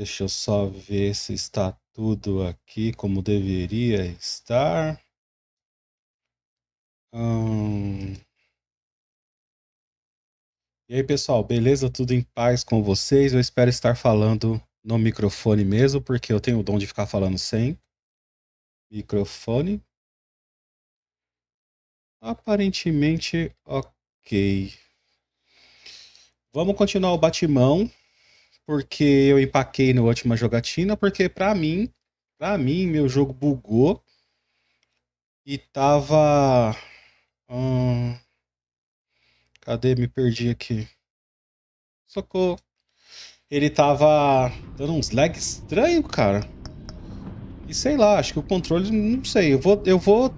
Deixa eu só ver se está tudo aqui como deveria estar. E aí, pessoal, beleza? Tudo em paz com vocês? Eu espero estar falando no microfone mesmo, porque eu tenho o dom de ficar falando sem microfone. Aparentemente, ok. Vamos continuar o batimão, porque eu empaquei na última jogatina, porque pra mim, meu jogo bugou e tava... cadê? Me perdi aqui. Socorro. Ele tava dando uns lag estranho, cara. E sei lá, acho que o controle, não sei. Eu vou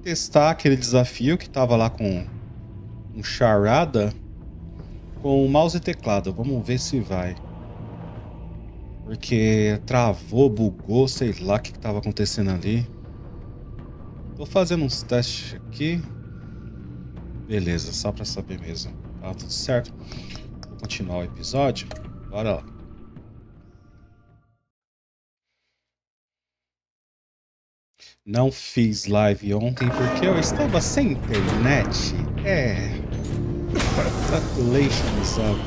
testar aquele desafio que tava lá com um charada com mouse e teclado. Vamos ver se vai. Porque travou, bugou, sei lá o que tava acontecendo ali. Tô fazendo uns testes aqui. Beleza, só pra saber mesmo. Tá tudo certo. Vou continuar o episódio. Bora lá. Não fiz live ontem porque eu estava sem internet. Congratulations, sabe?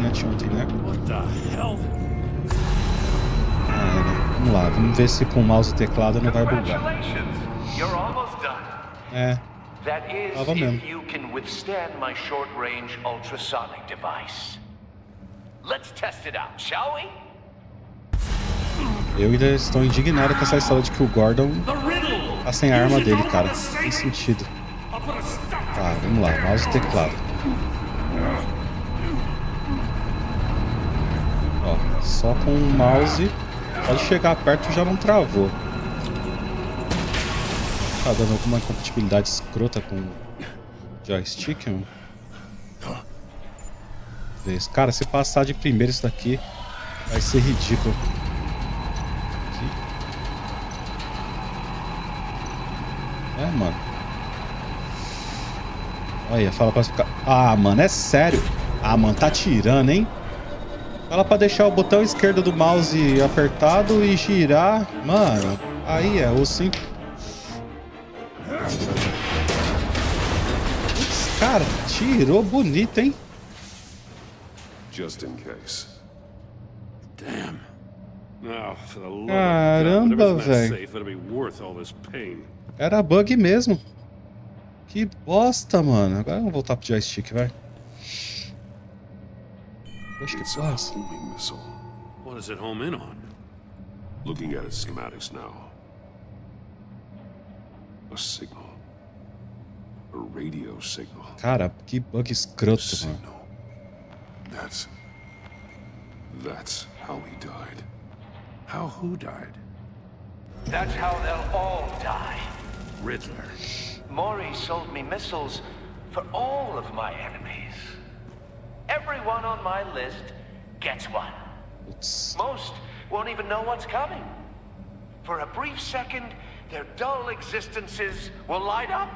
Anteontem, né? Vamos lá, vamos ver se com o mouse e teclado não vai bugar. Tava mesmo. Eu ainda estou indignado com essa história de que o Gordon tá sem a arma dele, cara. Não tem sentido. Tá, vamos lá, mouse e teclado. Ó, só com o mouse, pode chegar perto e já não travou. Tá dando alguma incompatibilidade escrota com o joystick? Cara, se passar de primeiro isso daqui, vai ser ridículo. Mano. Olha, fala pra ficar. Ah, mano, é sério. Ah, mano, tá tirando, hein? Fala pra deixar o botão esquerdo do mouse apertado e girar. Mano, aí é o sim. Putz, cara, tirou bonito, hein? Just in case. Damn. Caramba, velho. Era bug mesmo. Que bosta, mano. Agora vamos voltar pro joystick, vai. Poxa, que porra. What does it home in on? Looking at its schematics now. A signal. A radio signal. Cara, que bug escroto, mano. That's how he died. How who died? That's how they'll all die. Riddler. Maury sold me missiles for all of my enemies. Everyone on my list gets one. Oops. Most won't even know what's coming. For a brief second, their dull existences will light up.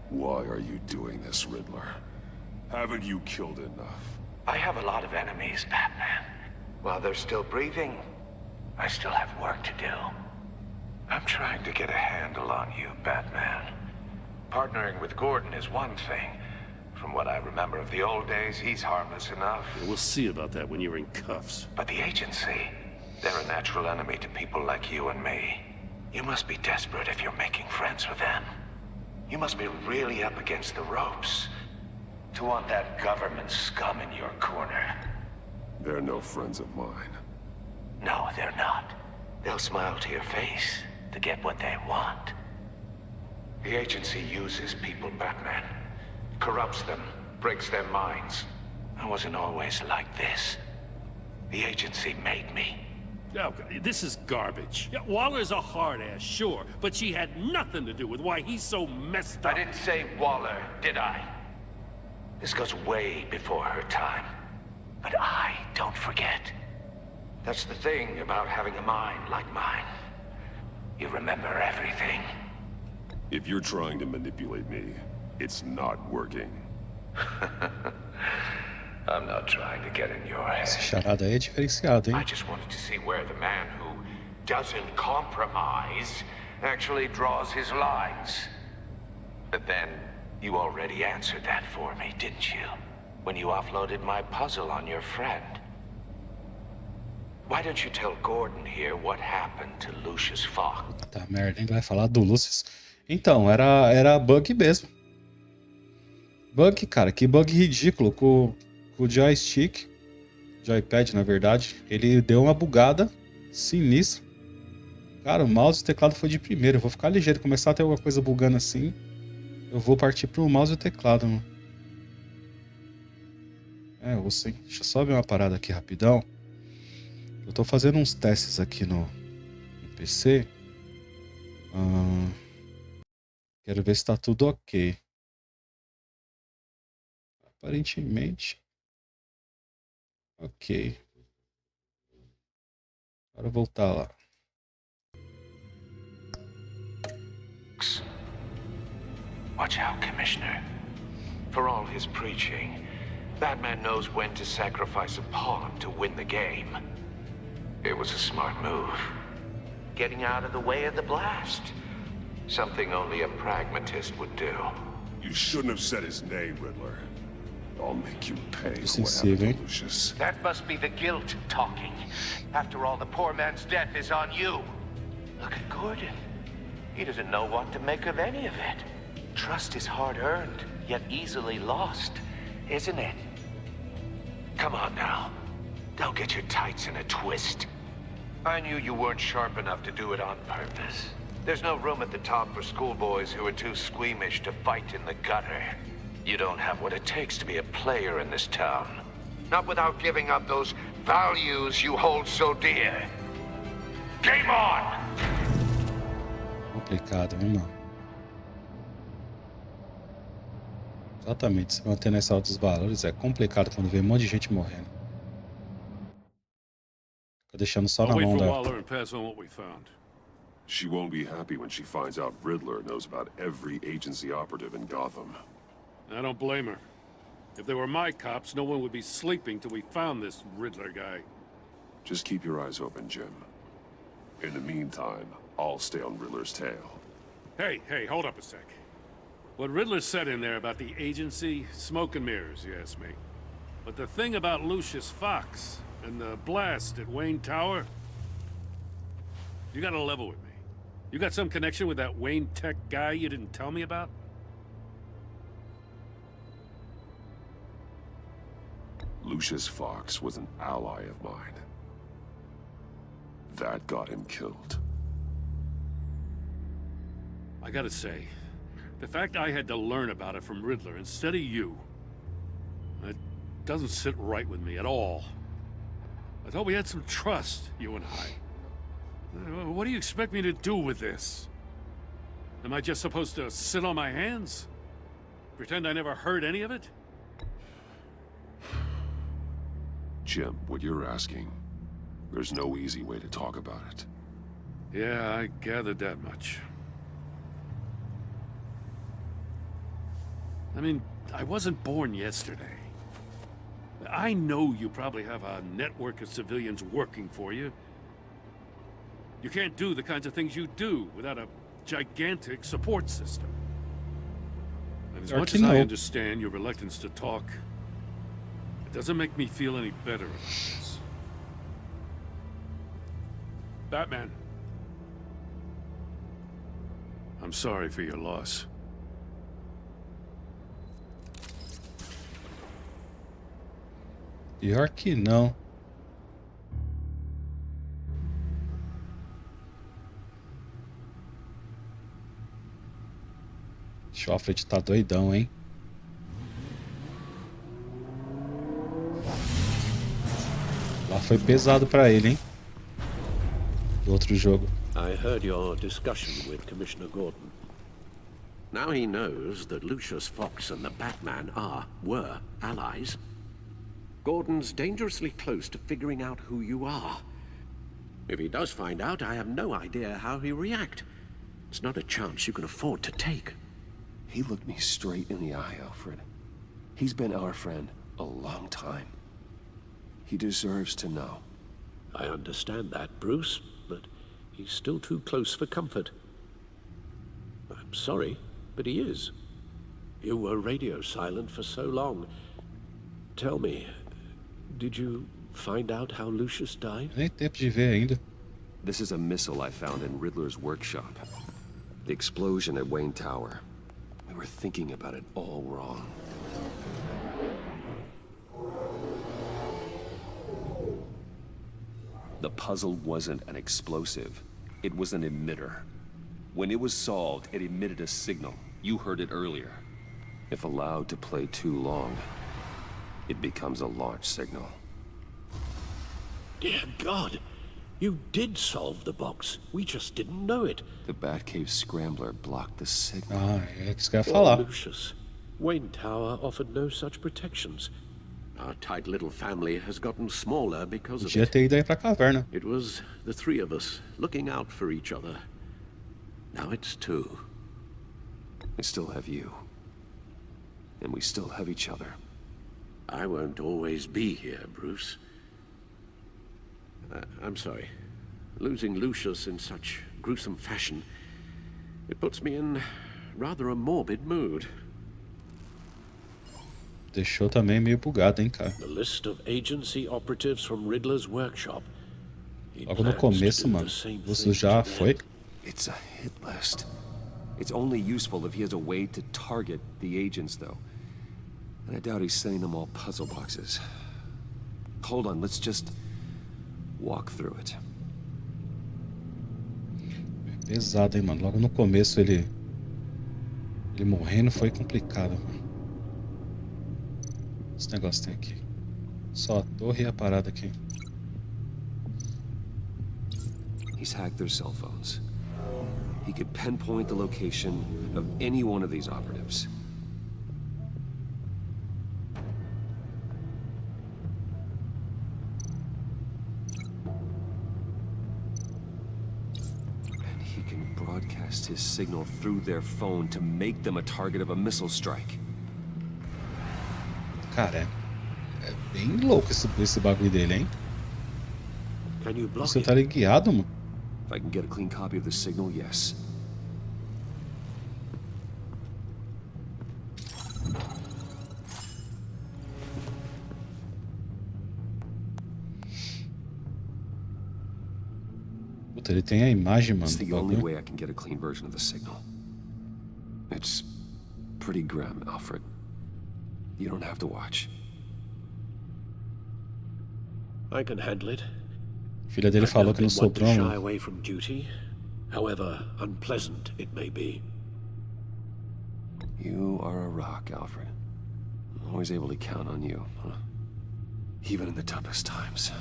Why are you doing this, Riddler? Haven't you killed enough? I have a lot of enemies, Batman. While they're still breathing, I still have work to do. I'm trying to get a handle on you, Batman. Partnering with Gordon is one thing. From what I remember of the old days, he's harmless enough. We'll see about that when you're in cuffs. But the agency, they're a natural enemy to people like you and me. You must be desperate if you're making friends with them. You must be really up against the ropes to want that government scum in your corner. They're no friends of mine. No, they're not. They'll smile to your face to get what they want. The agency uses people, Batman. Corrupts them, breaks their minds. I wasn't always like this. The agency made me. Oh, this is garbage. Yeah, Waller's a hard-ass, sure, but she had nothing to do with why he's so messed up. I didn't say Waller, did I? This goes way before her time. But I don't forget. That's the thing about having a mind like mine. You remember everything. If you're trying to manipulate me, it's not working. I'm not trying to get in your Esse head. charada aí é diferenciado, hein? I just wanted to see where the man who doesn't compromise actually draws his lines. But then, you already answered that for me, didn't you? When you offloaded my puzzle on your friend. Why don't you tell Gordon here what happened to Lucius Fox? Tá merda, hein? Vai falar do Lucius. Então, era bug mesmo. Bug, cara, que bug ridículo com o joystick, joypad, na verdade. Ele deu uma bugada sinistra. Cara, o mouse e o teclado foi de primeiro. Eu vou ficar ligeiro, começar a ter alguma coisa bugando assim, eu vou partir pro mouse e o teclado, mano. Eu vou sim. Deixa eu só ver uma parada aqui rapidão. Eu tô fazendo uns testes aqui no PC. Quero ver se tá tudo ok. Aparentemente. Ok. Agora voltar lá. Watch out, Commissioner. For all his preaching, Batman knows when to sacrifice a pawn to win the game. It was a smart move. Getting out of the way of the blast. Something only a pragmatist would do. You shouldn't have said his name, Riddler. I'll make you pay for what Sincere, happened hein? to Lucius. That must be the guilt talking. After all, the poor man's death is on you. Look at Gordon. He doesn't know what to make of any of it. Trust is hard-earned, yet easily lost, isn't it? Come on now. Don't get your tights in a twist. I knew you weren't sharp enough to do it on purpose. There's no room at the top for schoolboys who are too squeamish to fight in the gutter. You don't have what it takes to be a player in this town. Not without giving up those values you hold so dear. Game on! Complicado, hein, mano? Exatamente, se manter nessa altos valores é complicado quando vê um monte de gente morrendo. Fica deixando só na I'll wait mão for da... Waller and pass on what we found. She won't be happy when she finds out Riddler knows about every agency operative in Gotham. I don't blame her. If they were my cops, no one would be sleeping till we found this Riddler guy. Just keep your eyes open, Jim. In the meantime, I'll stay on Riddler's tail. Hey, hold up a sec. What Riddler said in there about the agency, smoke and mirrors, you ask me. But the thing about Lucius Fox and the blast at Wayne Tower, you gotta level with me. You got some connection with that Wayne Tech guy you didn't tell me about? Lucius Fox was an ally of mine. That got him killed. I gotta say, the fact I had to learn about it from Riddler instead of you, it doesn't sit right with me at all. I thought we had some trust, you and I. What do you expect me to do with this? Am I just supposed to sit on my hands? Pretend I never heard any of it? Jim, what you're asking, there's no easy way to talk about it. Yeah, I gathered that much. I mean, I wasn't born yesterday. I know you probably have a network of civilians working for you. You can't do the kinds of things you do without a gigantic support system. And as much as I understand your reluctance to talk, it doesn't make me feel any better about this. Batman. I'm sorry for your loss. Pior que não. Alfred tá doidão, hein? Lá foi pesado pra ele, hein? Do outro jogo. I heard your discussion with Commissioner Gordon. Now he knows that Lucius Fox and the Batman were allies. Gordon's dangerously close to figuring out who you are. If he does find out, I have no idea how he'll react. It's not a chance you can afford to take. He looked me straight in the eye, Alfred. He's been our friend a long time. He deserves to know. I understand that, Bruce, but he's still too close for comfort. I'm sorry, but he is. You were radio silent for so long. Tell me, did you find out how Lucius died? Nem tempo de ver ainda. This is a missile I found in Riddler's workshop. The explosion at Wayne Tower. We were thinking about it all wrong. The puzzle wasn't an explosive. It was an emitter. When it was solved, it emitted a signal. You heard it earlier. If allowed to play too long, it becomes a launch signal. Dear God, you did solve the box. We just didn't know it. The Batcave Scrambler blocked the signal. Ah, é isso que eu ia Poor falar. Lucius. Wayne Tower offered no such protections. Our tight little family has gotten smaller because of Podia it. ter ido aí pra caverna. It was the three of us looking out for each other. Now it's two. I still have you. And we still have each other. I won't always be here, Bruce. I'm sorry. Losing Lucius in such gruesome fashion, it puts me in rather a morbid mood. Deixou também meio bugado, hein, cara. The list of agency operatives from Riddler's workshop. He Logo no plans to começo, do the mano. same Você thing já to them. foi? It's a hit list. It's only useful if he has a way to target the agents, though. And I doubt he's sending them all puzzle boxes. Hold on, let's just walk through it. Pesado, hein, mano. Logo no começo ele morrendo foi complicado, mano. Esse negócio tem aqui. Só a torre e a parada aqui. He's hacked their cell phones. He could pinpoint the location of any one of these operatives. And he can broadcast his signal through their phone to make them a target of a missile strike. Cara, é bem louco esse bagulho dele, hein? Can you block Você it? tá guiado, mano? If I can get a clean copy of the signal, yes. Puta, ele tem a imagem, mano, It's do the only bagulho. way I can get a clean version of the signal. It's pretty grim, Alfred. You don't have to watch. I can handle it. A filha dele I've falou never que não been one to sobrou, shy mano. away from duty, however unpleasant it may be. You are a rock, Alfred. I'm always able to count on you, huh? Even in the toughest times.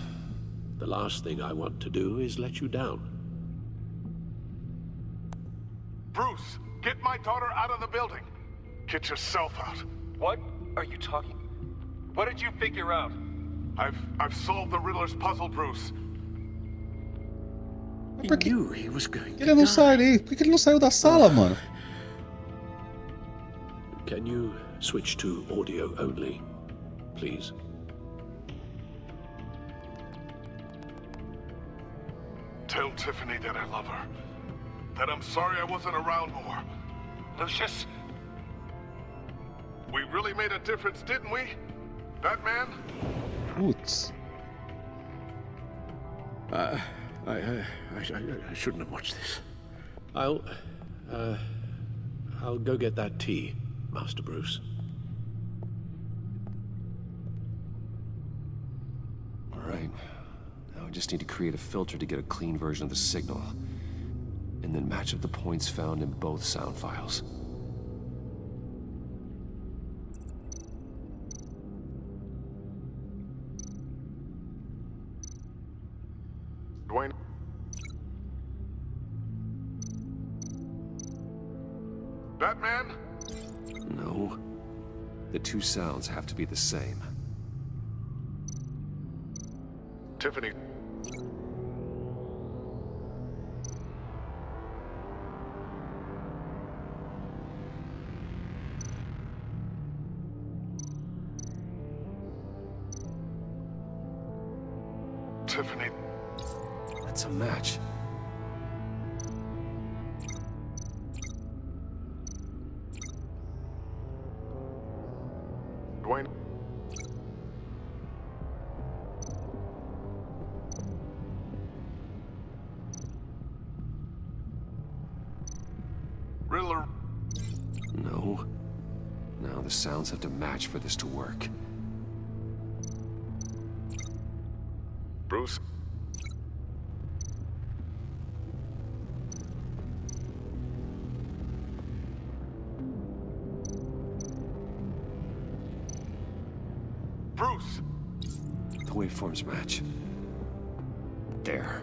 The last thing I want to do is let you down. Bruce, get my daughter out of the building. Get yourself out. What are you talking? What did you figure out? I've solved the Riddler's puzzle, Bruce. Mas por que He knew he was going ele to não die. saiu? Por que ele não saiu da sala, mano? Can you switch to audio only, please? Tell Tiffany that I love her. That I'm sorry I wasn't around more. Lucius? We really made a difference, didn't we? Batman? Putz. I shouldn't have watched this. I'll go get that tea, Master Bruce. All right. Now I just need to create a filter to get a clean version of the signal. And then match up the points found in both sound files. Dwayne? Batman? No. The two sounds have to be the same. Tiffany. Tiffany. That's a match. Dwayne. Riddler. No. Now the sounds have to match for this to work. Bruce. Bruce. The waveforms match. There.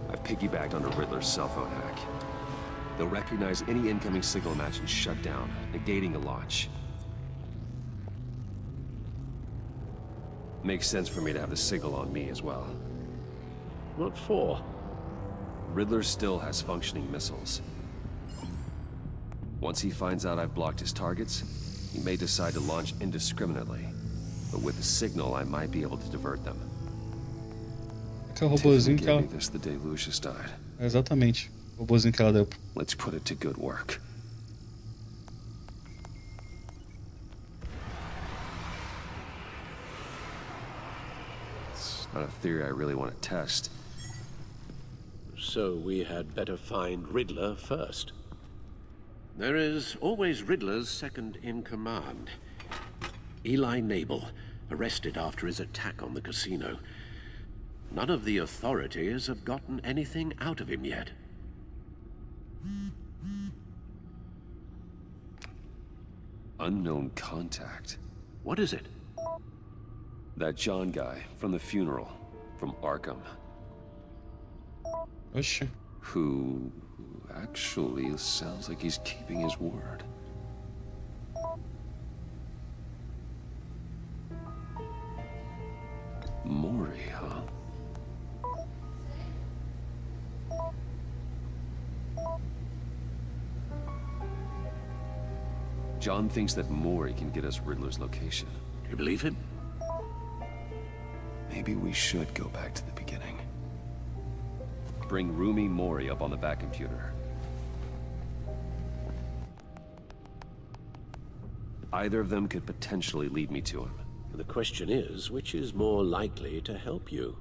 I've piggybacked onto Riddler's cell phone hack. They'll recognize any incoming signal match and shut down, negating a launch. Makes sense for me to have the signal on me as well. What for? Riddler still has functioning missiles. Once he finds out I've blocked his targets, he may decide to launch indiscriminately. But with the signal, I might be able to divert them. Que é o robozinho que Tiffany ela... gave me this the day Lucius died. Exatamente. O robozinho que ela deu. Let's put it to good work. It's not a theory I really want to test. So we had better find Riddler first. There is always Riddler's second in command. Eli Nabel, arrested after his attack on the casino. None of the authorities have gotten anything out of him yet. Unknown contact. What is it? That John guy from the funeral, from Arkham, Oxe. who actually sounds like he's keeping his word. Maury, huh? John thinks that Maury can get us Riddler's location. Do you believe him? Maybe we should go back to the beginning. Bring Rumi Mori up on the back computer. Either of them could potentially lead me to him. The question is, which is more likely to help you?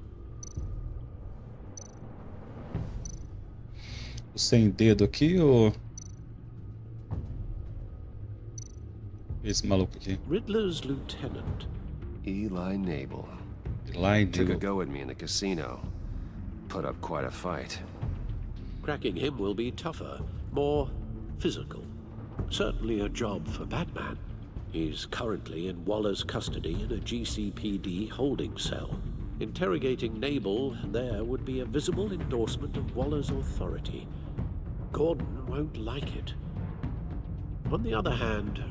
O sem dedo aqui ou... Esse maluco aqui. Riddler's lieutenant. Eli Nabel. Eli Took a Nabel. go at me in the casino. Put up quite a fight. Cracking him will be tougher, more physical. Certainly a job for Batman. He's currently in Waller's custody in a GCPD holding cell. Interrogating Nabel there would be a visible endorsement of Waller's authority. Gordon won't like it. On the other hand...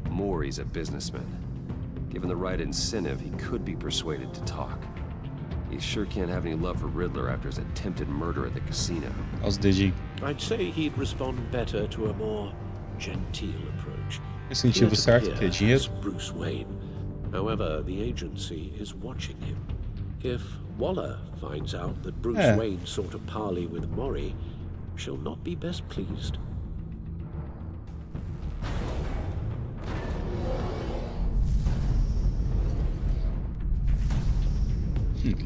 Maury's a businessman. Given the right incentive, he could be persuaded to talk. He sure can't have any love for Riddler after his attempted murder at the casino. Olha os dedinhos. I'd say he'd respond better to a more genteel approach. Incentivo certo, que é dinheiro. Bruce Wayne. However, the agency is watching him. If Waller finds out that Bruce Wayne sought a parley with Mori, she'll not be best pleased.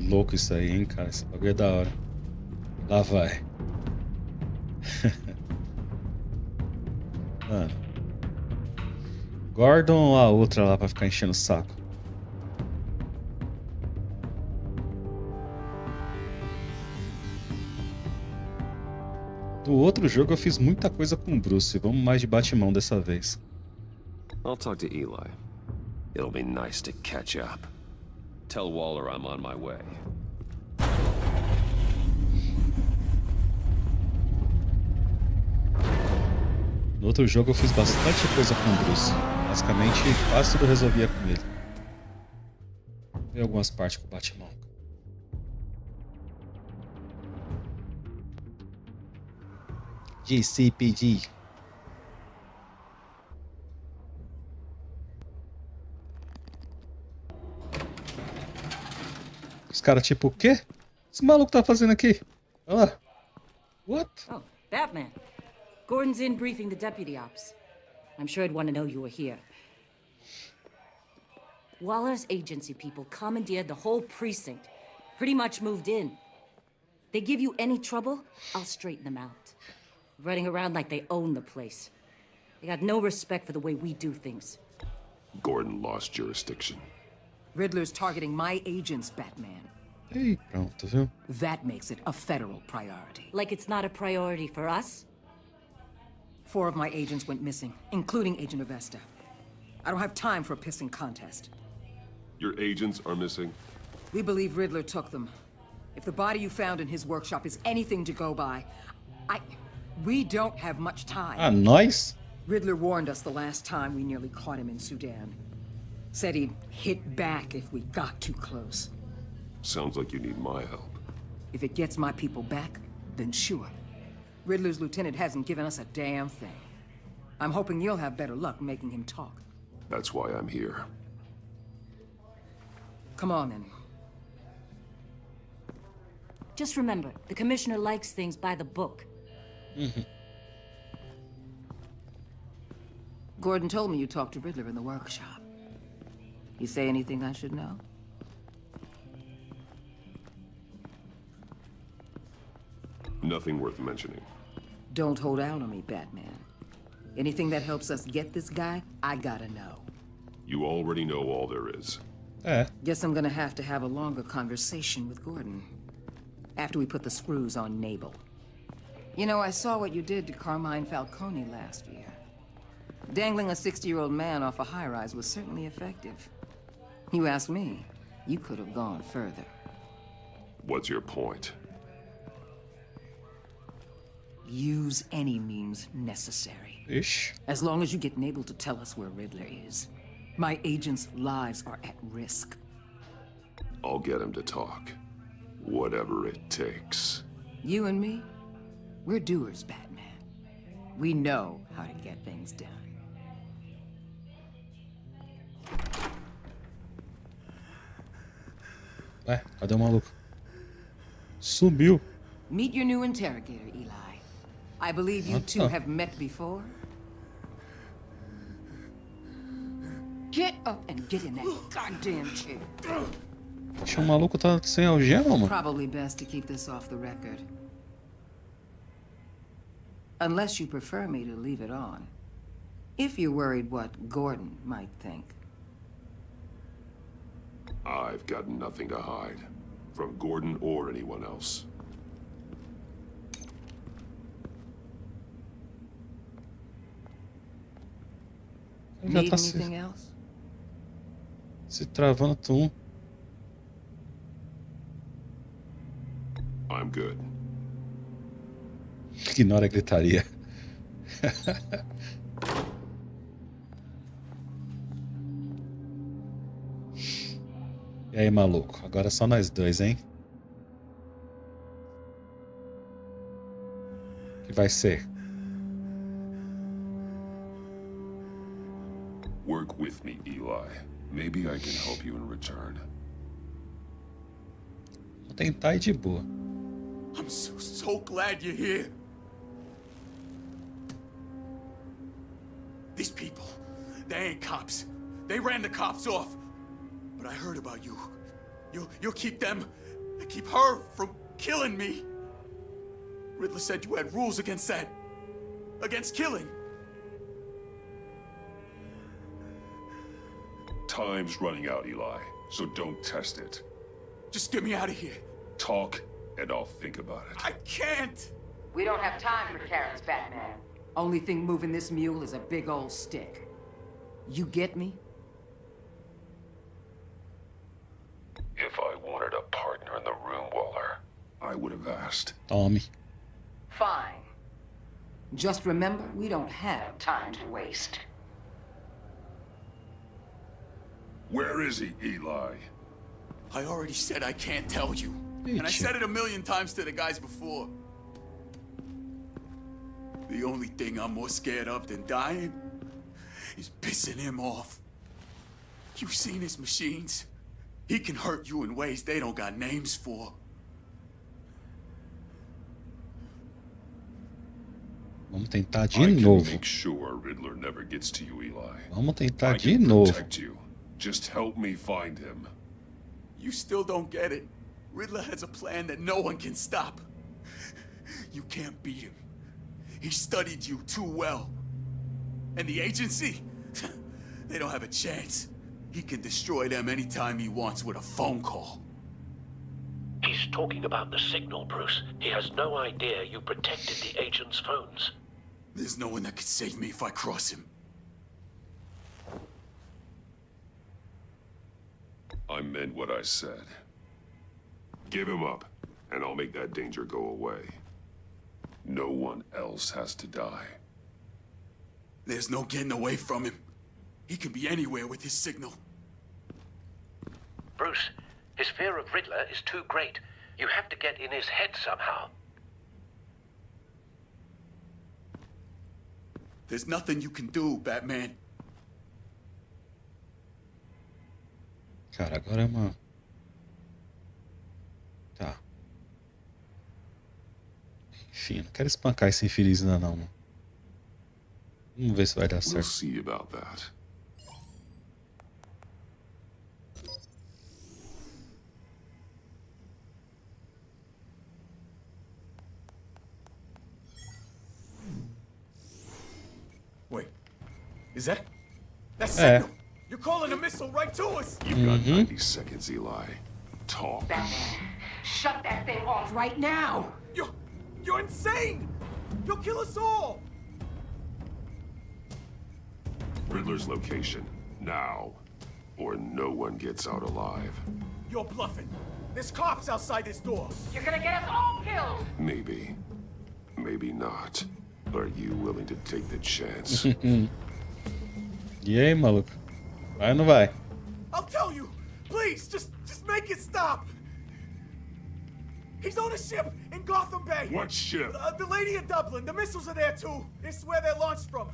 Louco isso aí, hein, cara. Esse bagulho é da hora. Lá vai. Mano. Gordon ou a outra lá pra ficar enchendo o saco? Do outro jogo eu fiz muita coisa com o Bruce. Vamos mais de batimão dessa vez. I'll talk to Eli. It'll be nice to catch up. Tell Waller I'm on my way. No outro jogo eu fiz bastante coisa com o Bruce. Basicamente, quase tudo resolvia com ele. Tem algumas partes com o Batman. GCPD. Os caras tipo, o quê? Esse maluco tá fazendo aqui? Olha lá. What? Oh, Batman. Gordon's in briefing the deputy ops. I'm sure he'd want to know you were here. Waller's agency people commandeered the whole precinct. Pretty much moved in. They give you any trouble, I'll straighten them out. Running around like they own the place. They got no respect for the way we do things. Gordon lost jurisdiction. Riddler's targeting my agents, Batman. Ei, pronto, viu? That makes it a federal priority. Like it's not a priority for us? 4 of my agents went missing, including Agent Avesta. I don't have time for a pissing contest. Your agents are missing? We believe Riddler took them. If the body you found in his workshop is anything to go by, we don't have much time. Ah, nós? Riddler warned us the last time we nearly caught him in Sudan. Said he'd hit back if we got too close. Sounds like you need my help. If it gets my people back, then sure. Riddler's lieutenant hasn't given us a damn thing. I'm hoping you'll have better luck making him talk. That's why I'm here. Come on, then. Just remember, the commissioner likes things by the book. Gordon told me you talked to Riddler in the workshop. You say anything I should know? Nothing worth mentioning. Don't hold out on me, Batman. Anything that helps us get this guy, I gotta know. You already know all there is. Guess I'm gonna have to have a longer conversation with Gordon. After we put the screws on Nabel. You know, I saw what you did to Carmine Falcone last year. Dangling a 60-year-old man off a high-rise was certainly effective. You ask me, you could have gone further. What's your point? Use any means necessary. Ixi. As long as you get Nabel to tell us where Riddler is. My agents' lives are at risk. I'll get him to talk. Whatever it takes. You and me, we're doers, Batman. We know how to get things done. Ué, cadê o maluco? Sumiu. Meet your new interrogator, Eli. I believe you two have met before. Get up and get in that goddamn chair. Deixa o maluco tá sem algema, mano. Probably best to keep this off the record. Unless you prefer me to leave it on. If you're worried what Gordon might think. I've got nothing to hide. From Gordon or anyone else. Já Need tá anything else? se travando tum. I'm good. Ignora a gritaria. E aí, maluco? Agora é só nós dois, hein? O que vai ser? Work with me, Eli. Maybe I can help you in return. Vou tentar ir de boa. I'm so glad you're here. These people, they ain't cops. They ran the cops off. But I heard about you. You'll keep them, keep her from killing me. Riddler said you had rules against that. Against killing. Time's running out, Eli, so don't test it. Just get me out of here. Talk, and I'll think about it. I can't. We don't have time for carrots, Batman. Only thing moving this mule is a big old stick. You get me? If I wanted a partner in the room, Waller, I would have asked. Tome. Fine. Just remember, we don't have time to waste. Where is he, Eli? I already said I can't tell you. And I said it 1,000,000 times to the guys before. The only thing I'm more scared of than dying is pissing him off. You've seen his machines. He can hurt you in ways they don't got names for. Vamos tentar de novo. Make sure Riddler never gets to you, Eli. Vamos tentar I de can novo. protect you. Just help me find him. You still don't get it. Riddler has a plan that no one can stop. You can't beat him. He studied you too well. And the agency? They don't have a chance. He can destroy them anytime he wants with a phone call. He's talking about the signal, Bruce. He has no idea you protected the agent's phones. There's no one that can save me if I cross him. I meant what I said. Give him up, and I'll make that danger go away. No one else has to die. There's no getting away from him. He can be anywhere with his signal. Bruce, his fear of Riddler is too great. You have to get in his head somehow. There's nothing you can do, Batman. Cara, agora é uma... Tá. Enfim, não quero espancar esse infeliz ainda não, mano. Vamos ver se vai dar We'll certo. see about that. Wait, is that? That's É. signal. You're calling a missile right to us. You've got 90 seconds, Eli. Talk. Shut that thing off right now! You're insane. You'll kill us all. Riddler's location, now. Or no one gets out alive. You're bluffing. There's cops outside this door. You're gonna get us all killed! Maybe. Maybe not. Are you willing to take the chance? E aí, maluco? Vai ou não vai? I'll tell you. Please, just make it stop. He's on a ship in Gotham Bay. What ship? The Lady of Dublin. The missiles are there too. It's where they're launched from.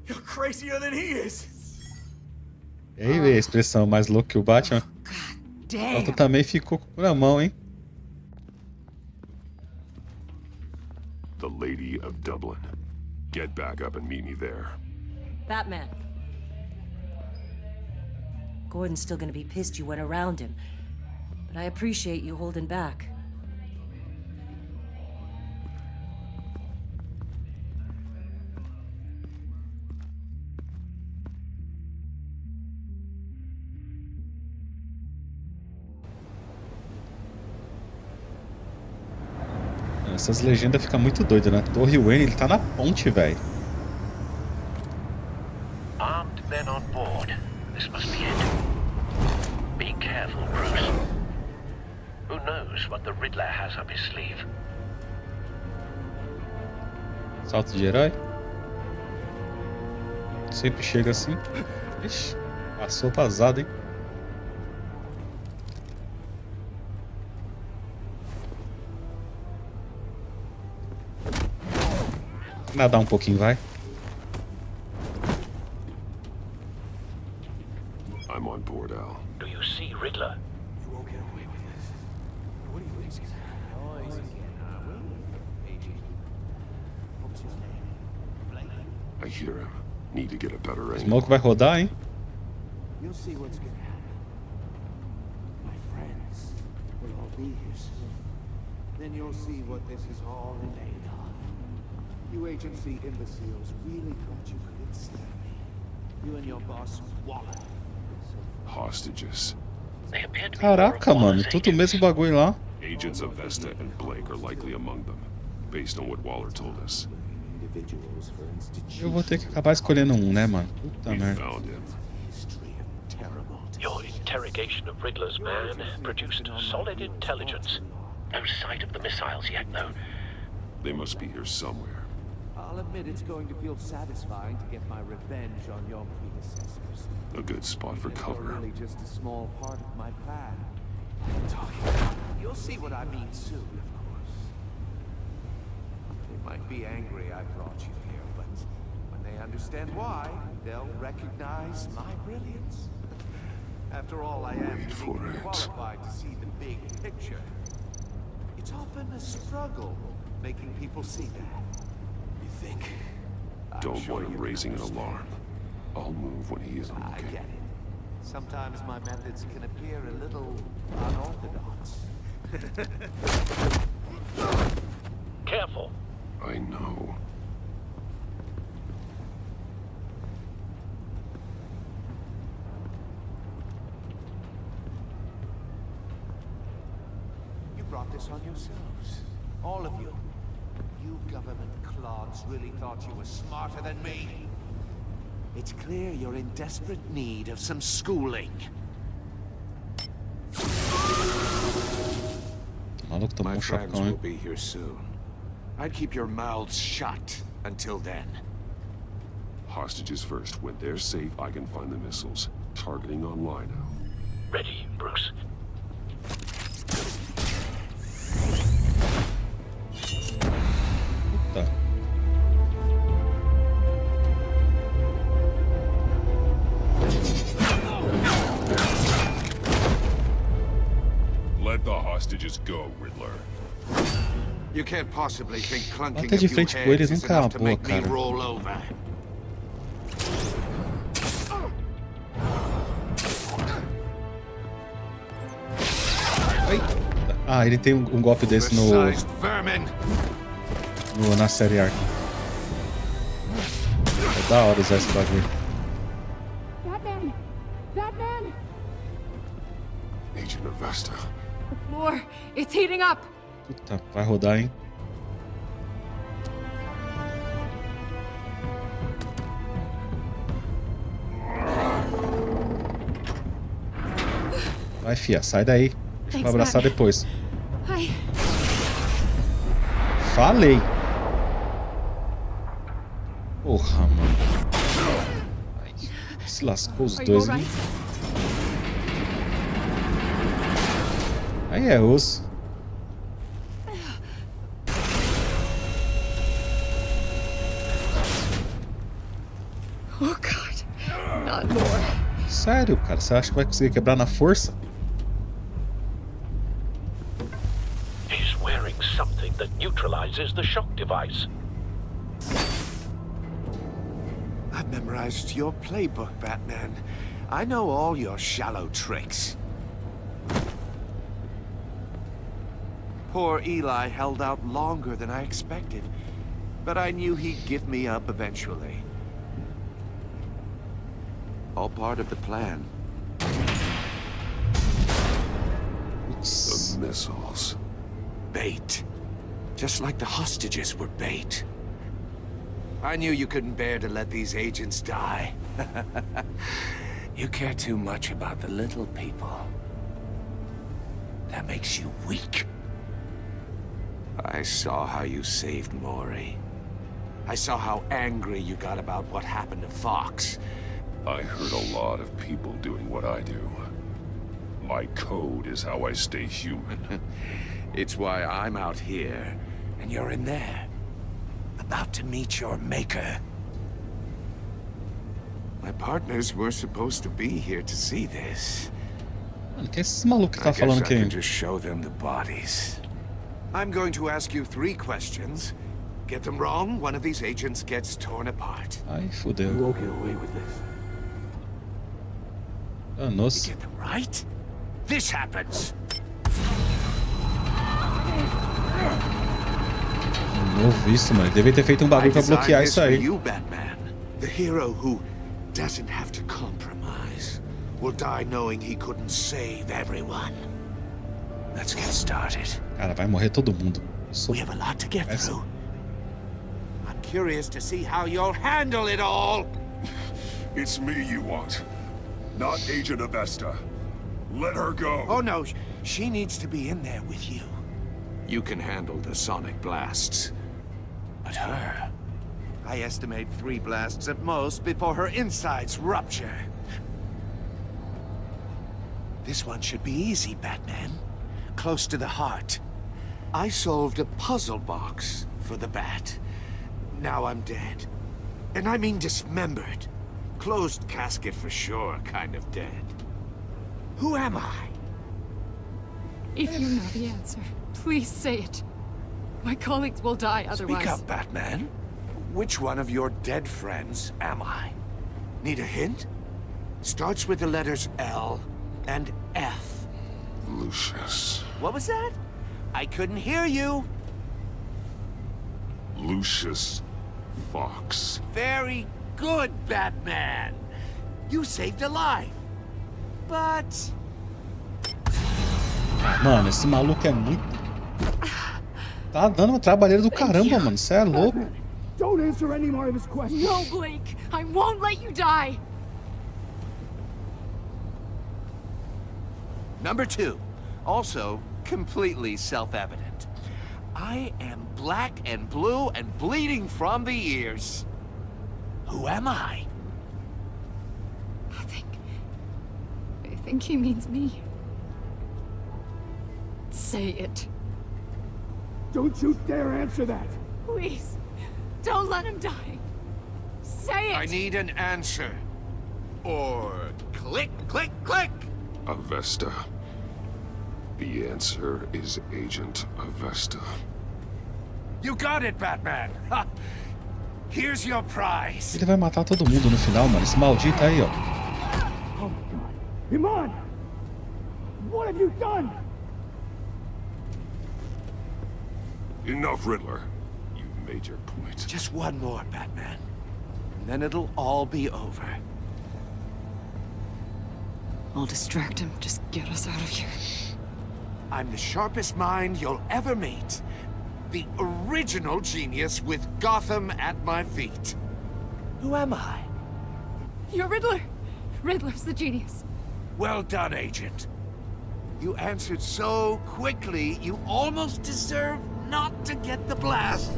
You're crazier than he is. E aí, vê a expressão mais louca que o Batman. Damn. Ela também ficou com na mão, hein? The Lady of Dublin. Get back up and meet me there. Batman. Gordon's still gonna be pissed you went around him, but I appreciate you holding back. Essas legendas ficam muito doidas, né? Torre Wayne, ele tá na ponte, velho. Armed men on board. This must be it. Be careful, Bruce. Who knows what the Riddler has up his sleeve? Salto de herói. Sempre chega assim. Ixi, passou vazado, hein? Nadar um pouquinho, vai. I'm on board, Al. Do you see Riddler? You won't get away with this. What do you think's gonna happen? I hear him. Need to get a better angle. Smoke vai rodar, hein? You'll see what's gonna happen. My friends will all be here soon. Then you'll see what this is all made of. You agency imbeciles really thought you could enslave me. You and your boss, Waller. Hostages. They appear to be Caraca, more of mano. Waller's Tudo o agents. mesmo bagulho lá. Agents of Vesta and Blake are likely among them, based on what Waller told us. Individuals for Eu vou ter que acabar escolhendo um, né, mano? Puta We merda. found him. history of terrible Your interrogation of Riddler's man produced solid intelligence. No sight of the missiles yet, though. They must be here somewhere. I'll admit it's going to feel satisfying to get my revenge on your predecessors. A good spot for They're cover. really just a small part of my plan. I'm talking about. You'll see what I mean soon, of course. They've might be angry I brought you here, but when they understand why, they'll recognize my brilliance. After all, I am uniquely qualified to see the big picture. It's often a struggle making people see that. You think? Don't want him raising an alarm. I'll move when he is on I the get it. Sometimes my methods can appear a little unorthodox. Careful. I know. You brought this on yourselves. All of you. You government clods really thought you were smarter than me. It's clear you're in desperate need of some schooling. Maluco tomou My friends chapéu, will hein? be here soon. I'd keep your mouths shut until then. Hostages first. When they're safe, I can find the missiles. Targeting online now. Ready, Bruce. Puta. Let the hostages go, Riddler. You can't possibly think clunking Bater a de few frente com eles heads is nunca é uma enough to boa, make me cara. roll over. Ah, ele tem um golpe desse Oversized vermin. na série Arkham. É da hora usar esse bagulho. Batman! Batman! Agent of Vesta. The floor, it's heating up! Puta, vai rodar, hein? Vai, fia, sai daí. Deixa eu abraçar depois. Hi. Falei. Porra, mano. Ai, se lascou os Are you dois, hein? alright? Aí é osso. Oh God, not more. Sério, cara? Você acha que vai conseguir quebrar na força? He's wearing something that neutralizes the shock device. I've memorized your playbook, Batman. I know all your shallow tricks. Poor Eli held out longer than I expected, but I knew he'd give me up eventually. All part of the plan. The missiles. Bait. Just like the hostages were bait. I knew you couldn't bear to let these agents die. You care too much about the little people. That makes you weak. I saw how you saved Maury. I saw how angry you got about what happened to Fox. I heard a lot of people doing what I do. My code is how I stay human. It's why I'm out here, and you're in there. About to meet your maker. My partners were supposed to be here to see this. Mano, que é esses malucos que I tá falando guess I que... can just show them the bodies. I'm going to ask you 3 questions. Get them wrong, one of these agents gets torn apart. Ai, fodeu. won't get away with this. Ah, nossa. Get them right? This happens. Novo isso, mano. Devia ter feito um bagulho pra bloquear isso aí. You, Batman, the hero who doesn't have to compromise, will die knowing he couldn't save everyone. Let's get started. Cara, vai morrer todo mundo. Isso... We have a lot to get through. I'm curious to see how you'll handle it all. It's me you want, not Agent of Vesta. Let her go. Oh no, she needs to be in there with you. You can handle the sonic blasts. But her... I estimate 3 blasts at most before her insides rupture. This one should be easy, Batman. Close to the heart. I solved a puzzle box for the bat. Now I'm dead. And I mean dismembered. Closed casket for sure, kind of dead. Who am I? If you know the answer, please say it. My colleagues will die otherwise. Speak up, Batman. Which one of your dead friends am I? Need a hint? Starts with the letters L and F. Lucius. What was that? I couldn't hear you. Lucius Fox. Very good, Batman. You saved a life. But... Mano, esse maluco é muito... Tá dando uma trabalheira do caramba, mano. Você é louco. Don't answer any more of his questions. No, Blake! I won't let you die! Number 2. Also, completely self-evident. I am black and blue and bleeding from the ears. Who am I? I think he means me. Say it. Don't you dare answer that. Please. Don't let him die. Say it! I need an answer. Or click, click, click! Avesta. The answer is Agent Avesta. You got it, Batman! Ha. Here's your prize. Ele vai matar todo mundo no final, mano. Esse maldito aí, ó. Oh my God. Iman! What have you done? Enough, Riddler. You've made your point. Just one more, Batman. And then it'll all be over. I'll distract him. Just get us out of here. I'm the sharpest mind you'll ever meet. The original genius with Gotham at my feet. Who am I? You're Riddler. Riddler's the genius. Well done, Agent. You answered so quickly, you almost deserve not to get the blast.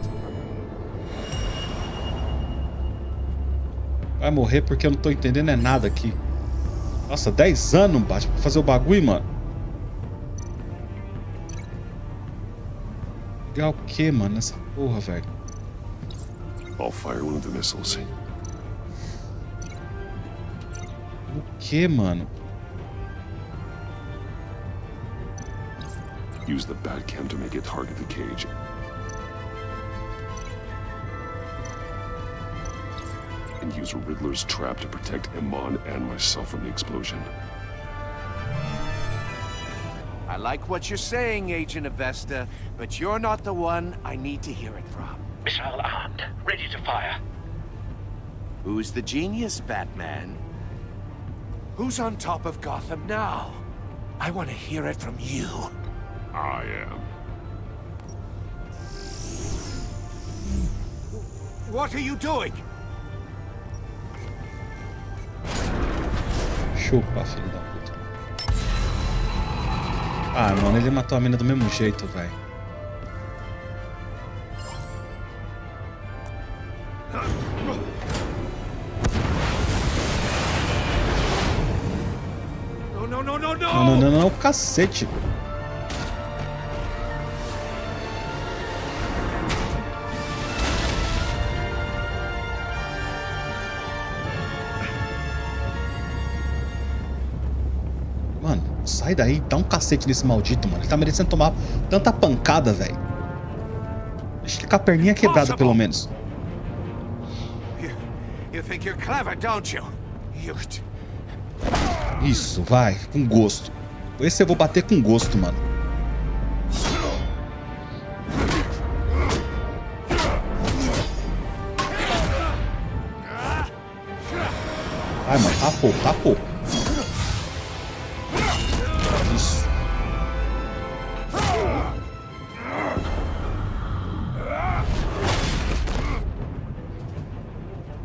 Vai morrer porque eu não tô entendendo é nada aqui. Nossa, 10 anos, Batman, pra fazer o bagulho, mano. Ligar o que, mano, nessa porra, velho? I'll fire one of the missiles. O que, mano? Use the Batcam to make it target the cage. And use Riddler's trap to protect Iman and myself from the explosion. I like what you're saying, Agent Avesta, but you're not the one I need to hear it from. Missile armed, ready to fire. Who's the genius, Batman? Who's on top of Gotham now? I want to hear it from you. I am. What are you doing? Chupa, filho da puta. Ah, mano, ele matou a mina do mesmo jeito, velho. Não, cacete. Mano, sai daí, dá um cacete nesse maldito, mano. Ele tá merecendo tomar tanta pancada, velho. Deixa ele com a perninha quebrada, pelo menos. You think you're clever, don't you? Isso, vai, com gosto. Esse eu vou bater com gosto, mano. Vai, mano, tá pouco. Isso.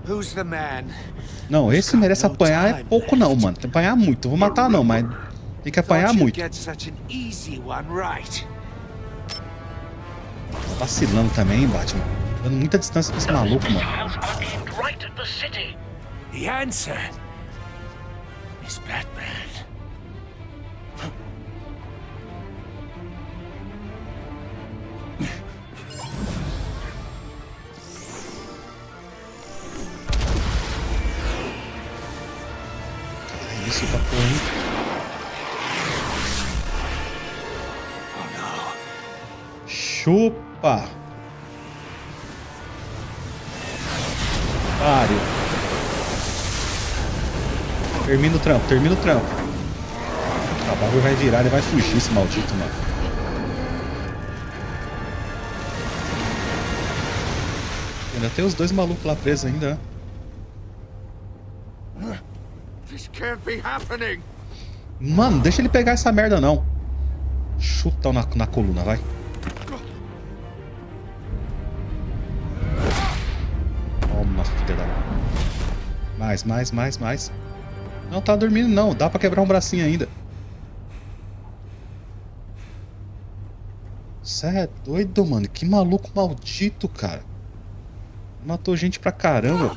Who's the man? Não, esse merece apanhar é pouco não, mano. Tem que apanhar muito. Eu vou matar não, mas tem que apanhar muito. Tá vacilando também, Batman. Dando muita distância pra esse maluco, mano. The answer is Batman. difícil pra pôr, hein? Chupa! Pare. Termina o trampo, termina o trampo. O bagulho vai virar, ele vai fugir, esse maldito, mano. Ainda tem os dois malucos lá presos ainda, né? This can't be happening. Mano, deixa ele pegar essa merda, não. Chuta na coluna, vai. Toma, filha da... Mais. Não tá dormindo, não. Dá pra quebrar um bracinho ainda. Cê é doido, mano. Que maluco maldito, cara. Matou gente pra caramba.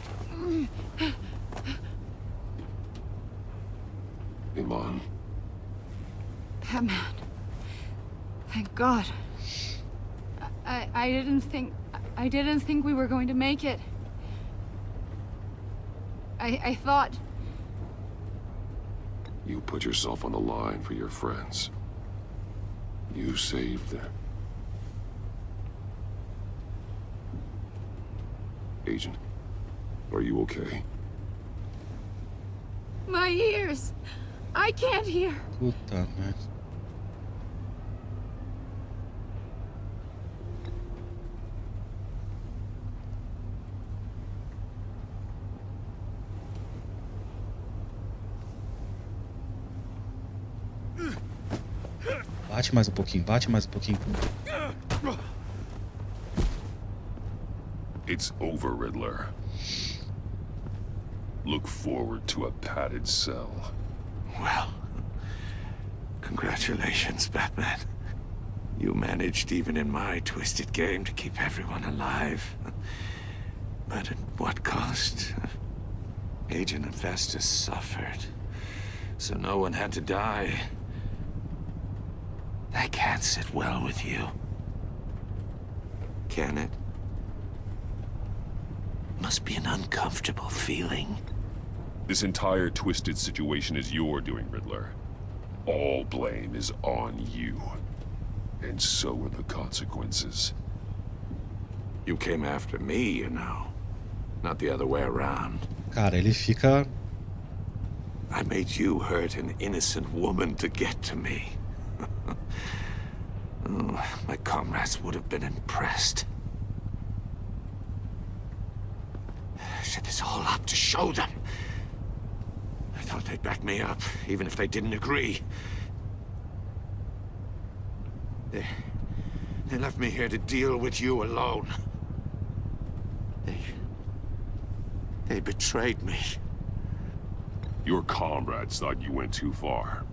Iman. Batman. Thank God. I didn't think we were going to make it. I thought... You put yourself on the line for your friends. You saved them. Agent, are you okay? My ears! I can't hear! Puta merda. Bate mais um pouquinho, bate mais um pouquinho. It's over, Riddler. Look forward to a padded cell. Well, congratulations, Batman. You managed, even in my twisted game, to keep everyone alive. But at what cost? Agent Infestus suffered, so no one had to die. That can't sit well with you. Can it? Must be an uncomfortable feeling. This entire twisted situation is your doing, Riddler. All blame is on you. And so are the consequences. You came after me, you know. Not the other way around. Cara, ele fica... I made you hurt an innocent woman to get to me. Oh, my comrades would have been impressed. I set this all up to show them. I thought they'd back me up, even if they didn't agree. They left me here to deal with you alone. They betrayed me. Your comrades thought you went too far.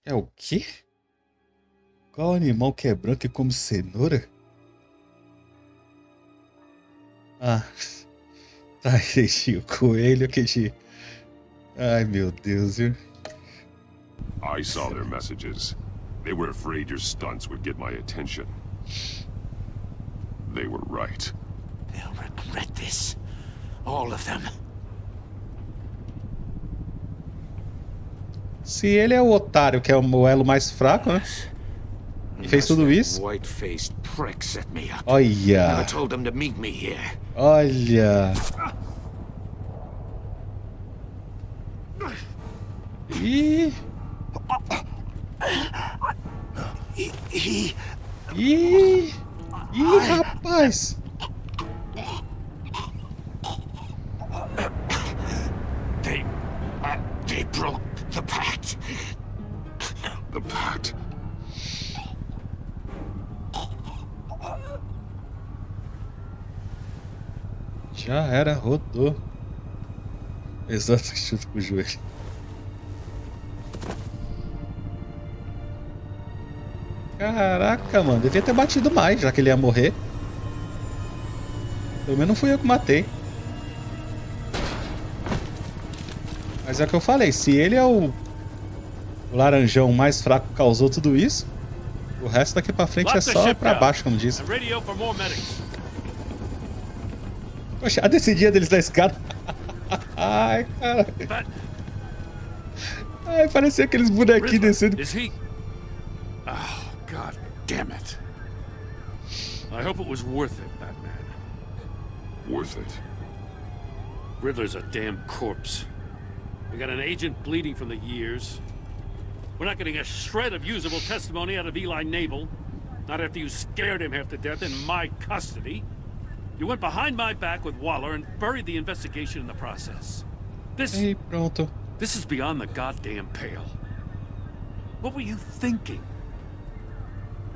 É o quê? Qual animal que é branco e come cenoura? Ah, tá, gente, o coelho que de... Ai, meu Deus, viu? I saw their messages. They were afraid your stunts would get my attention. They were right. They'll regret this. All of them. Se ele é o otário, que é o elo mais fraco, né? E fez tudo isso. Olha. Olha. Ih. Ih. Ih, rapaz. They broke the pact. The pact? Já era, rodou. Exato, chute com o joelho. Caraca, mano, devia ter batido mais, já que ele ia morrer. Pelo menos não fui eu que matei. Mas é o que eu falei, se ele é o laranjão mais fraco que causou tudo isso, o resto daqui pra frente é só pra baixo, como diz. Poxa, a decidia deles da escada. Ai, cara. Ai, parecia aqueles bonequinhos descendo. Is he? Oh, God damn it. I hope it was worth it, Batman. Worth it. Riddler's a damn corpse. We got an agent bleeding from the years. We're not getting a shred of usable testimony out of Eli Nabel. Not after you scared him half to death in my custody. You went behind my back with Waller and buried the investigation in the process. This is beyond the goddamn pale. What were you thinking?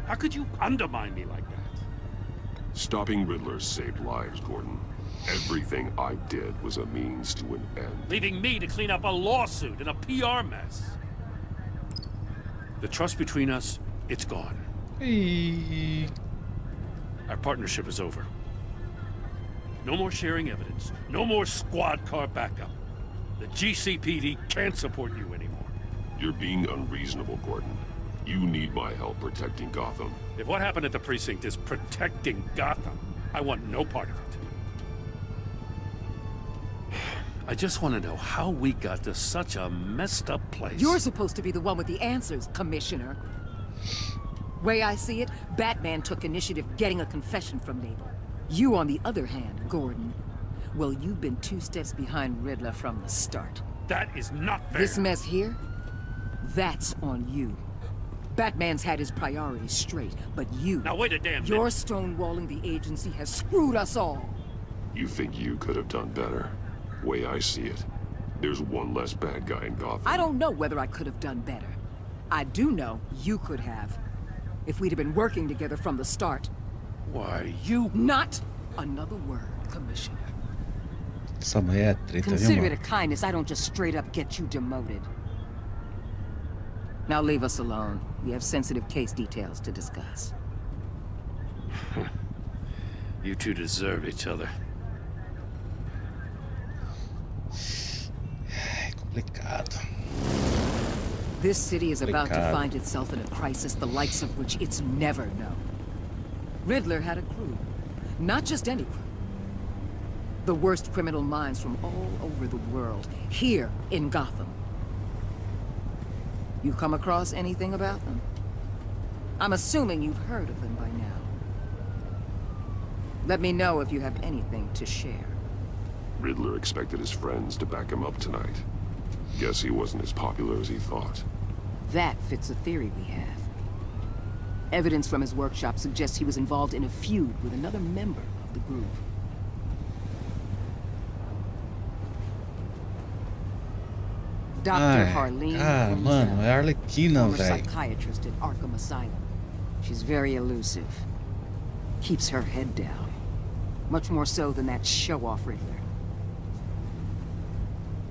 How could you undermine me like that? Stopping Riddler saved lives, Gordon. Everything I did was a means to an end. Leaving me to clean up a lawsuit and a PR mess. The trust between us, it's gone. Hey. Our partnership is over. No more sharing evidence. No more squad car backup. The GCPD can't support you anymore. You're being unreasonable, Gordon. You need my help protecting Gotham. If what happened at the precinct is protecting Gotham, I want no part of it. I just want to know how we got to such a messed up place. You're supposed to be the one with the answers, Commissioner. Way I see it, Batman took initiative getting a confession from Nabel. You, on the other hand, Gordon, well, you've been 2 steps behind Riddler from the start. That is not fair. This mess here, that's on you. Batman's had his priorities straight, but you... Now wait a damn minute. Your stonewalling the agency has screwed us all. You think you could have done better? Way I see it, there's one less bad guy in Gotham. I don't know whether I could have done better. I do know you could have. If we'd have been working together from the start. Why, you... Not another word, Commissioner. Essa mulher é treta, viu, Consider it mano? a kindness I don't just straight up get you demoted. Now leave us alone. We have sensitive case details to discuss. You two deserve each other. É complicado. This city is about to find itself in a crisis the likes of which it's never known. Riddler had a crew. Not just any crew. The worst criminal minds from all over the world, here in Gotham. You come across anything about them? I'm assuming you've heard of them by now. Let me know if you have anything to share. Riddler expected his friends to back him up tonight. Guess he wasn't as popular as he thought. That fits a theory we have. Evidence from his workshop suggests he was involved in a feud with another member of the group. Dr. Harleen mano, é a Arlequina, former velho. psychiatrist at Arkham Asylum. She's very elusive. Keeps her head down. Much more so than that show-off Riddler.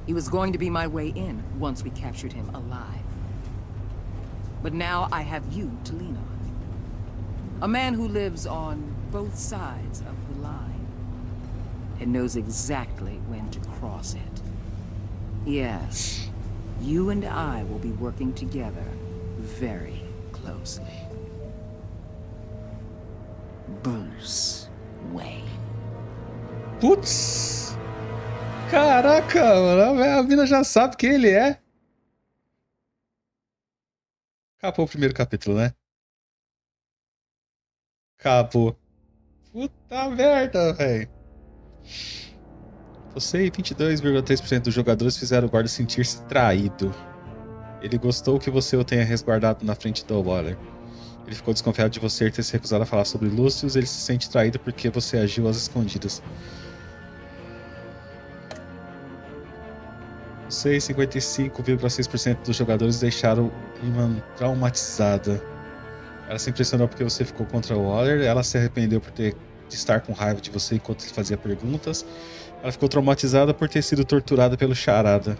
He was going to be my way in once we captured him alive. But now I have you to lean on. A man who lives on both sides of the line. And knows exactly when to cross it. Yes, you and I will be working together very closely. Bruce Wayne. Putz! Caraca, mano, a mina já sabe quem ele é. Acabou o primeiro capítulo, né? Acabou. Puta merda, velho. Você e 22,3% dos jogadores fizeram o guarda sentir-se traído. Ele gostou que você o tenha resguardado na frente do Waller. Ele ficou desconfiado de você ter se recusado a falar sobre Lucius. Ele se sente traído porque você agiu às escondidas. Você e 55,6% dos jogadores deixaram Iman traumatizada. Ela se impressionou porque você ficou contra o Waller. Ela se arrependeu por ter de estar com raiva de você enquanto ele fazia perguntas. Ela ficou traumatizada por ter sido torturada pelo charada.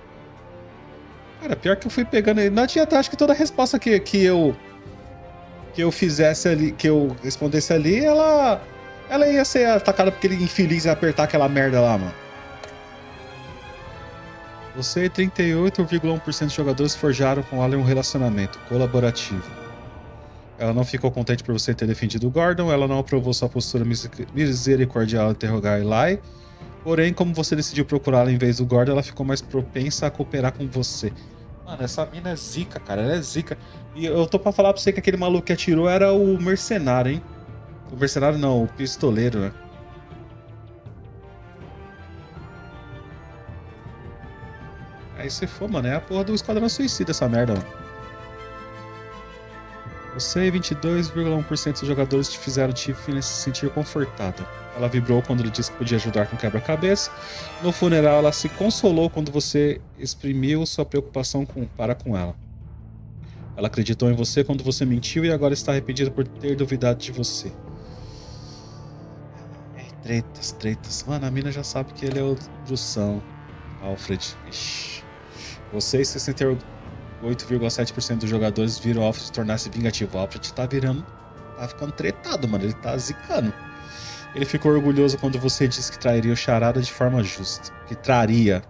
Cara, pior que eu fui pegando ele. Não adianta, acho que toda a resposta que eu fizesse ali, que eu respondesse ali, ela ia ser atacada porque ele infeliz ia apertar aquela merda lá, mano. Você e 38,1% dos jogadores forjaram com ela um relacionamento colaborativo. Ela não ficou contente por você ter defendido o Gordon, ela não aprovou sua postura misericordial ao interrogar Eli. Porém, como você decidiu procurá-la em vez do Gordon, ela ficou mais propensa a cooperar com você. Mano, essa mina é zica, cara. Ela é zica. E eu tô pra falar pra você que aquele maluco que atirou era o mercenário, hein? O mercenário não, o pistoleiro, né? Aí se for, mano, é a porra do Esquadrão Suicida essa merda, mano. Você e 22,1% dos jogadores te fizeram Tiffany se sentir confortada. Ela vibrou quando ele disse que podia ajudar com quebra-cabeça. No funeral, ela se consolou quando você exprimiu sua preocupação para com ela. Ela acreditou em você quando você mentiu e agora está arrependida por ter duvidado de você. Tretas, tretas. Mano, a mina já sabe que ele é o Drussão. Alfred. Ixi. Você e 68,7% dos jogadores viram o Alfred tornar-se vingativo. O Alfred tá ficando tretado, mano. Ele tá zicando. Ele ficou orgulhoso quando você disse que trairia o Charada de forma justa. Que traria.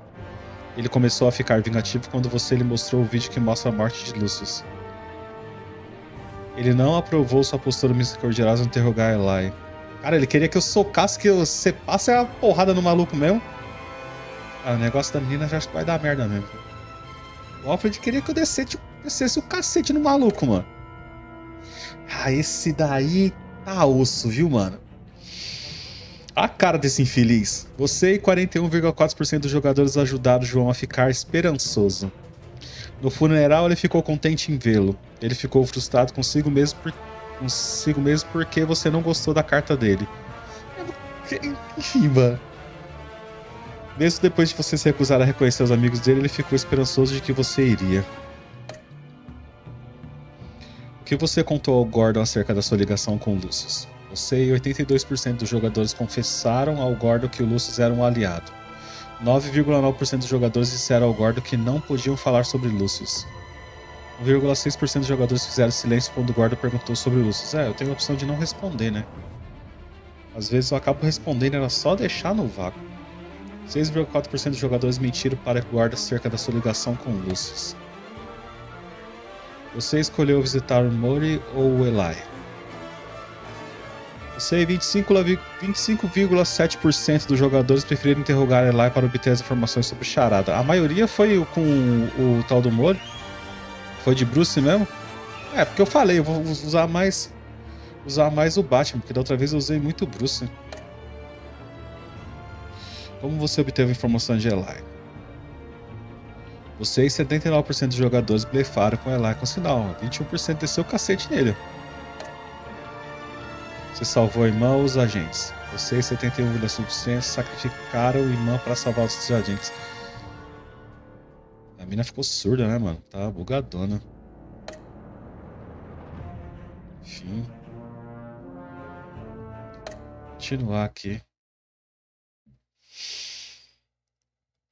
Ele começou a ficar vingativo quando você lhe mostrou o vídeo que mostra a morte de Lucius. Ele não aprovou sua postura misericordiosa ao interrogar Eli. Cara, ele queria que eu socasse, que você passe a porrada no maluco mesmo. Cara, o negócio da menina já acho que vai dar merda mesmo. O Alfred queria que eu descesse o cacete no maluco, mano. Ah, esse daí tá osso, viu, mano? A cara desse infeliz. Você e 41,4% dos jogadores ajudaram João a ficar esperançoso. No funeral, ele ficou contente em vê-lo. Ele ficou frustrado consigo mesmo porque você não gostou da carta dele. Enfim, mano. Mesmo depois de você se recusar a reconhecer os amigos dele, ele ficou esperançoso de que você iria. O que você contou ao Gordon acerca da sua ligação com o Lucius? Você e 82% dos jogadores confessaram ao Gordon que o Lucius era um aliado. 9,9% dos jogadores disseram ao Gordon que não podiam falar sobre Lucius. 1,6% dos jogadores fizeram silêncio quando o Gordon perguntou sobre Lucius. Eu tenho a opção de não responder, né? Às vezes eu acabo respondendo, era só deixar no vácuo. 6,4% dos jogadores mentiram para o Gordon acerca da sua ligação com Lucius. Você escolheu visitar o Mori ou o Eli? Você e 25,7% dos jogadores preferiram interrogar Eli para obter as informações sobre Charada. A maioria foi com o tal do Mori? Foi de Bruce mesmo? Porque eu falei, eu vou usar mais o Batman, porque da outra vez eu usei muito o Bruce. Como você obteve informações de Eli? Você e 79% dos jogadores blefaram com Eli com sinal. 21% desceu o cacete nele. Você salvou a irmã ou os agentes? Você e 71,5% sacrificaram o irmã para salvar os agentes. A mina ficou surda, né, mano? Tá bugadona. Enfim. Continuar aqui.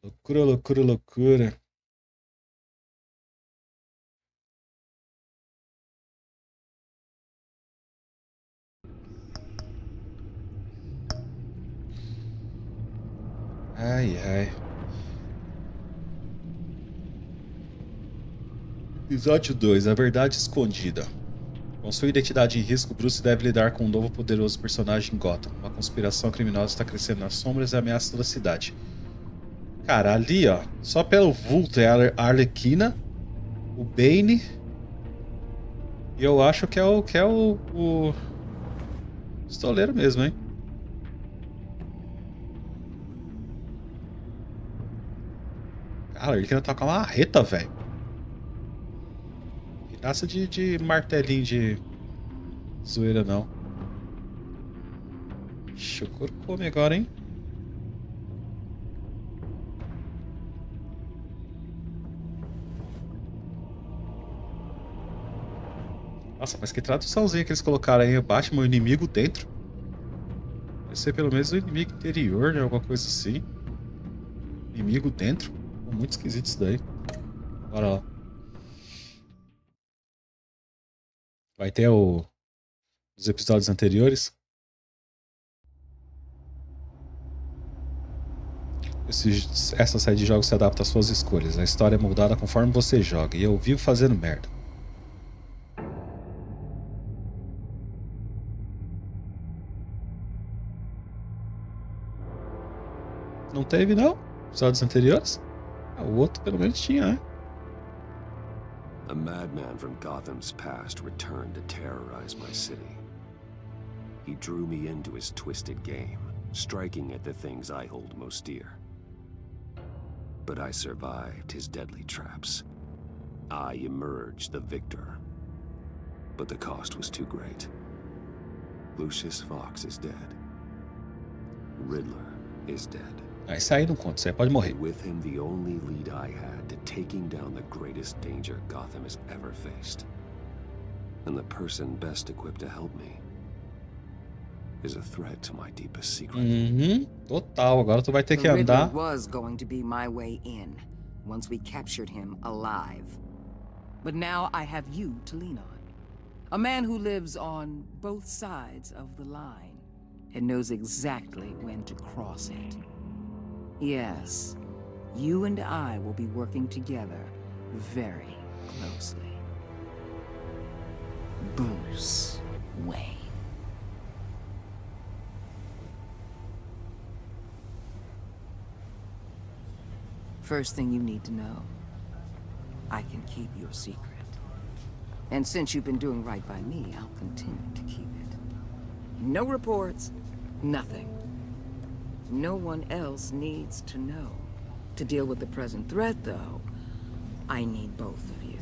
Loucura, loucura, loucura. Ai, ai. Episódio 2. A verdade escondida. Com sua identidade em risco, Bruce deve lidar com um novo poderoso personagem em Gotham. Uma conspiração criminosa está crescendo nas sombras e ameaça toda a cidade. Cara, ali, ó, só pelo vulto é a Arlequina, o Bane, e eu acho que é o pistoleiro mesmo, hein? Cara, ele quer tocar uma marreta, velho. Graça de martelinho de zoeira, não. Ixi, o couro come agora, hein? Nossa, mas que traduçãozinha que eles colocaram aí. Batman, o inimigo dentro. Deve ser pelo menos o inimigo interior, né? Alguma coisa assim. Inimigo dentro. Muito esquisito isso daí. Bora lá. Vai ter os episódios anteriores. Essa série de jogos se adapta às suas escolhas. A história é moldada conforme você joga. E eu vivo fazendo merda. Não teve, não? Episódios anteriores? O outro pelo menos tinha, né? A madman from Gotham's past returned to terrorize my city. He drew me into his twisted game, striking at the things I hold most dear. But I survived his deadly traps. I emerged the victor. But the cost was too great. Lucius Fox is dead. Riddler is dead. Isso aí não conta, você pode morrer. And with him, the only lead I had to taking down the greatest danger Gotham has ever faced. And the person best equipped to help me is a threat to my deepest secret. Total, agora tu vai ter que The Riddler andar. was going to be my way in, once we captured him alive. But now I have you to lean on. A man who lives on both sides of the line and knows exactly when to cross it. Yes, you and I will be working together very closely. Bruce Wayne. First thing you need to know, I can keep your secret. And since you've been doing right by me, I'll continue to keep it. No reports, nothing. No one else needs to know. To deal with the present threat, though, I need both of you.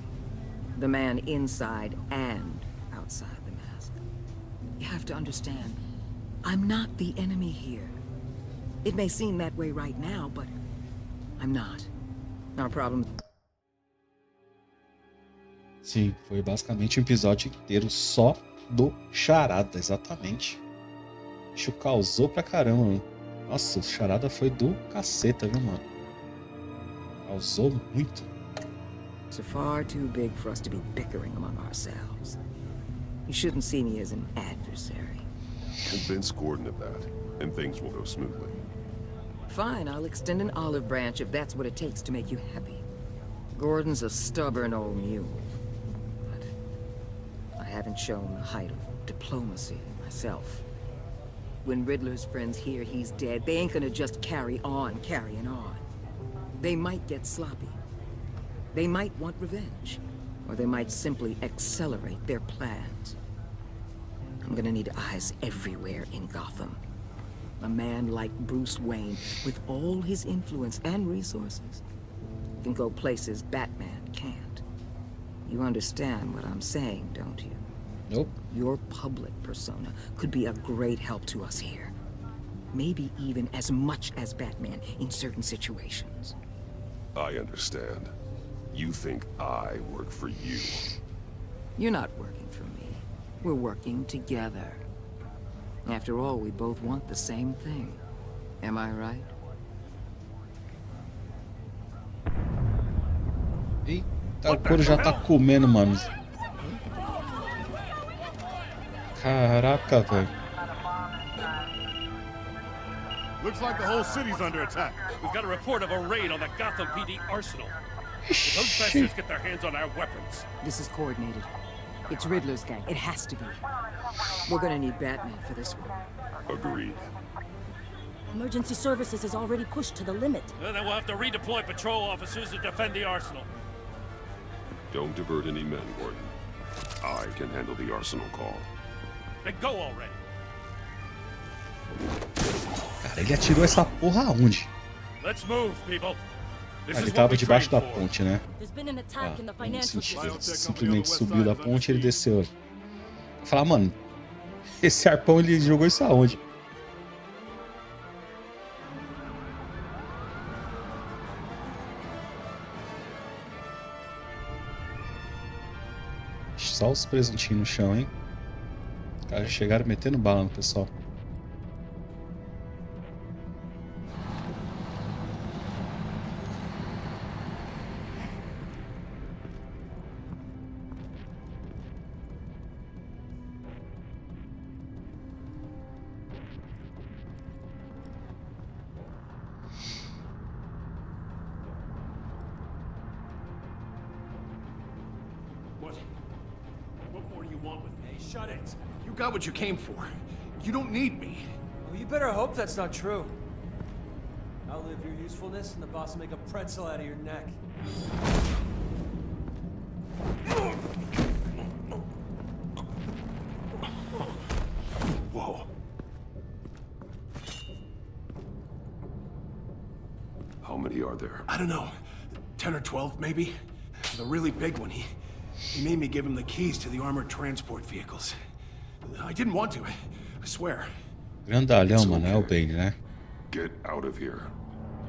The man inside and outside the mask. You have to understand, I'm not the enemy here. It may seem that way right now, but I'm not. Our problem... Sim, foi basicamente um episódio inteiro só do Charada, exatamente. O bicho causou pra caramba, mano. Nossa, o Charada foi do caceta, viu, mano? Causou muito. It's far too big for us to be bickering among ourselves. You shouldn't see me as an adversary. Convince Gordon of that, and things will go smoothly. Fine, I'll extend an olive branch if that's what it takes to make you happy. Gordon's a stubborn old mule. But I haven't shown the height of diplomacy myself. When Riddler's friends hear he's dead, they ain't gonna just carry on carrying on. They might get sloppy. They might want revenge. Or they might simply accelerate their plans. I'm gonna need eyes everywhere in Gotham. A man like Bruce Wayne, with all his influence and resources, can go places Batman can't. You understand what I'm saying, don't you? Nope. Your public persona could be a great help to us here. Maybe even as much as Batman in certain situations. I understand. You think I work for you. You're not working for me. We're working together. After all, we both want the same thing. Am I right? Eita, o couro já tá comendo, mano. Caraca, velho. Looks like the whole city's under attack. We've got a report of a raid on the Gotham PD arsenal. If those bastards get their hands on our weapons. This is coordinated. It's Riddler's gang. It has to be. We're gonna need Batman for this one. Agreed. Emergency services is already pushed to the limit. Then we'll have to redeploy patrol officers to defend the arsenal. Don't divert any men, Gordon. I can handle the arsenal call. Then go already. Cara, ele atirou essa porra aonde? Let's move, people. Ah, ele tava debaixo da ponte, né? There's been an attack in the No financial sentido, ele district. simplesmente subiu da ponte e ele desceu. Falar, mano, esse arpão ele jogou isso aonde? Só os presuntinhos no chão, hein? Os caras já chegaram metendo bala no pessoal. What more do you want with me? Shut it. You got what you came for. You don't need me. Well, you better hope that's not true. Outlive your usefulness and the boss will make a pretzel out of your neck. How many are there? I don't know. 10 or 12, maybe? The really big one, he made me give him the keys to the armored transport vehicles. I didn't want to, I swear. Grandalhão, mano, é o Bane, né? Get out of here.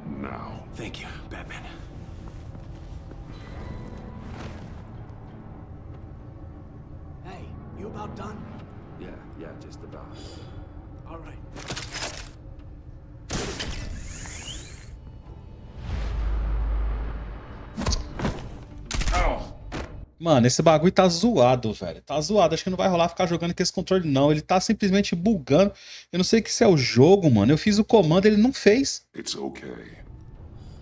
Now. Thank you, Batman. Hey, you about done? Yeah, just about. All right. Mano, esse bagulho tá zoado, velho. Tá zoado. Acho que não vai rolar ficar jogando com esse controle, não. Ele tá simplesmente bugando. Eu não sei que se é o jogo, mano. Eu fiz o comando, ele não fez. It's okay.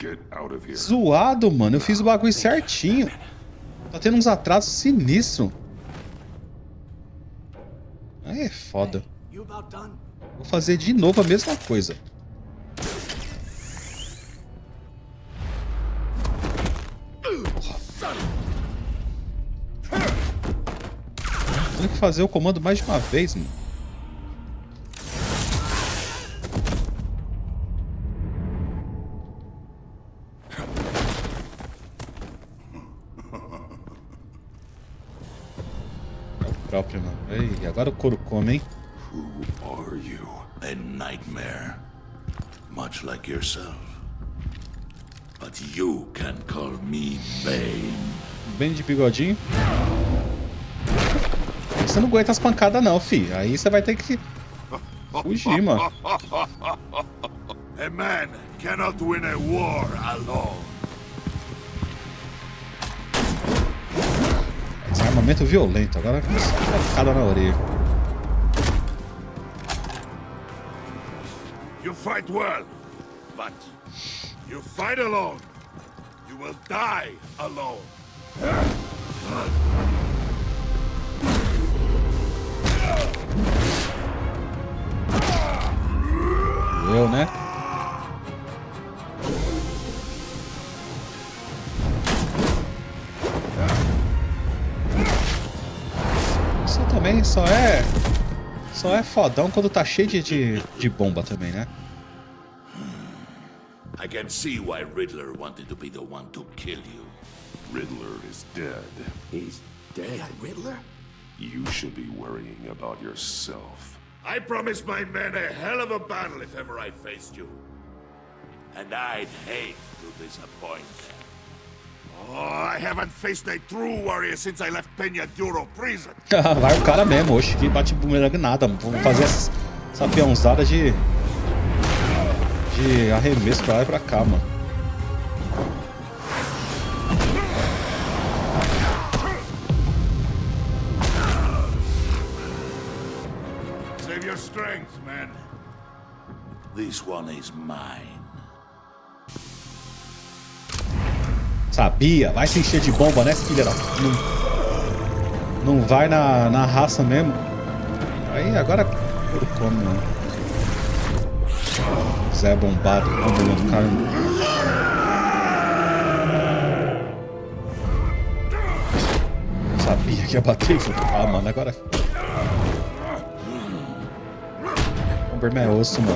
Get out of here. Zoado, mano. Eu fiz o bagulho certinho. Tá tendo uns atrasos sinistros. Aí é foda. Vou fazer de novo a mesma coisa. Tenho que fazer o comando mais de uma vez, mano. É o próprio, mano. Ei, agora o couro come, hein? Who are you? A nightmare. Much like yourself. But you can call me Bane. Bem de bigodinho. Você não aguenta as pancadas não, fi. Aí você vai ter que fugir, mano. A man cannot win a war alone. Esse armamento violento. Agora vai começar a pancada na orelha. You fight well, but you fight alone. You will die alone. Eu, né? Isso também só é fodão quando tá cheio de bomba também, né? I can see why Riddler wanted to be the one to kill you. Riddler is dead. He's dead. Riddler? You should be worrying about yourself. I promised my men a hell of a battle if ever I faced you. And I'd hate to disappoint them. Oh, I haven't faced a true warrior since I left Peña Duro prison. Vai o cara mesmo, oxe, que bate bumerangue nada. Vamos fazer essa peãozada de arremesso pra lá e pra cá, mano. Save your strength, man. This one is mine. Sabia, vai se encher de bomba, né, filha da... Não vai na raça mesmo. Aí agora come, mano. Zé bombado, bombando cara. Sabia que ia bater. Ah, mano, agora. Bomberman é osso, mano.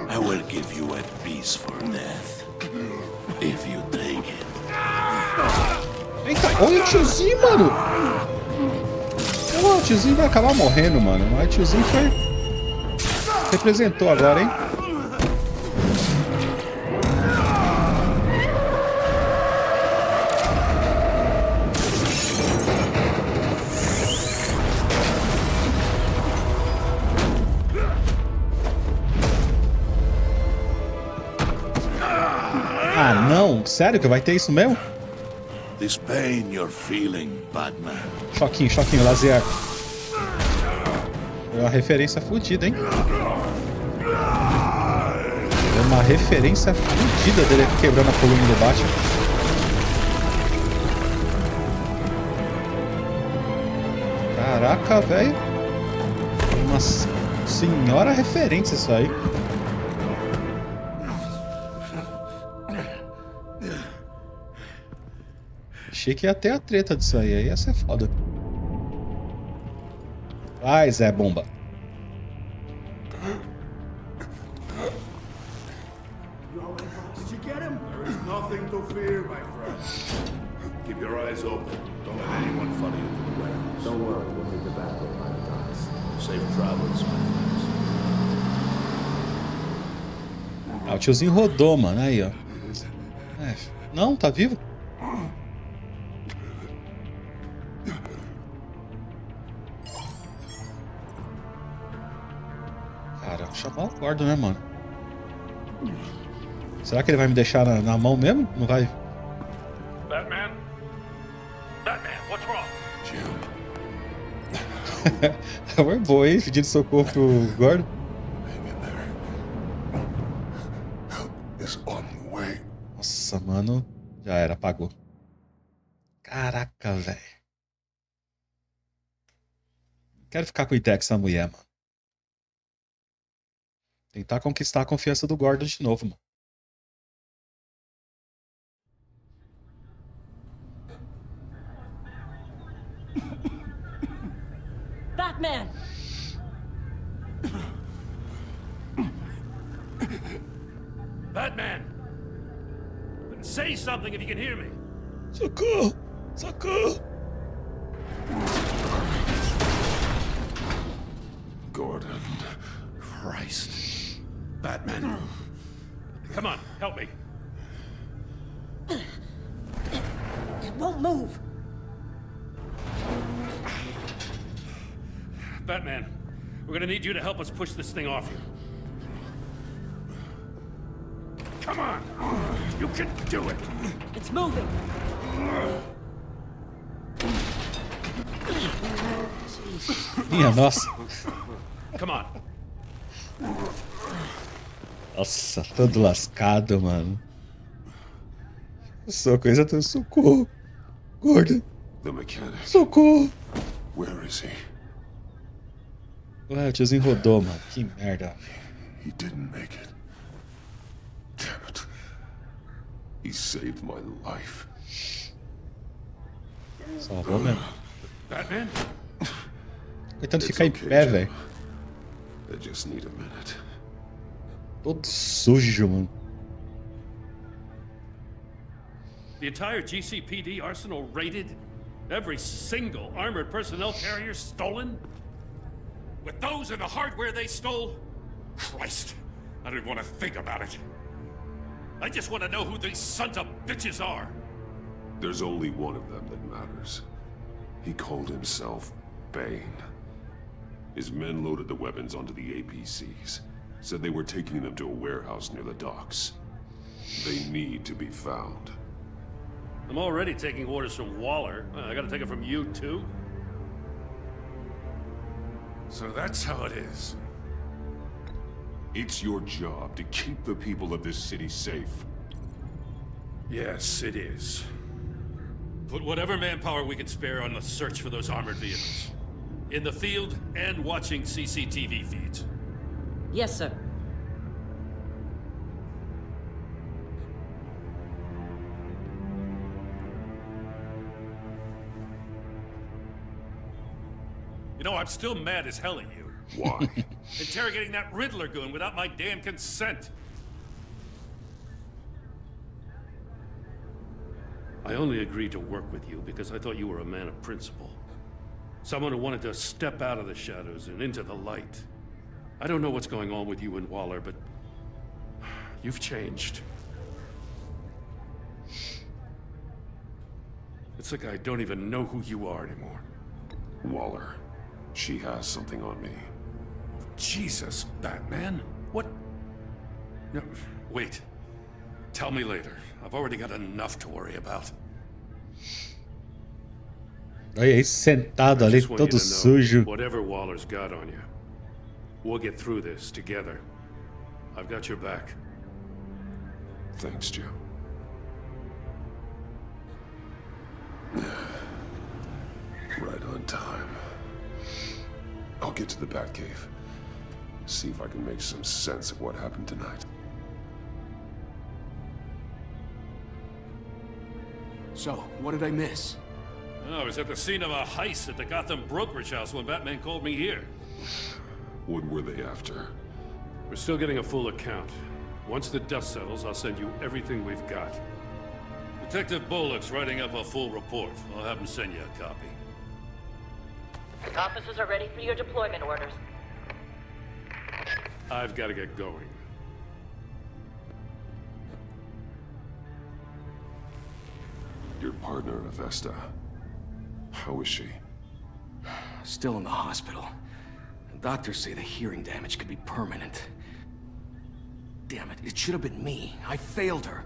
I will give you a piece for death. If you take it. Eita, olha o tiozinho, mano. O tiozinho vai acabar morrendo, mano. Mas o tiozinho foi... representou agora, hein? Ah, não? Sério que vai ter isso mesmo? This pain you're feeling, Batman. Choquinho, laser. É uma referência fodida, hein? É uma referência fodida dele quebrando a coluna do Batman. Caraca, velho. Uma senhora referência isso aí. Achei que ia ter a treta disso aí ia ser foda. Vai, Zé Bomba. Did you get him? There is nothing to fear, my friend. Keep your eyes open. Don't let anyone follow you to the warehouse. Don't worry, we'll meet the back way by the docks. Safe travels, my friends. Ah, o tiozinho rodou, mano. Aí, ó. É. Não, tá vivo? Cara, vou chamar o Gordon, né, mano? Será que ele vai me deixar na mão mesmo? Não vai? Batman? Batman, what's wrong? Foi boa, hein? Pedindo socorro pro Gordon. Nossa, mano. Já era, apagou. Caraca, velho. Quero ficar com o ideia com essa mulher, mano. Tentar conquistar a confiança do Gordon de novo, mano. Batman! Batman! Say something if you can hear me. Socorro! Socorro! Gordon. Christ. Batman. Come on, help me. It won't move. Batman, we're gonna need you to help us push this thing off you. Come on! You can do it! It's moving. Minha nossa. Come on. Nossa, todo lascado, mano. Só coisa do socorro. Gordon. The mechanic. Socorro. Where is he? Ué, o tiozinho rodou, mano. Que merda. He didn't make it. Damn it. He saved my life. Salvou mesmo. Batman? Tentando ficar em pé, velho. I just need a minute. Todo sujo, mano. The entire GCPD arsenal raided? Every single armored personnel carrier stolen? With those and the hardware they stole? Christ, I don't even want to think about it. I just want to know who these sons of bitches are. There's only one of them that matters. He called himself Bane. His men loaded the weapons onto the APCs. Said they were taking them to a warehouse near the docks. They need to be found. I'm already taking orders from Waller. I gotta take it from you, too? So that's how it is. It's your job to keep the people of this city safe. Yes, it is. Put whatever manpower we can spare on the search for those armored vehicles. In the field and watching CCTV feeds. Yes, sir. You know, I'm still mad as hell at you. Why? Interrogating that Riddler goon without my damn consent. I only agreed to work with you because I thought you were a man of principle. Someone who wanted to step out of the shadows and into the light. I don't know what's going on with you and Waller, but you've changed. It's like I don't even know who you are anymore. Waller. She has something on me. Jesus, Batman. What? No, wait. Tell me later. I've already got enough to worry about. Olha aí, sentado ali, todo sujo. Whatever Waller's got on you, we'll get through this together. I've got your back. Thanks, Jim. Right on time. I'll get to the Batcave. See if I can make some sense of what happened tonight. So, what did I miss? I was at the scene of a heist at the Gotham brokerage house when Batman called me here. What were they after? We're still getting a full account. Once the dust settles, I'll send you everything we've got. Detective Bullock's writing up a full report. I'll have him send you a copy. Officers are ready for your deployment orders. I've got to get going. Your partner, Avesta. How is she? Still in the hospital. Doctors say the hearing damage could be permanent. Damn it, it should have been me. I failed her.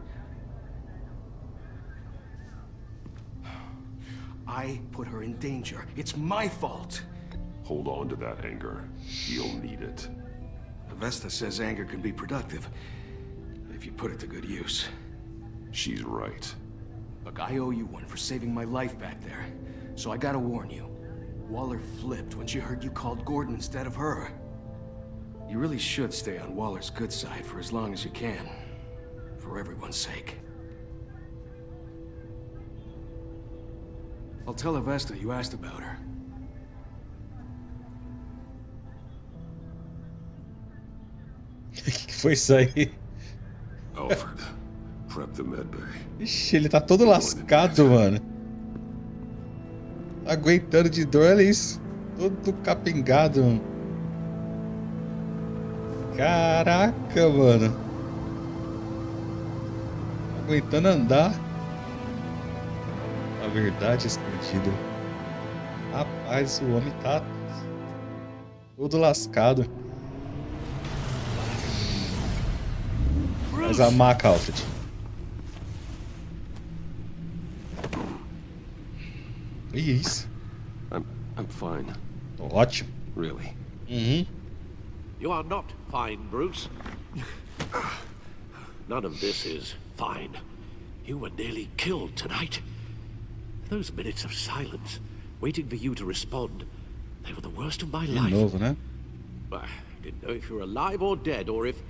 I put her in danger. It's my fault. Hold on to that anger. You'll need it. Avesta says anger can be productive, if you put it to good use. She's right. Look, I owe you one for saving my life back there. So I gotta warn you. Waller flipped when she heard you called Gordon instead of her. You really should stay on Waller's good side for as long as you can. For everyone's sake. I'll tell Avesta you asked about her. Que foi isso aí? Alfred, prep the medbay. Ixi, ele tá todo lascado, mano. Aguentando de dor, olha isso. Todo capengado, mano. Caraca, mano. Aguentando andar. A verdade escondida. Rapaz, o homem tá todo lascado. Faz a maca, Alfred. Que isso? I'm fine. Tô ótimo. Really? Uhum. You are not fine, Bruce. None of this is fine. You were nearly killed tonight. Those minutes of silence, waiting for you to respond, they were the worst of my life. Novo, né? I didn't know if you were alive or dead, or if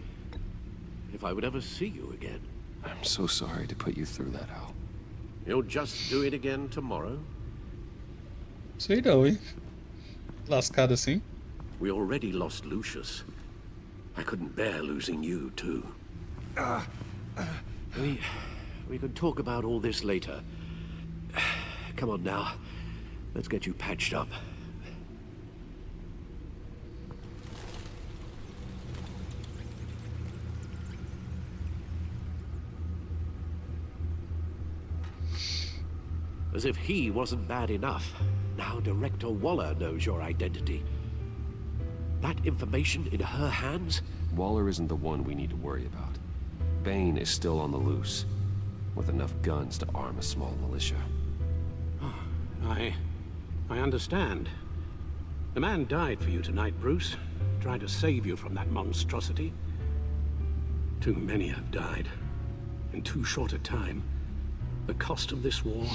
I would ever see you again. I'm so sorry to put you through that, Al. You'll just do it again tomorrow? Sei não, hein? Lascado assim. We already lost Lucius. I couldn't bear losing you, too. We could talk about all this later. Come on now. Let's get you patched up. As if he wasn't bad enough. Now Director Waller knows your identity. That information in her hands? Waller isn't the one we need to worry about. Bane is still on the loose, with enough guns to arm a small militia. I understand. The man died for you tonight, Bruce. Trying to save you from that monstrosity. Too many have died. In too short a time. The cost of this war,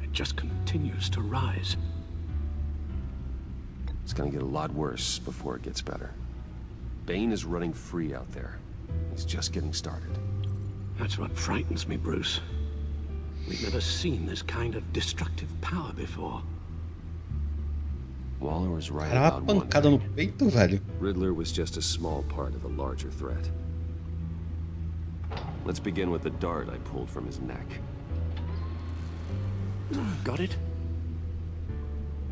it just continues to rise. It's gonna get a lot worse before it gets better. Bane is running free out there. He's just getting started. That's what frightens me, Bruce. We've never seen this kind of destructive power before. Waller was right Cara, about uma one pancada no thing. peito, velho. Riddler was just a small part of a larger threat. Let's begin with the dart I pulled from his neck. Got it?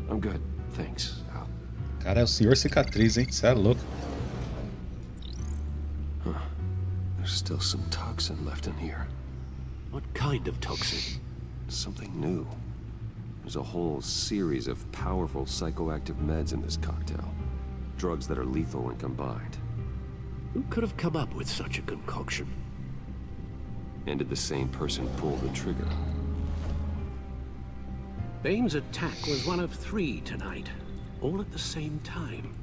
I'm good, thanks, Al. Cara, é o senhor cicatriz, hein? Cê é louco. There's still some toxin left in here. What kind of toxin? Something new. There's a whole series of powerful psychoactive meds in this cocktail. Drugs that are lethal when combined. Who could have come up with such a concoction? And did the same person pull the trigger? Bane's attack was one of 3 tonight, all at the same time.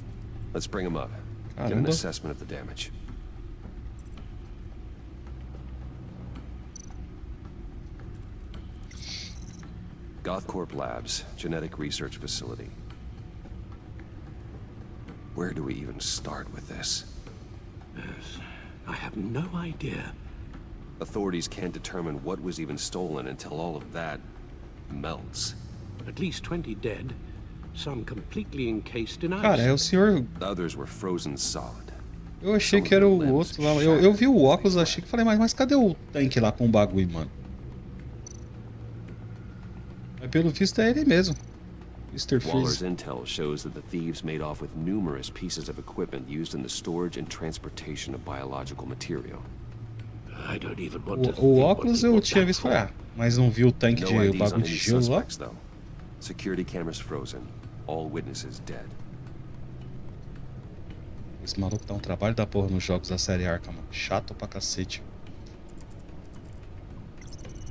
Let's bring him up. Get an assessment of the damage. Gothcorp Labs, genetic research facility. Where do we even start with this? Yes, I have no idea. Authorities can't determine what was even stolen until all of that melts. At least 20 dead, some completely encased in ice. Cara, é o senhor... Others were frozen solid. Eu achei que era o outro lá. Eu vi o óculos, achei que falei, mas cadê o tanque lá com o bagulho, mano? Mas pelo visto é ele mesmo. Mr. Waller's Freeze. intel shows that the thieves made off with numerous pieces of equipment used in the storage and transportation of biological material. I don't even want to O óculos eu tinha visto, mas não vi o tanque de o bagulho de gelo lá. Though. Security cameras frozen. All witnesses dead. Esse maluco dá um trabalho da porra nos jogos da série Arkham, mano. Chato pra cacete.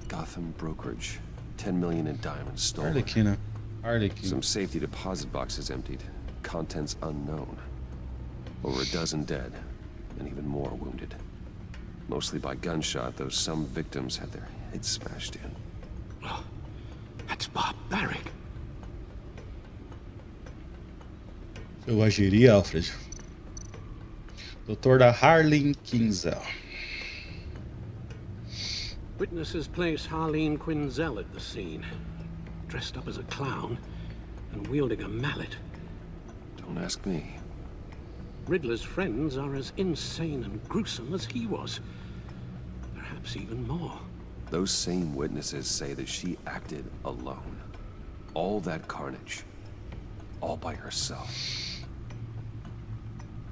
Gotham brokerage. 10 million in diamonds stolen. Arlequina. Some safety deposit boxes emptied. Contents unknown. Over a dozen dead, and even more wounded. Mostly by gunshot, though some victims had their heads smashed in. Oh, that's barbaric. Eu agiria, Alfred. Doutor da Harleen Quinzel. Witnesses place Harleen Quinzel at the scene, dressed up as a clown and wielding a mallet. Don't ask me. Riddler's friends are as insane and gruesome as he was. Perhaps even more. Those same witnesses say that she acted alone. All that carnage. All by herself.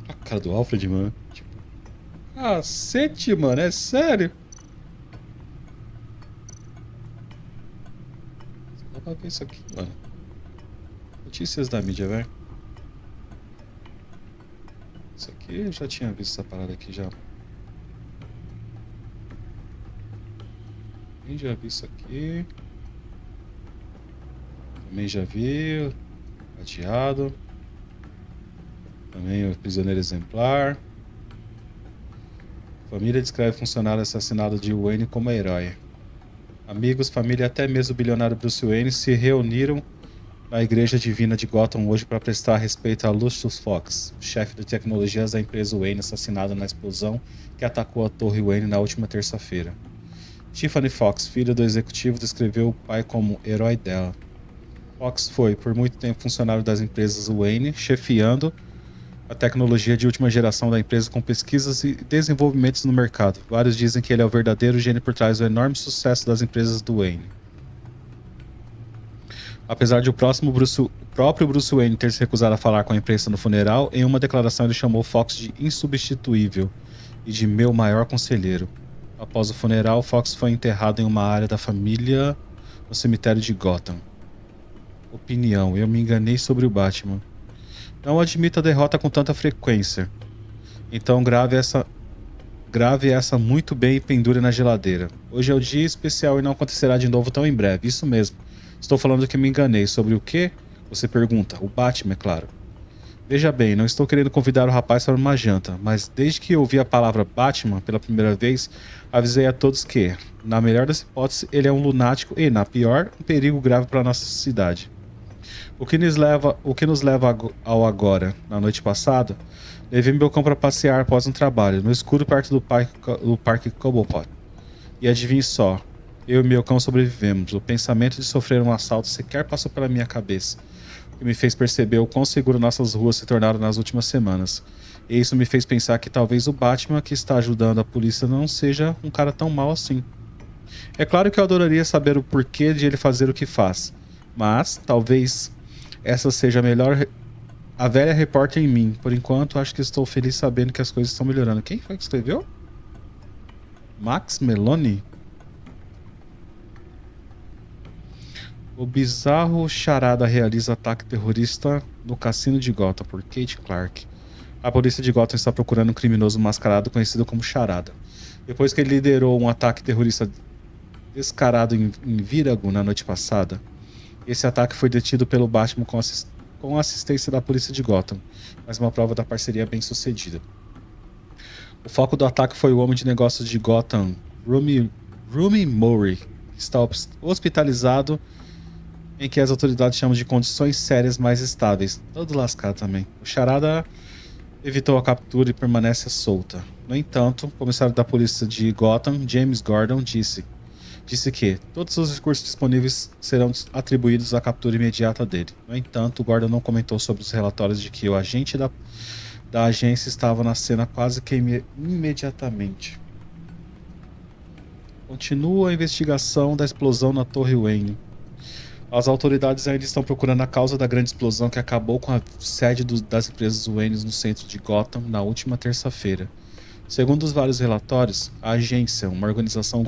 A cara do Alfred, mano. Tipo, cacete, mano, é sério? Dá pra ver isso aqui, mano. Notícias da mídia, velho. Isso aqui eu já tinha visto essa parada aqui já. Também já vi isso aqui. Também já vi. Adiado. Também o prisioneiro exemplar. Família descreve funcionário assassinado de Wayne como herói. Amigos, família e até mesmo o bilionário Bruce Wayne se reuniram na Igreja Divina de Gotham hoje para prestar respeito a Lucius Fox, chefe de tecnologias da empresa Wayne, assassinado na explosão que atacou a Torre Wayne na última terça-feira. Tiffany Fox, filha do executivo, descreveu o pai como herói dela. Fox foi, por muito tempo, funcionário das empresas Wayne, chefiando a tecnologia de última geração da empresa com pesquisas e desenvolvimentos no mercado. Vários dizem que ele é o verdadeiro gênio por trás do enorme sucesso das empresas do Wayne. Apesar de o próprio Bruce Wayne ter se recusado a falar com a imprensa no funeral, em uma declaração ele chamou Fox de insubstituível e de meu maior conselheiro. Após o funeral, Fox foi enterrado em uma área da família no cemitério de Gotham. Opinião: eu me enganei sobre o Batman. Não admito a derrota com tanta frequência. Então grave essa muito bem e pendure na geladeira. Hoje é o dia especial e não acontecerá de novo tão em breve. Isso mesmo. Estou falando que me enganei. Sobre o quê? Você pergunta. O Batman, é claro. Veja bem, não estou querendo convidar o rapaz para uma janta, mas desde que ouvi a palavra Batman pela primeira vez, avisei a todos que, na melhor das hipóteses, ele é um lunático e, na pior, um perigo grave para nossa cidade. O que nos leva ao agora. Na noite passada, levei meu cão para passear após um trabalho, no escuro perto do parque Cobblepot. E adivinhe só, eu e meu cão sobrevivemos. O pensamento de sofrer um assalto sequer passou pela minha cabeça, o que me fez perceber o quão seguro nossas ruas se tornaram nas últimas semanas. E isso me fez pensar que talvez o Batman que está ajudando a polícia não seja um cara tão mau assim. É claro que eu adoraria saber o porquê de ele fazer o que faz, mas talvez essa seja a velha repórter em mim. Por enquanto, acho que estou feliz sabendo que as coisas estão melhorando. Quem foi que escreveu? Max Meloni? O bizarro charada realiza ataque terrorista no cassino de Gotham por Kate Clark. A polícia de Gotham está procurando um criminoso mascarado conhecido como Charada. Depois que ele liderou um ataque terrorista descarado em Virago na noite passada, esse ataque foi detido pelo Batman com assistência da polícia de Gotham, mas uma prova da parceria bem sucedida. O foco do ataque foi o homem de negócios de Gotham, Rumi Murray, que está hospitalizado em que as autoridades chamam de condições sérias mais estáveis. Todo lascado também. O Charada evitou a captura e permanece solta. No entanto, o comissário da polícia de Gotham, James Gordon, disse: disse que todos os recursos disponíveis serão atribuídos à captura imediata dele. No entanto, o guarda não comentou sobre os relatórios de que o agente da agência estava na cena quase que imediatamente. Continua a investigação da explosão na Torre Wayne. As autoridades ainda estão procurando a causa da grande explosão que acabou com a sede das empresas Wayne no centro de Gotham na última terça-feira. Segundo os vários relatórios, a agência, uma organização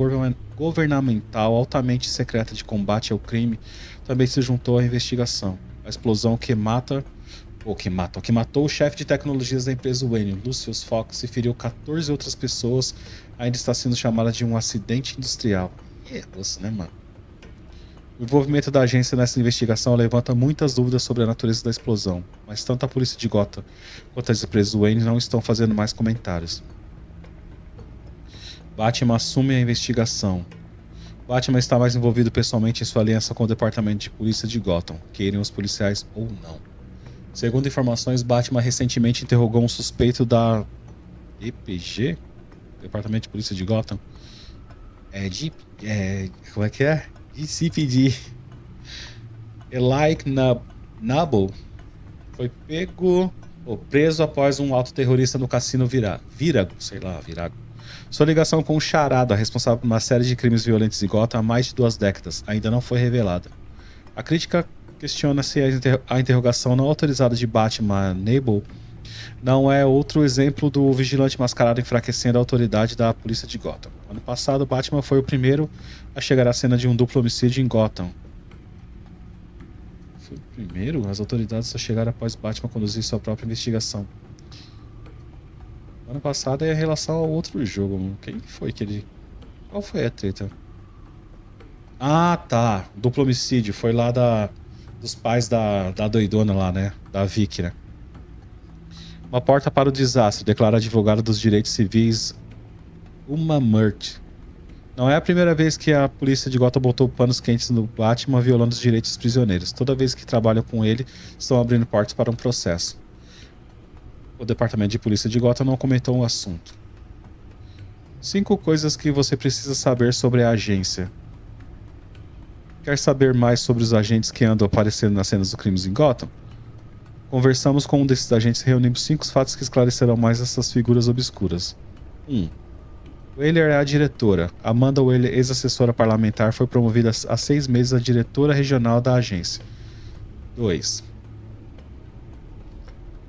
governamental altamente secreta de combate ao crime, também se juntou à investigação. A explosão que matou o chefe de tecnologias da empresa Wayne, Lucius Fox, e feriu 14 outras pessoas, ainda está sendo chamada de um acidente industrial. Você, né, mano? O envolvimento da agência nessa investigação levanta muitas dúvidas sobre a natureza da explosão, mas tanto a polícia de Gotham quanto as empresas Wayne não estão fazendo mais comentários. Batman assume a investigação. Batman está mais envolvido pessoalmente em sua aliança com o departamento de polícia de Gotham, queiram os policiais ou não. Segundo informações, Batman recentemente interrogou um suspeito da EPG, Departamento de Polícia de Gotham. Como é que é? DCPD. Eli Nabble foi preso após um ato terrorista no cassino Virago. Sua ligação com o Charada, responsável por uma série de crimes violentos em Gotham há mais de 2 décadas, ainda não foi revelada. A crítica questiona se a interrogação não autorizada de Batman Nabble não é outro exemplo do vigilante mascarado enfraquecendo a autoridade da polícia de Gotham. Ano passado, Batman foi o primeiro a chegar à cena de um duplo homicídio em Gotham. Foi o primeiro? As autoridades só chegaram após Batman conduzir sua própria investigação. Ano passado é em relação ao outro jogo, mano. Quem foi que ele... Qual foi a treta? Ah, tá. Duplo homicídio. Foi lá dos pais da doidona lá, né? Da Vicky, né? Uma porta para o desastre, declara a advogada dos direitos civis Uma Murt. Não é a primeira vez que a polícia de Gotham botou panos quentes no Batman violando os direitos dos prisioneiros. Toda vez que trabalham com ele, estão abrindo portas para um processo. O departamento de polícia de Gotham não comentou o assunto. 5 coisas que você precisa saber sobre a agência. Quer saber mais sobre os agentes que andam aparecendo nas cenas dos crimes em Gotham? Conversamos com um desses agentes e reunimos 5 fatos que esclarecerão mais essas figuras obscuras. 1. Whaler é a diretora. Amanda Whaler, ex-assessora parlamentar, foi promovida há 6 meses a diretora regional da agência. 2.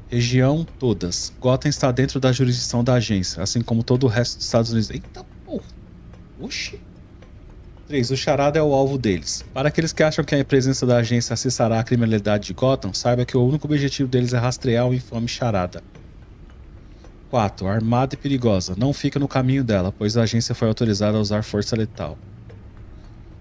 Região todas. Gotham está dentro da jurisdição da agência, assim como todo o resto dos Estados Unidos. Eita porra. Oxi. 3. O charada é o alvo deles. Para aqueles que acham que a presença da agência acessará a criminalidade de Gotham, saiba que o único objetivo deles é rastrear o infame charada. 4. Armada e perigosa. Não fica no caminho dela, pois a agência foi autorizada a usar força letal.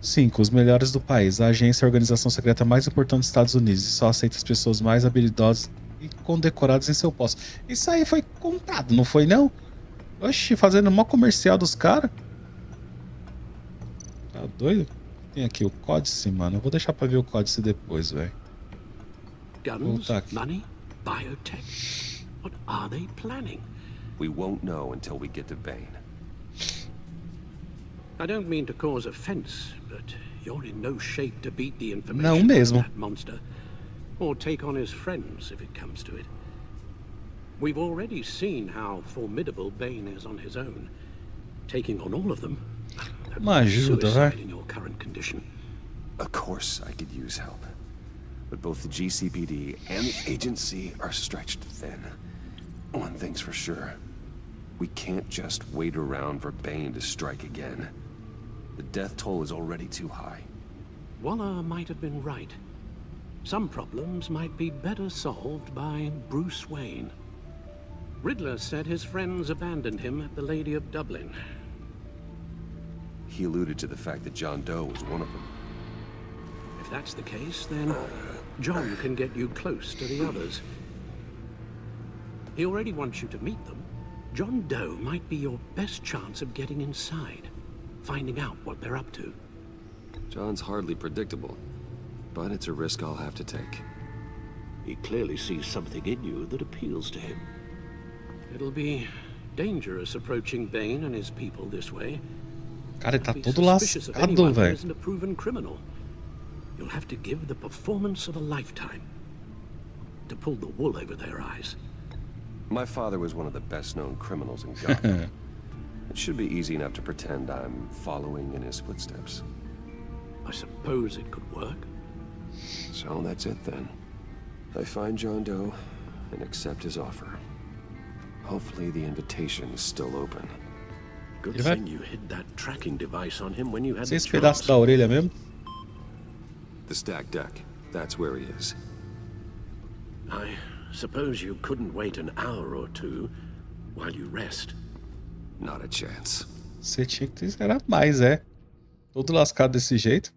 5. Os melhores do país. A agência é a organização secreta mais importante dos Estados Unidos e só aceita as pessoas mais habilidosas e condecoradas em seu posto. Isso aí foi contado, não foi não? Oxi, fazendo mó comercial dos caras. Tá doido? Tem aqui o códice, mano. Eu vou deixar pra ver o códice depois, velho. Guns, money, biotech. What are they planning? We won't know until we get to Bane. I don't mean to cause offense, but you're in no shape to beat the information Não mesmo. of that monster, or take on his friends if it comes to it. We've already seen how formidable Bane is on his own. Taking on all of them. Uma ajuda, vai. In your current condition. Of course I could use help. But both the GCPD and the agency are stretched thin. One thing's for sure. We can't just wait around for Bane to strike again. The death toll is already too high. Waller might have been right. Some problems might be better solved by Bruce Wayne. Riddler said his friends abandoned him at the Lady of Dublin. He alluded to the fact that John Doe was one of them. If that's the case, then John can get you close to the others. He already wants you to meet them. John Doe might be your best chance of getting inside, finding out what they're up to. John's hardly predictable, but it's a risk I'll have to take. He clearly sees something in you that appeals to him. It'll be dangerous approaching Bane and his people this way. Cara, ele tá Be todo suspicious of lascado, anyone who velho. isn't a proven criminal. You'll have to give the performance of a lifetime to pull the wool over their eyes. My father was one of the best-known criminals in Gotham. It should be easy enough to pretend I'm following in his footsteps. I suppose it could work. So that's it then. I find John Doe and accept his offer. Hopefully the invitation is still open. Good Ele vai- thing you hid that tracking device on him when you had Se the esse pedaço chance. da orelha mesmo. The stacked deck. That's where he is. I suppose you couldn't wait an hour or two while you rest. Not a chance. Você tinha que esperar mais, é. Todo lascado desse jeito.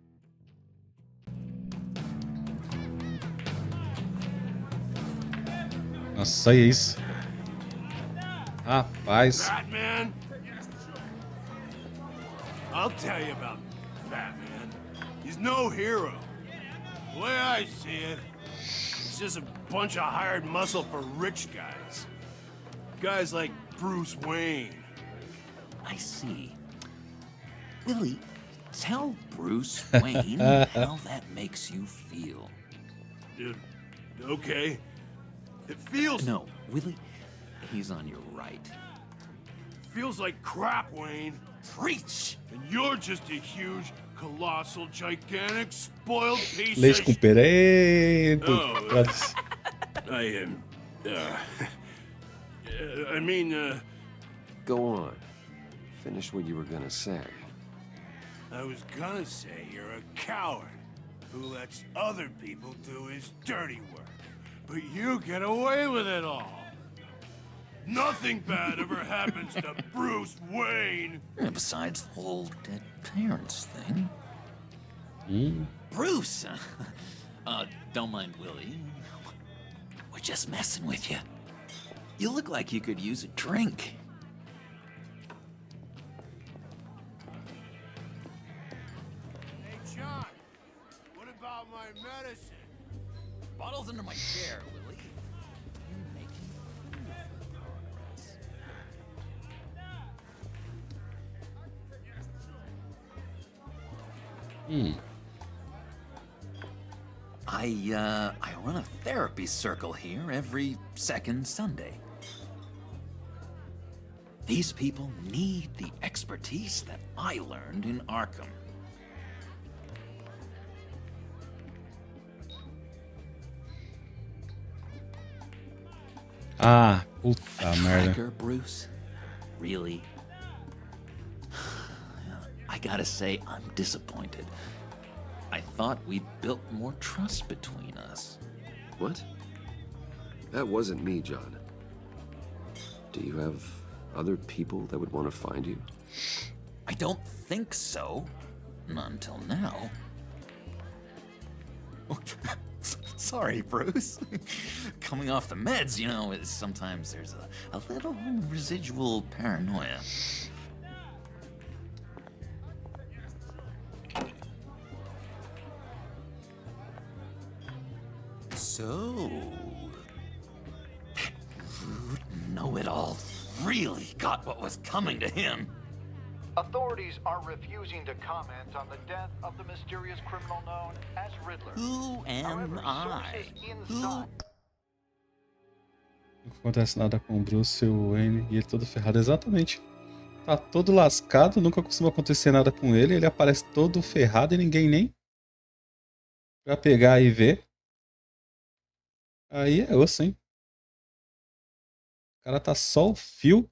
Nossa, olha isso. Rapaz. Batman? I'll tell you about Batman. He's no hero. The way I see it, it's just a bunch of hired muscle for rich guys. Guys like Bruce Wayne. I see. Willie, tell Bruce Wayne how that makes you feel. Okay. It feels... No, Willie, he's on your right. Feels like crap, Wayne. Preach! And you're just a huge, colossal, gigantic, spoiled piece Leite of com pera. Oh. I mean, Go on. Finish what you were gonna say. I was gonna say you're a coward who lets other people do his dirty work. But you get away with it all. Nothing bad ever happens to Bruce Wayne. And besides the whole dead parents thing. Bruce! Don't mind Willie. We're just messing with you. You look like you could use a drink. Hey, John, what about my medicine? Bottle's under my chair, Willie. You're making beautiful progress. I run a therapy circle here every second Sunday. These people need the expertise that I learned in Arkham. Ah, puta merda. Tracker, Bruce? Really? I gotta say, I'm disappointed. I thought we'd built more trust between us. What? That wasn't me, John. Do you have other people that would want to find you? I don't think so. Not until now. Sorry, Bruce. Coming off the meds, you know, sometimes there's a little residual paranoia. So, that rude know-it-all really got what was coming to him. Authorities are refusing to comment on the death of the mysterious criminal known as Riddler. Who am I? Who? Não acontece nada com o Bruce, o Wayne e ele todo ferrado. Exatamente. Tá todo lascado, nunca costuma acontecer nada com ele. Ele aparece todo ferrado e ninguém nem pra pegar e ver. Aí é osso, hein? O cara tá só o fio.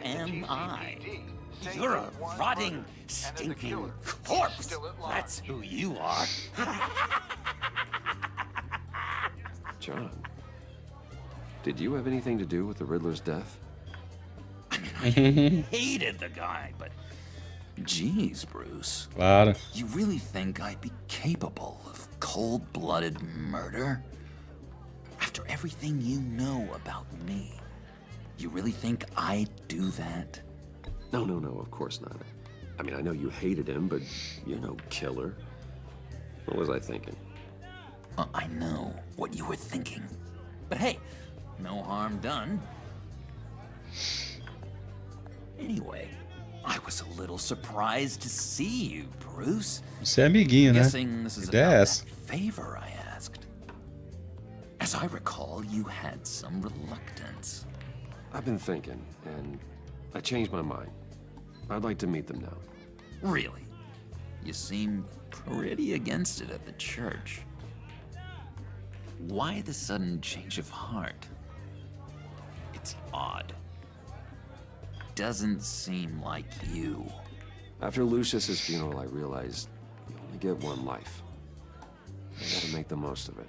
Am I? You're a rotting, stinking corpse. That's who you are. John, did you have anything to do with the Riddler's death? I hated the guy, but geez, Bruce. Claro. You really think I'd be capable of cold-blooded murder? After everything you know about me, you really think I'd do that? No, of course not. I mean, I know you hated him, but you're no killer. What was I thinking? I know what you were thinking. But hey, no harm done. Anyway, I was a little surprised to see you, Bruce. Você é amiguinho, né? Guessing this is Ideia é about essa. that favor I asked. As I recall, you had some reluctance. I've been thinking, and I changed my mind. I'd like to meet them now. Really? You seem pretty against it at the church. Why the sudden change of heart? It's odd. Doesn't seem like you. After Lucius's funeral, I realized you only get one life. I gotta make the most of it.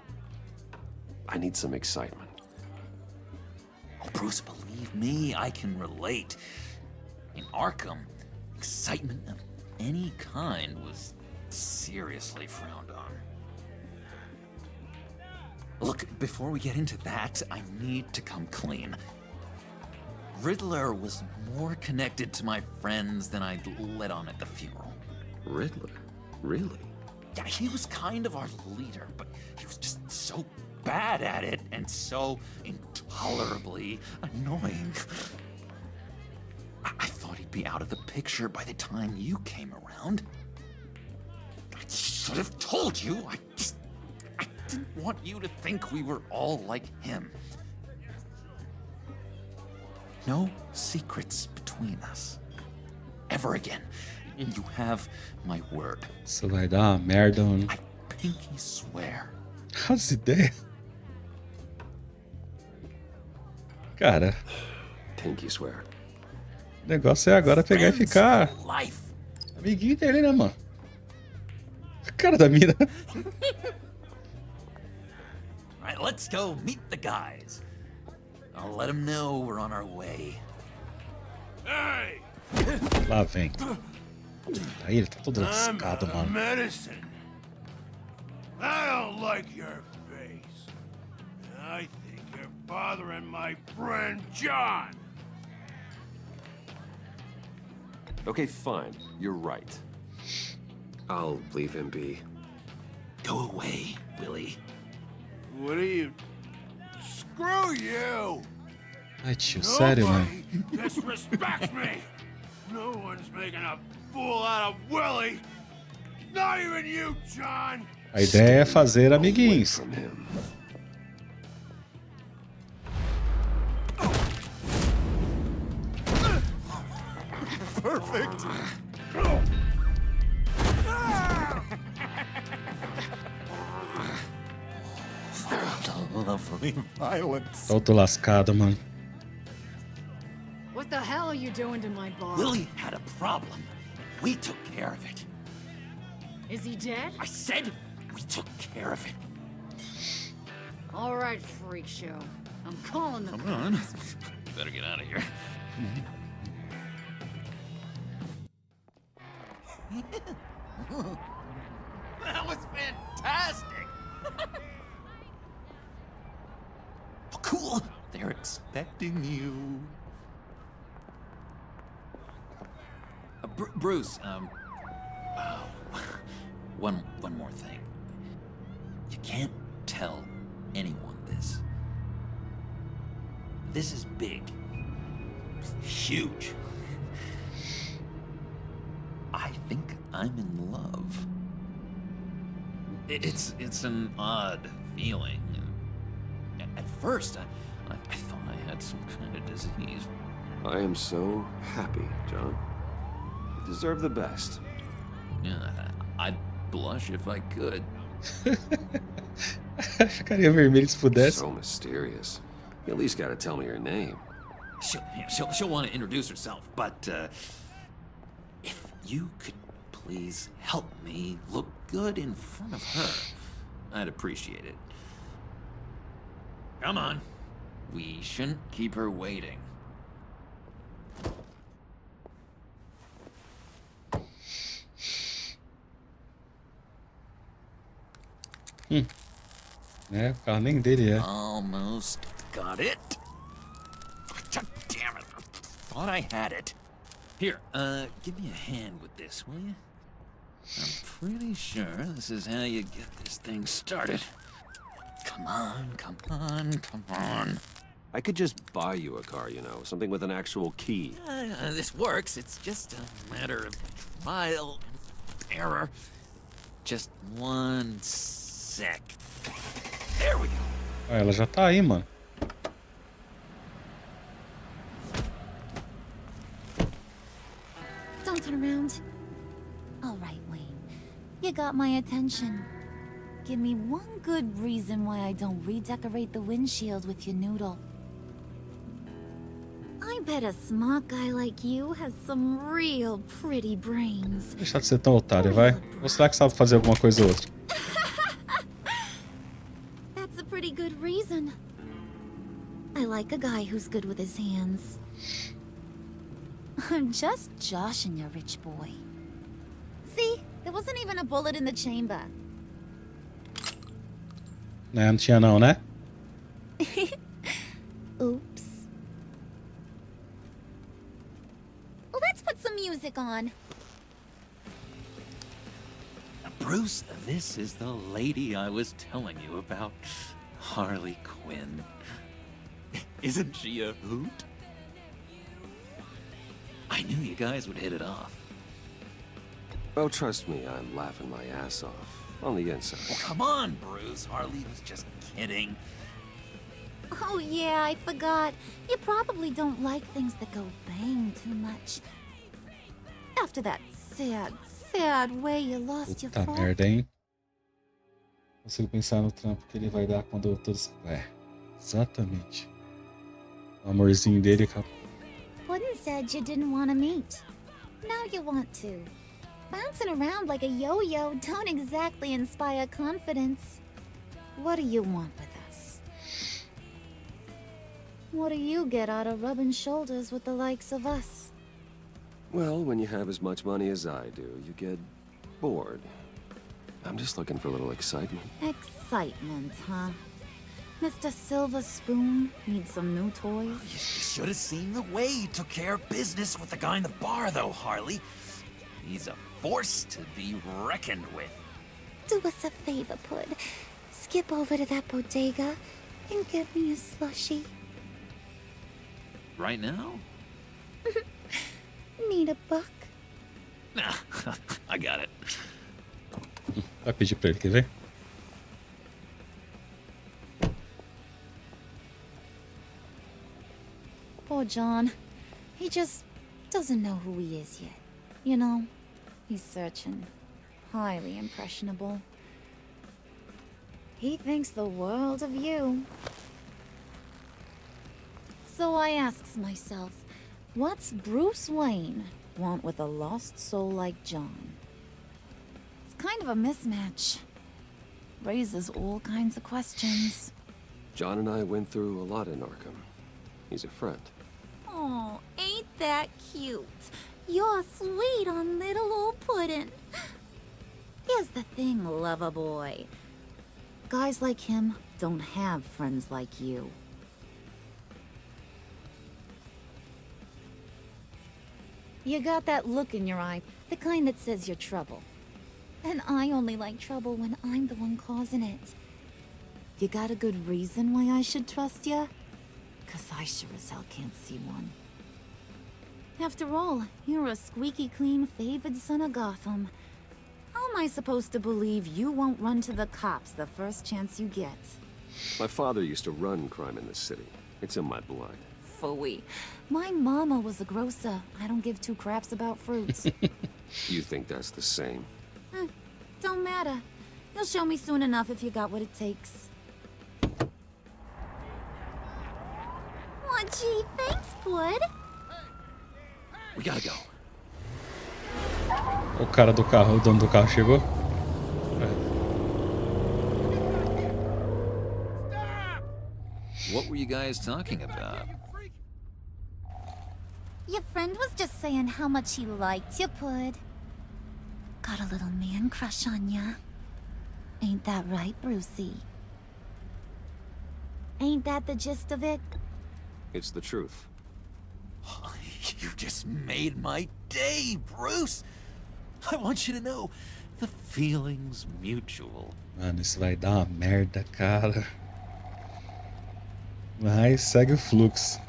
I need some excitement. Oh, Bruce, believe me, I can relate. In Arkham, excitement of any kind was seriously frowned on. Look, before we get into that, I need to come clean. Riddler was more connected to my friends than I'd let on at the funeral. Riddler? Really? Yeah, he was kind of our leader, but he was just so bad at it and so intolerably annoying. I thought he'd be out of the picture by the time you came around. I should have told you. I didn't want you to think we were all like him. No secrets between us. Ever again. You have my word. Isso vai dar uma merda, mano. I pinky swear. As ideias. Cara, Pinky swear. o negócio é agora pegar e ficar Life. amiguinho dele, né, mano? Cara da mina. All right, let's go meet the guys. I'll let them know we're on our way. Hey! Lá vem. Aí ele tá todo lascado, I'm mano. medicine. I don't like your face. I think you're bothering my friend John. Okay, fine. You're right. I'll leave him be. Go away, Willie. What are you... Screw you! Ai, tio, sério, mano. Nobody disrespects me! No one's making a fool out of Willie! Not even you, John! A ideia é fazer amiguinhos. From him. Perfect! Lovely violence. Todo lascado, mano. What the hell are you doing to my bar? Willie had a problem. We took care of it. Is he dead? I said we took care of it. All right, freak show. I'm calling the Come on. You better get out of here. That was fantastic. Oh, cool. They're expecting you. Bruce, one more thing. You can't tell anyone this. This is big. Huge. I think I'm in love. It's an odd feeling. At first, I thought I had some kind of disease. I am so happy, John. You deserve the best. Yeah, I'd blush if I could. Ficaria vermelho se pudesse. So mysterious. You at least gotta tell me your name. She'll want to introduce herself, but if you could please help me look good in front of her, I'd appreciate it. Come on. We shouldn't keep her waiting. É, o carro nem dele é. Almost got it. God damn it. I thought I had it. Here, give me a hand with this, will you? I'm pretty sure this is how you get this thing started. Come on, come on, come on. I could just buy you a car, you know, something with an actual key. This works. It's just a matter of trial and error. Just one sec. There we go. Ah, ela já tá aí, mano. Don't turn around. All right, Wayne. You got my attention. Give me one good reason why I don't redecorate the windshield with your noodle. I bet a smart guy like you has some real pretty brains. Deixa de ser tão otário, vai. Ou será que sabe fazer alguma coisa ou outra? That's a pretty good reason. I like a guy who's good with his hands. I'm just joshing you, rich boy. See? There wasn't even a bullet in the chamber. Não tinha não, né? Oops. Well, let's put some music on. Bruce, this is the lady I was telling you about. Harley Quinn. Isn't she a hoot? I knew you guys would hit it off. Oh, trust me, I'm laughing my ass off. On the inside. Oh, come on, Bruce. Harley was just kidding. Oh, yeah, I forgot. You probably don't like things that go bang too much. After that sad way you lost your Puta phone. merda, hein? Consigo pensar no trampo que ele vai dar quando todos... É, exatamente. O amorzinho dele acabou. Puddin said you didn't want to meet. Now you want to. Bouncing around like a yo-yo don't exactly inspire confidence. What do you want with us? What do you get out of rubbing shoulders with the likes of us? Well, when you have as much money as I do, you get bored. I'm just looking for a little excitement. Excitement, huh? Mr. Silver Spoon needs some new toys? You should have seen the way he took care of business with the guy in the bar, though, Harley. He's a force to be reckoned with. Do us a favor, Pud. Skip over to that bodega and get me a slushie. Right now? Need a buck? Nah, I got it. Vai pedir pra ele, quer ver? Poor John. He just doesn't know who he is yet. You know, he's searching. Highly impressionable. He thinks the world of you. So I asks myself, what's Bruce Wayne want with a lost soul like John? It's kind of a mismatch. Raises all kinds of questions. John and I went through a lot in Arkham. He's a friend. Oh, ain't that cute? You're sweet on little old Puddin'. Here's the thing, lover boy. Guys like him don't have friends like you. You got that look in your eye, the kind that says you're trouble. And I only like trouble when I'm the one causing it. You got a good reason why I should trust you? 'Cause I sure as hell can't see one. After all, you're a squeaky clean favored son of Gotham. How am I supposed to believe you won't run to the cops the first chance you get? My father used to run crime in this city. It's in my blood. Phooey. My mama was a grocer. I don't give two craps about fruits. You think that's the same? Don't matter. You'll show me soon enough if you got what it takes. Oh, gee, thanks, Bud. We gotta go. O cara do carro, o dono do carro chegou. What were you guys talking about? Your friend was just saying how much he liked you, Bud. Got a little man crush on ya. Ain't that right, Brucey? Ain't that the gist of it? It's the truth. You just made my day, Bruce. I want you to know, the feeling's mutual. Mano, isso vai dar uma merda, cara. Mas segue o fluxo.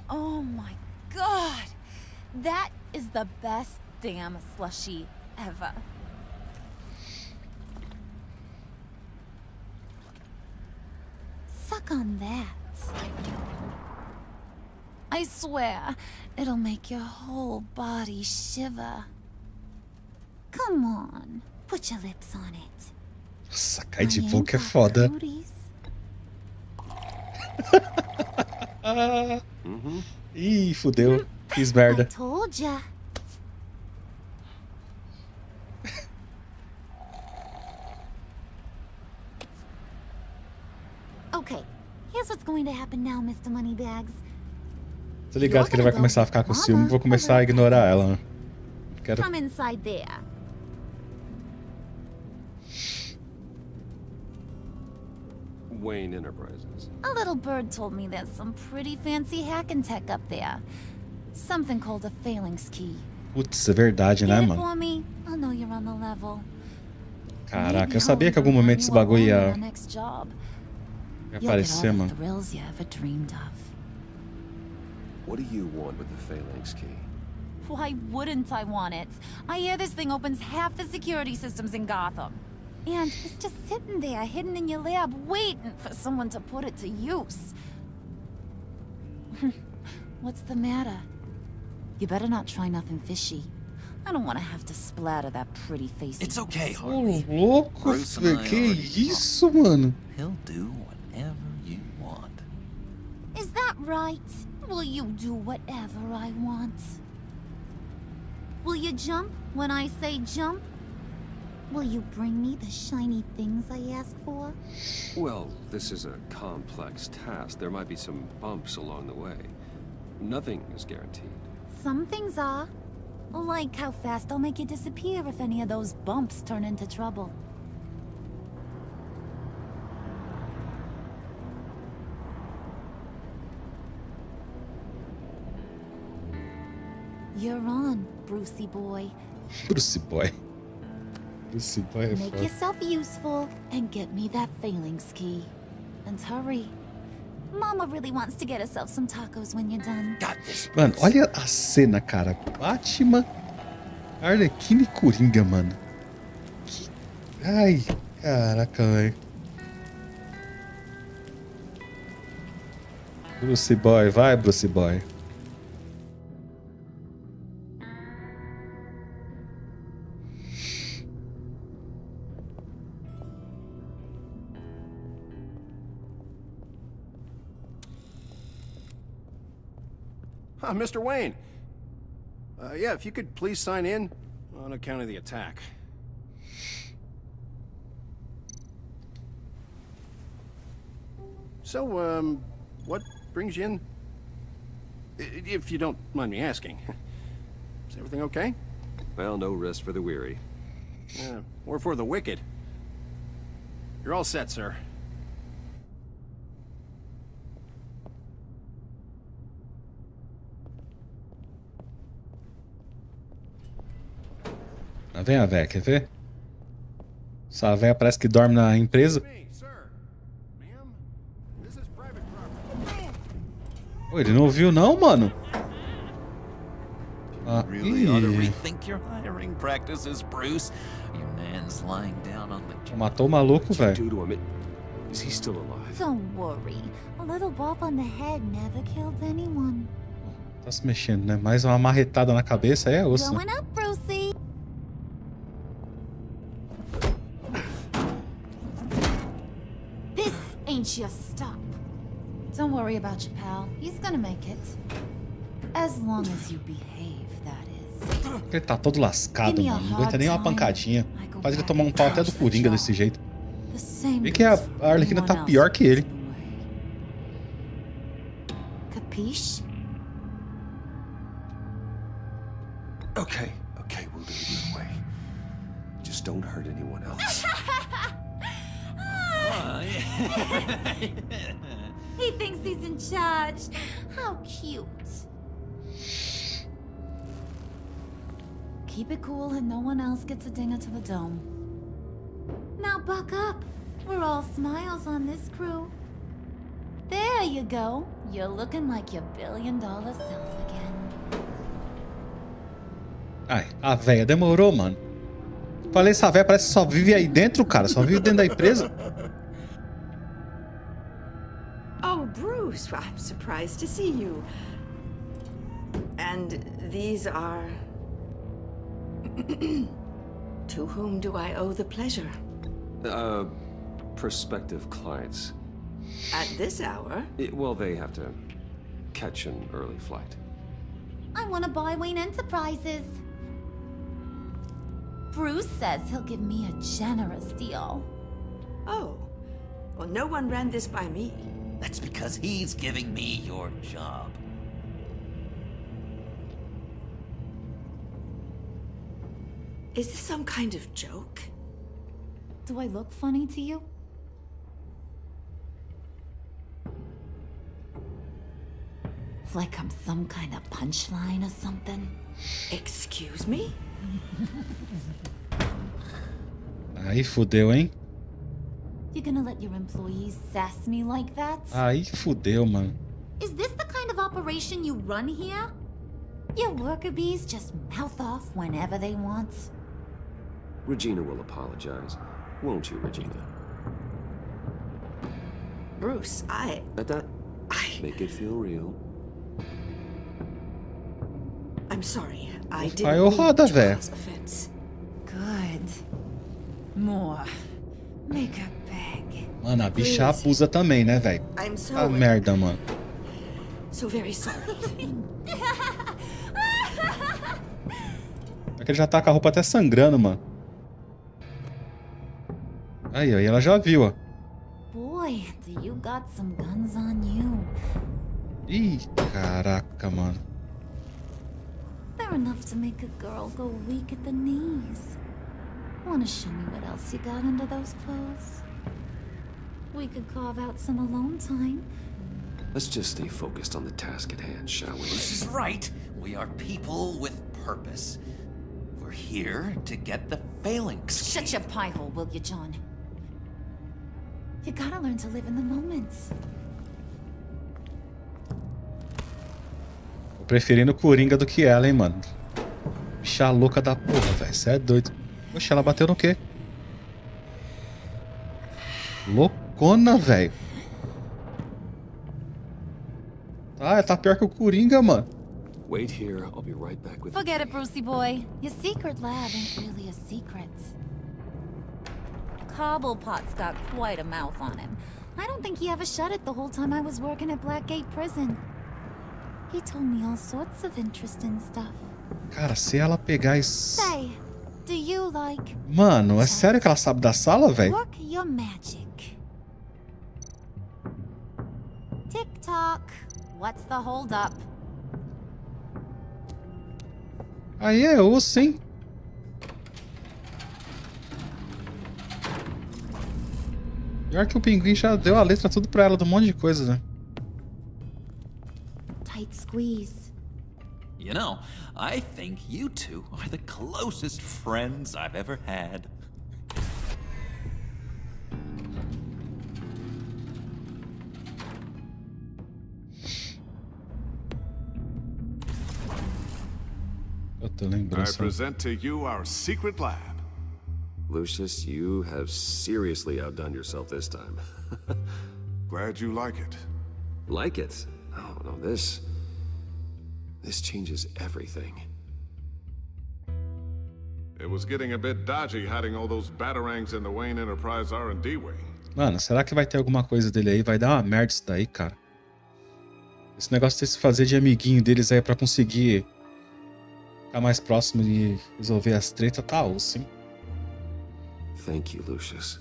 Oh my god! That is the best damn slushie ever. Suck on that. I swear, it'll make your whole body shiver. Come on, put your lips on it. Nossa, cai de boca é foda. Ih, fudeu. Fiz merda. I told ya. Okay, here's what's going to happen now, Mr. Moneybags. Tô ligado que ele vai começar a ficar com ciúme, vou começar a ignorar ela, né? Quero... Come inside there. Wayne Enterprises. A little bird told me there's some pretty fancy hacking tech up there. Something called a phalanx key. Putz, é verdade, né, Get it mano? for me? I'll know you're on the level. Caraca, eu sabia que em algum momento esse bagulho ia aparecer, mano. Thrills you ever dreamed of. What do you want with the phalanx key? Why wouldn't I want it? I hear this thing opens half the security systems in Gotham. And it's just sitting there, hidden in your lab, waiting for someone to put it to use. What's the matter? You better not try nothing fishy. I don't want to have to splatter that pretty face. It's okay, Ô, Harley. louco, Bruce and I que already isso, mano? He'll do whatever you want. Is that right? Will you do whatever I want? Will you jump when I say jump? Will you bring me the shiny things I ask for? Well, this is a complex task. There might be some bumps along the way. Nothing is guaranteed. Some things are. Like how fast I'll make you disappear if any of those bumps turn into trouble. You're on, Brucey boy. Bruce Boy. Bruce Boy é Make foda. yourself useful and get me that phalanx key. And hurry. Mama really wants to get herself some tacos when you're done. Got this. Mano, olha a cena, cara. Batman, Arlequina e Coringa, mano. Que... Ai, caraca, velho. Bruce Boy, vai, Bruce Boy. Mr. Wayne. Yeah, if you could please sign in on account of the attack. So, what brings you in? If you don't mind me asking. Is everything okay? Well, no rest for the weary. Or for the wicked. You're all set, sir. Lá vem a véia, quer ver? Essa véia parece que dorme na empresa. Pô, ele não ouviu não, mano? Ah, Really ought to ih. rethink your hiring practices, Bruce. Your man's lying down on the Matou o maluco, velho. Do to him, is he still alive? Don't worry. A little bop on the head never killed anyone. Tá se mexendo, né? Mais uma marretada na cabeça, aí é osso, né? Going up, Brucey. This ain't your stop. Don't worry about your pal. He's gonna make it. As long as you behave, that is. Ele tá todo lascado, mano. Não aguenta nem uma pancadinha. Faz ele tomar um pau até do Coringa desse jeito. The same Vê que a Arlequina tá pior que ele. Capiche? Okay, we'll do it your way. Just don't hurt anyone else. He thinks he's in charge. How cute. Keep it cool and no one else gets a dinger to the dome. Now buck up. We're all smiles on this crew. There you go. You're looking like your billion-dollar self again. Ai, a véia demorou, mano. Falei, essa véia parece que só vive aí dentro, cara. Só vive dentro da empresa. Oh, Bruce, I'm surprised to see you. And these are... To whom do I owe the pleasure? Prospective clients. At this hour? Well, they have to catch an early flight. I want to buy Wayne Enterprises. Bruce says he'll give me a generous deal. Oh. Well, no one ran this by me. That's because he's giving me your job. Is this some kind of joke? Do I look funny to you? Like I'm some kind of punchline or something? Excuse me? Aí fudeu, hein? You gonna let your employees sass me like that? Aí fudeu, mano. Is this the kind of operation you run here? Your worker bees just mouth off whenever they want? Regina will apologize. Won't you, Regina? Bruce, I... Make it feel real. I'm sorry. I Aí didn't eu mean roda, to véi. cause offense. Good. More. Make her beg. Mano, a bicha abusa também, né, velho? I'm so... Ah, merda, mano. So very sorry. É que ele já tá com a roupa até sangrando, mano. Aí ela já viu, ó. Boy, do you got some guns on you. Ih, caraca, mano. They're enough to make a girl go weak at the knees. Wanna show me what else you got under those clothes? We could carve out some alone time. Let's just stay focused on the task at hand, shall we? This is right. We are people with purpose. We're here to get the phalanx. Shut your pie hole, will you, John? You gotta learn to live in the moment. Tô preferindo o Coringa do que ela, hein, mano. Bicha louca da porra, velho. Cê é doido. Poxa, ela bateu no quê? Loucona, velho. Ah, tá pior que o Coringa, mano. Wait here, I'll be right back with Forget it, Brucey boy. Your secret lab ain't really a secret. Cobblepot's got quite a mouth on him. I don't think he ever shut it the whole time I was working at Blackgate Prison. He told me all sorts of interesting stuff. Cara, se ela pegar e... Say, do you like... Mano, é sério que ela sabe da sala, velho? Work your magic. Tick-tock. What's the hold-up? Aí é osso, hein? Pior que o Pinguim já deu a letra tudo pra ela, de um monte de coisa, né? Tight squeeze. You know, I think you two are the closest friends I've ever had. Eu tô lembrando. I present to you our secret lab. Lucius, you have seriously outdone yourself this time. Glad you like it. Like it? Oh, no, this changes everything. It was getting a bit dodgy hiding all those batarangs in the Wayne Enterprise R&D wing. Mano, será que vai ter alguma coisa dele aí? Vai dar uma merda isso daí, cara. Esse negócio de se fazer de amiguinho deles aí pra conseguir ficar mais próximo e resolver as tretas, tá osso, hein? Thank you, Lucius.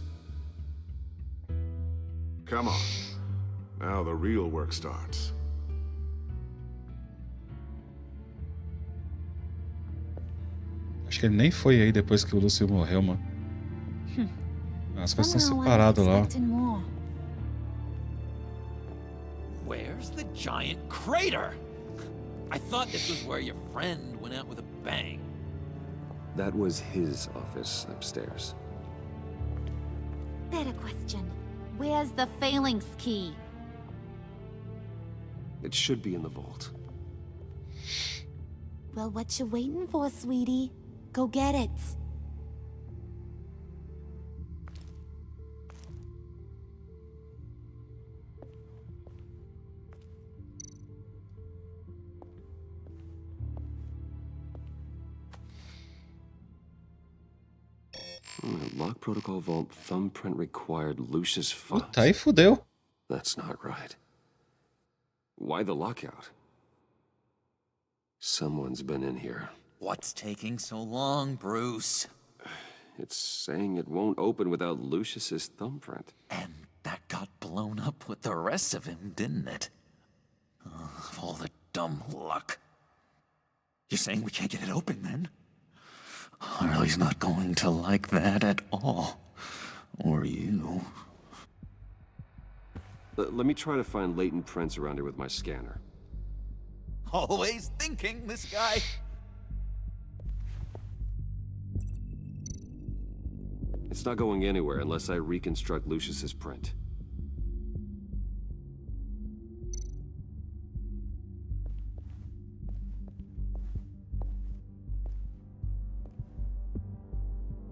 Come on. Now the real work starts. Acho que ele nem foi aí depois que o Lúcio morreu, mano. As coisas estão separadas lá. Where's the giant crater? I thought this was where your friend went out with a bang. That was his office upstairs. Better question. Where's the phalanx key? It should be in the vault. Well, what you waiting for, sweetie? Go get it. Lock protocol vault thumbprint required Lucius Fox. Puta, aí fudeu. That's not right. Why the lockout? Someone's been in here. What's taking so long, Bruce? It's saying it won't open without Lucius's thumbprint. And that got blown up with the rest of him, didn't it? Of all the dumb luck. You're saying we can't get it open, then? Harley's not going to like that at all. Or you. Let me try to find latent prints around here with my scanner. Always thinking, this guy. It's not going anywhere unless I reconstruct Lucius's print.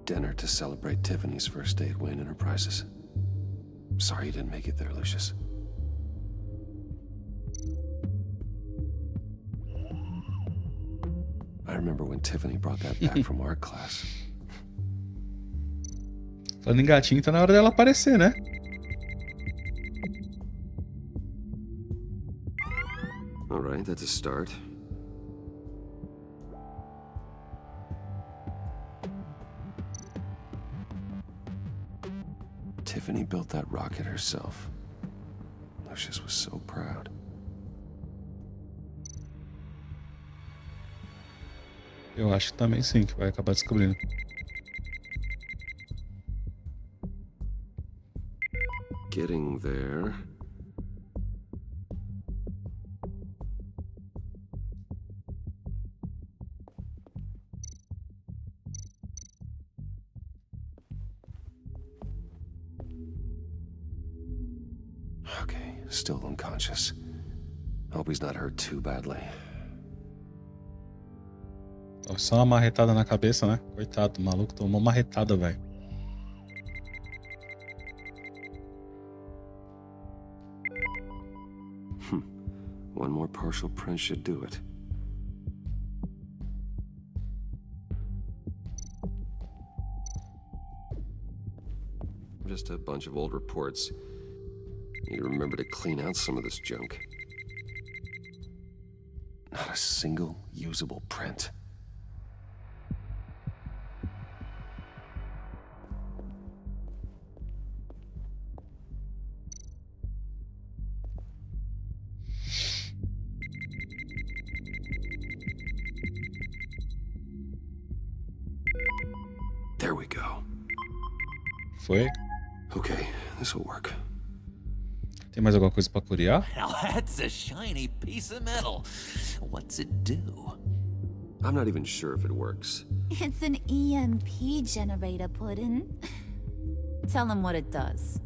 Dinner to celebrate Tiffany's first day at Wayne Enterprises. Sorry you didn't make it there, Lucius. I remember when Tiffany brought that back from art class. Falando em gatinho, tá na hora dela aparecer, né? All right, that's a start. Tiffany built that rocket herself. Lucius was so proud. Eu acho também sim que vai acabar descobrindo. Getting there. Okay, still unconscious. Hope he's not hurt too badly. Só uma marretada na cabeça, né? Coitado, o maluco tomou uma marretada, velho. One more partial print should do it. Just a bunch of old reports. Need to remember to clean out some of this junk. Not a single usable print. There we go. Foi? Okay, this will work. Tem mais alguma coisa pra curiar? Now that's a shiny piece of metal. What's it do? I'm not even sure if it works. It's an EMP generator, Puddin'. Tell him what it does.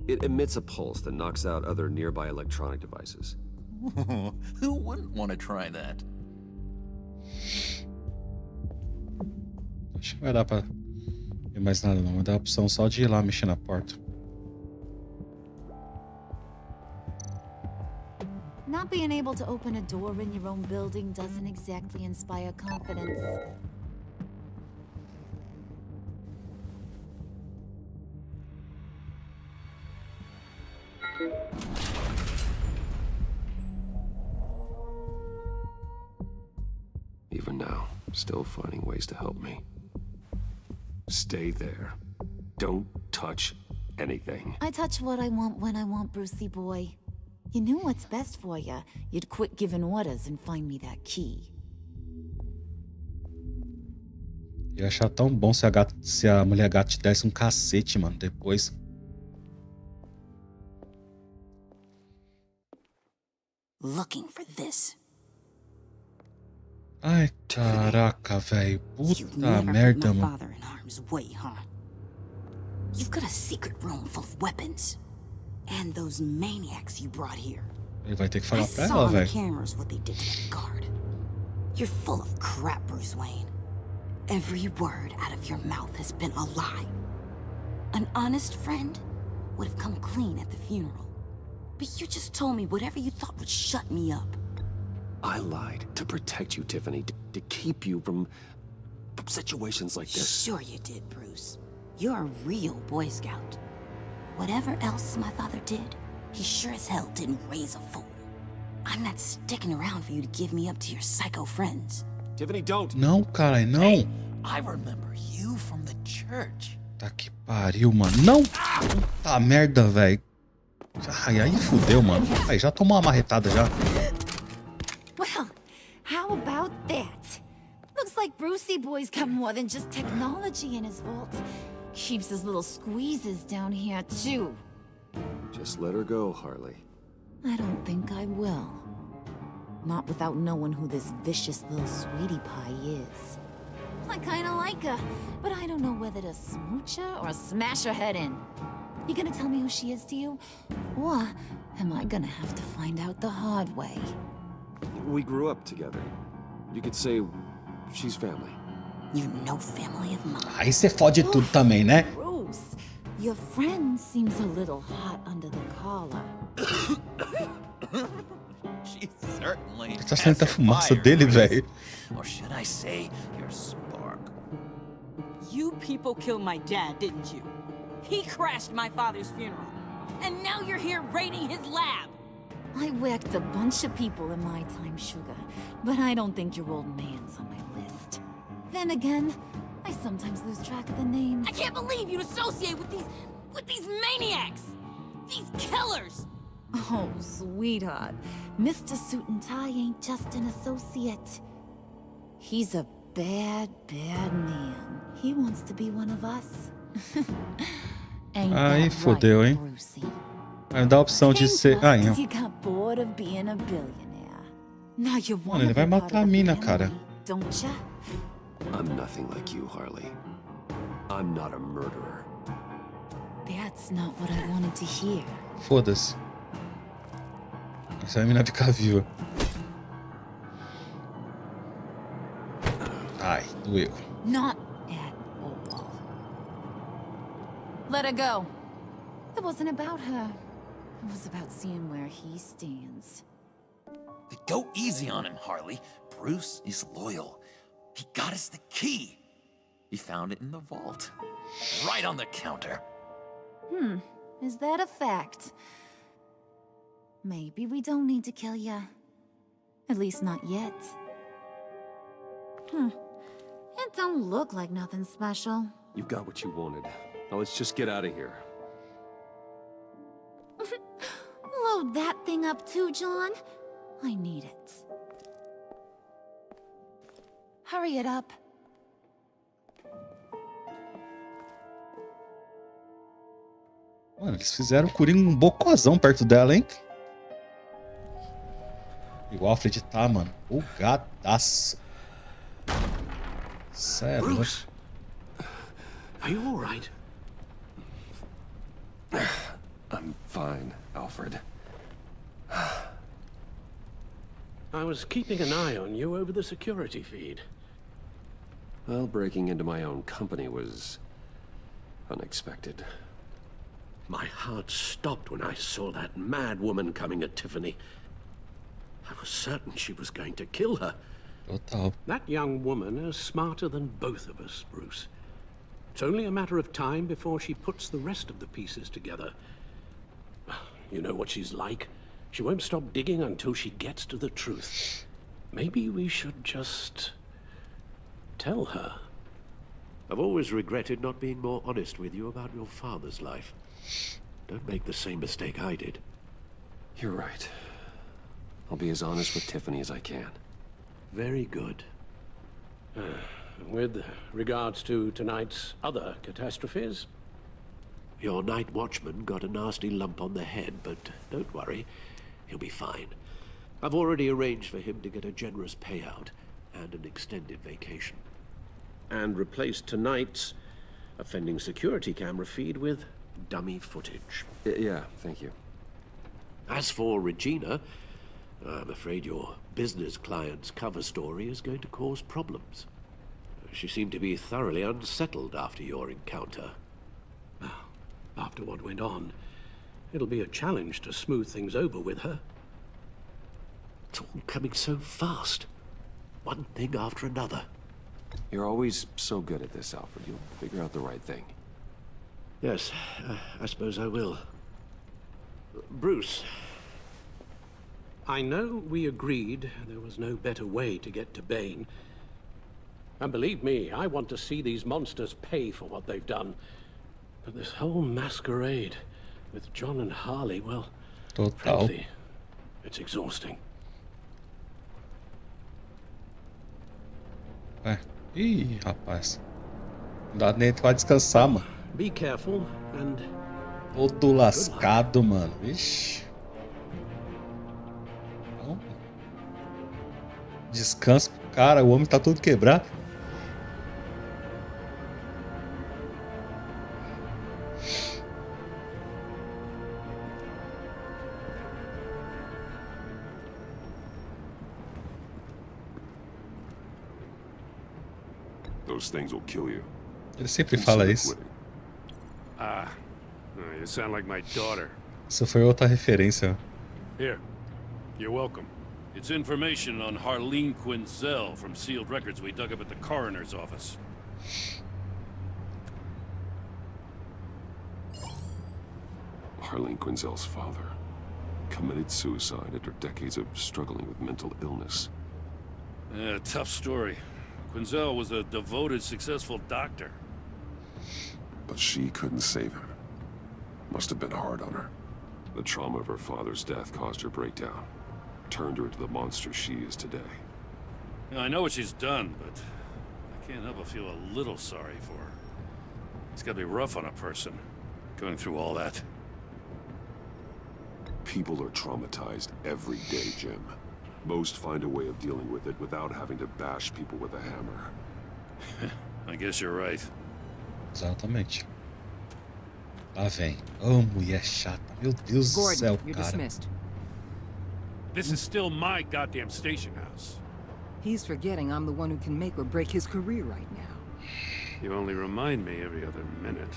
It emits a pulse that knocks out other nearby electronic devices. Who wouldn't want to try that? Acho que não vai dar pra ver mais nada não. Vai dar a opção só de ir lá mexer na porta. Not being able to open a door in your own building doesn't exactly inspire confidence. Even now, still finding ways to help me. Stay there. Don't touch anything. I touch what I want when I want, Brucey boy. You knew what's best for you. You'd quit giving orders and find me that key. Ia achar tão bom se a mulher gata te desse um cacete, mano, depois. Looking for this. Ai, caraca, velho. Puta merda, mano. Father in harm's way, huh? You've got a secret room full of weapons. And those maniacs you brought here. Ele vai ter que falar pra I saw ela, on the velho. cameras what they did to that guard. You're full of crap, Bruce Wayne. Every word out of your mouth has been a lie. An honest friend would have come clean at the funeral. But you just told me whatever you thought would shut me up. I lied to protect you, Tiffany, to keep you from situations like this. Sure you did, Bruce. You're a real Boy Scout. Whatever else my father did, he sure as hell didn't raise a fool. I'm not sticking around for you to give me up to your psycho friends. Tiffany, don't. Não, cara, não. Hey, I remember you from the church. Tá que pariu, mano. Não! Puta merda, velho. Ai, aí fudeu, mano. Aí, já tomou uma marretada já. Well, how about that? Looks like Brucey Boy's got more than just technology in his vault. Keeps his little squeezes down here, too. Just let her go, Harley. I don't think I will. Not without knowing who this vicious little sweetie pie is. I kinda like her, but I don't know whether to smooch her or smash her head in. You gonna tell me who she is to you? Or am I gonna have to find out the hard way? We grew up together. You could say she's family. You're no family of mine. Aí você fode tudo também, né? Bruce, your friend seems a little hot under the collar. She certainly Tá saindo a has fumaça fire, dele, Bruce. velho. Or should I say, your spark? You people killed my dad, didn't you? He crashed my father's funeral. And now you're here raiding his lab. I whacked a bunch of people in my time, Sugar, but I don't think your old man's on my list. Then again, I sometimes lose track of the names. I can't believe you'd associate with these maniacs! These killers! Oh, sweetheart. Mr. Suit and Tie ain't just an associate. He's a bad, bad man. He wants to be one of us. Ain't Aí that fodeu, right, hein? Brucey? Vai me dar a opção de Came ser. to us Ai, 'cause não. you got bored of being a billionaire. Now you Mano, wanna ele vai be part matar a of the mina, family, cara. don't ya? I'm nothing like you, Harley. I'm not a murderer. That's not what I wanted to hear. Foda-se. Essa mina ficar viva. Ai, doeu. Not at all. Let her go. It wasn't about her. It was about seeing where he stands. Go easy on him, Harley. Bruce is loyal. He got us the key. He found it in the vault. Right on the counter. Is that a fact? Maybe we don't need to kill ya. At least not yet. It don't look like nothing special. You got what you wanted. Now let's just get out of here. Load that thing up too, John. I need it. Hurry it up. Mano, eles fizeram o Coringa um bocozão perto dela, hein? E o Alfred tá, mano, bugadaço. Sério, né? Bruce, are you all right? I'm fine, Alfred. I was keeping an eye on you over the security feed. Well, breaking into my own company was unexpected. My heart stopped when I saw that mad woman coming at Tiffany. I was certain she was going to kill her. Total. That young woman is smarter than both of us, Bruce. It's only a matter of time before she puts the rest of the pieces together. You know what she's like. She won't stop digging until she gets to the truth. Maybe we should just tell her. I've always regretted not being more honest with you about your father's life. Don't make the same mistake I did. You're right. I'll be as honest with Tiffany as I can. Very good. With regards to tonight's other catastrophes, your night watchman got a nasty lump on the head, but don't worry, he'll be fine. I've already arranged for him to get a generous payout and an extended vacation. And replaced tonight's offending security camera feed with dummy footage. Yeah, thank you. As for Regina, I'm afraid your business client's cover story is going to cause problems. She seemed to be thoroughly unsettled after your encounter. After what went on, it'll be a challenge to smooth things over with her. It's all coming so fast. One thing after another. You're always so good at this, Alfred. You'll figure out the right thing. Yes, I suppose I will. Bruce, I know we agreed there was no better way to get to Bane. And believe me, I want to see these monsters pay for what they've done. But this whole masquerade with John and Harley, well, frankly, it's exhausting. Ih, rapaz. Não dá nem pra descansar, mano. Be careful and... Todo lascado, mano. Ixi. Então, descanso pro cara, o homem tá todo quebrado. Those things will kill you. Ele sempre fala isso. You sound like my daughter. Isso foi outra referência. Here, you're welcome. It's information on Harleen Quinzel from sealed records we dug up at the coroner's office. Harleen Quinzel's father committed suicide after decades of struggling with mental illness. Yeah, tough story. Quinzel was a devoted, successful doctor. But she couldn't save him. Must have been hard on her. The trauma of her father's death caused her breakdown. Turned her into the monster she is today. Yeah, I know what she's done, but I can't help but feel a little sorry for her. It's gotta be rough on a person, going through all that. People are traumatized every day, Jim. Most find a way of dealing with it without having to bash people with a hammer. I guess you're right. Exatamente. Lá vem. Oh, mulher chata. Meu Deus do céu, Gordon, you're cara. dismissed. This is still my goddamn station house. He's forgetting I'm the one who can make or break his career right now. You only remind me every other minute.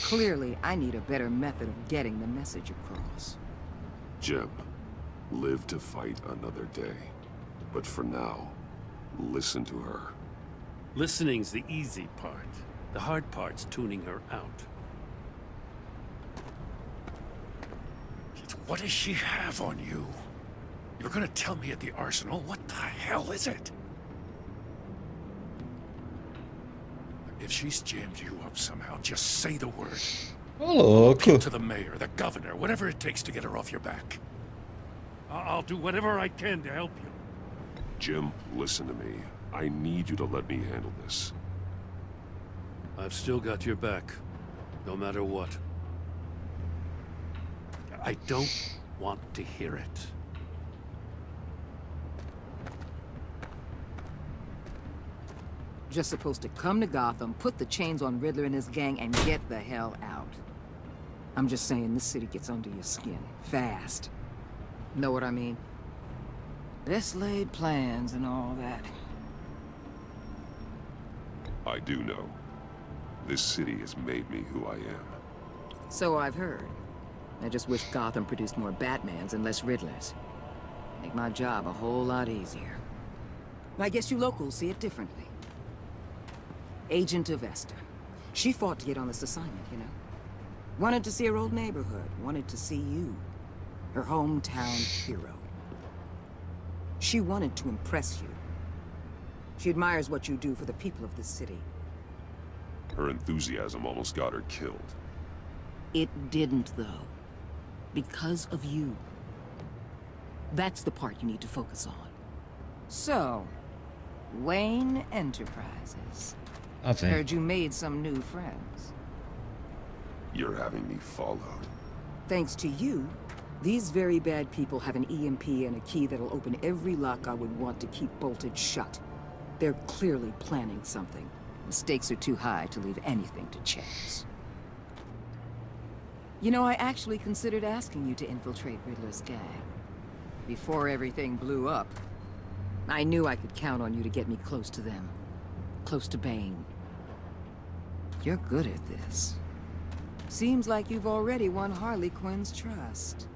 Clearly, I need a better method of getting the message across. Jim, live to fight another day. But for now, listen to her. Listening's the easy part. The hard part's tuning her out. What does she have on you? You're gonna tell me at the arsenal? What the hell is it? If she's jammed you up somehow, just say the word. Ô, Appeal louco. to the mayor, the governor, whatever it takes to get her off your back. I'll do whatever I can to help you. Jim, listen to me. I need you to let me handle this. I've still got your back, no matter what. I don't want to hear it. Just supposed to come to Gotham, put the chains on Riddler and his gang, and get the hell out. I'm just saying, this city gets under your skin. Fast. Know what I mean? Best laid plans and all that. I do know. This city has made me who I am. So I've heard. I just wish Gotham produced more Batmans and less Riddlers. Make my job a whole lot easier. I guess you locals see it differently. Agent of Esther. She fought to get on this assignment, you know? Wanted to see her old neighborhood. Wanted to see you. Her hometown hero. She wanted to impress you. She admires what you do for the people of this city. Her enthusiasm almost got her killed. It didn't, though. Because of you. That's the part you need to focus on. So, Wayne Enterprises. Heard you made some new friends. You're having me followed. Thanks to you, these very bad people have an EMP and a key that'll open every lock I would want to keep bolted shut. They're clearly planning something. The stakes are too high to leave anything to chance. You know, I actually considered asking you to infiltrate Riddler's gang. Before everything blew up, I knew I could count on you to get me close to them. Close to Bane. You're good at this. Seems like you've already won Harley Quinn's trust.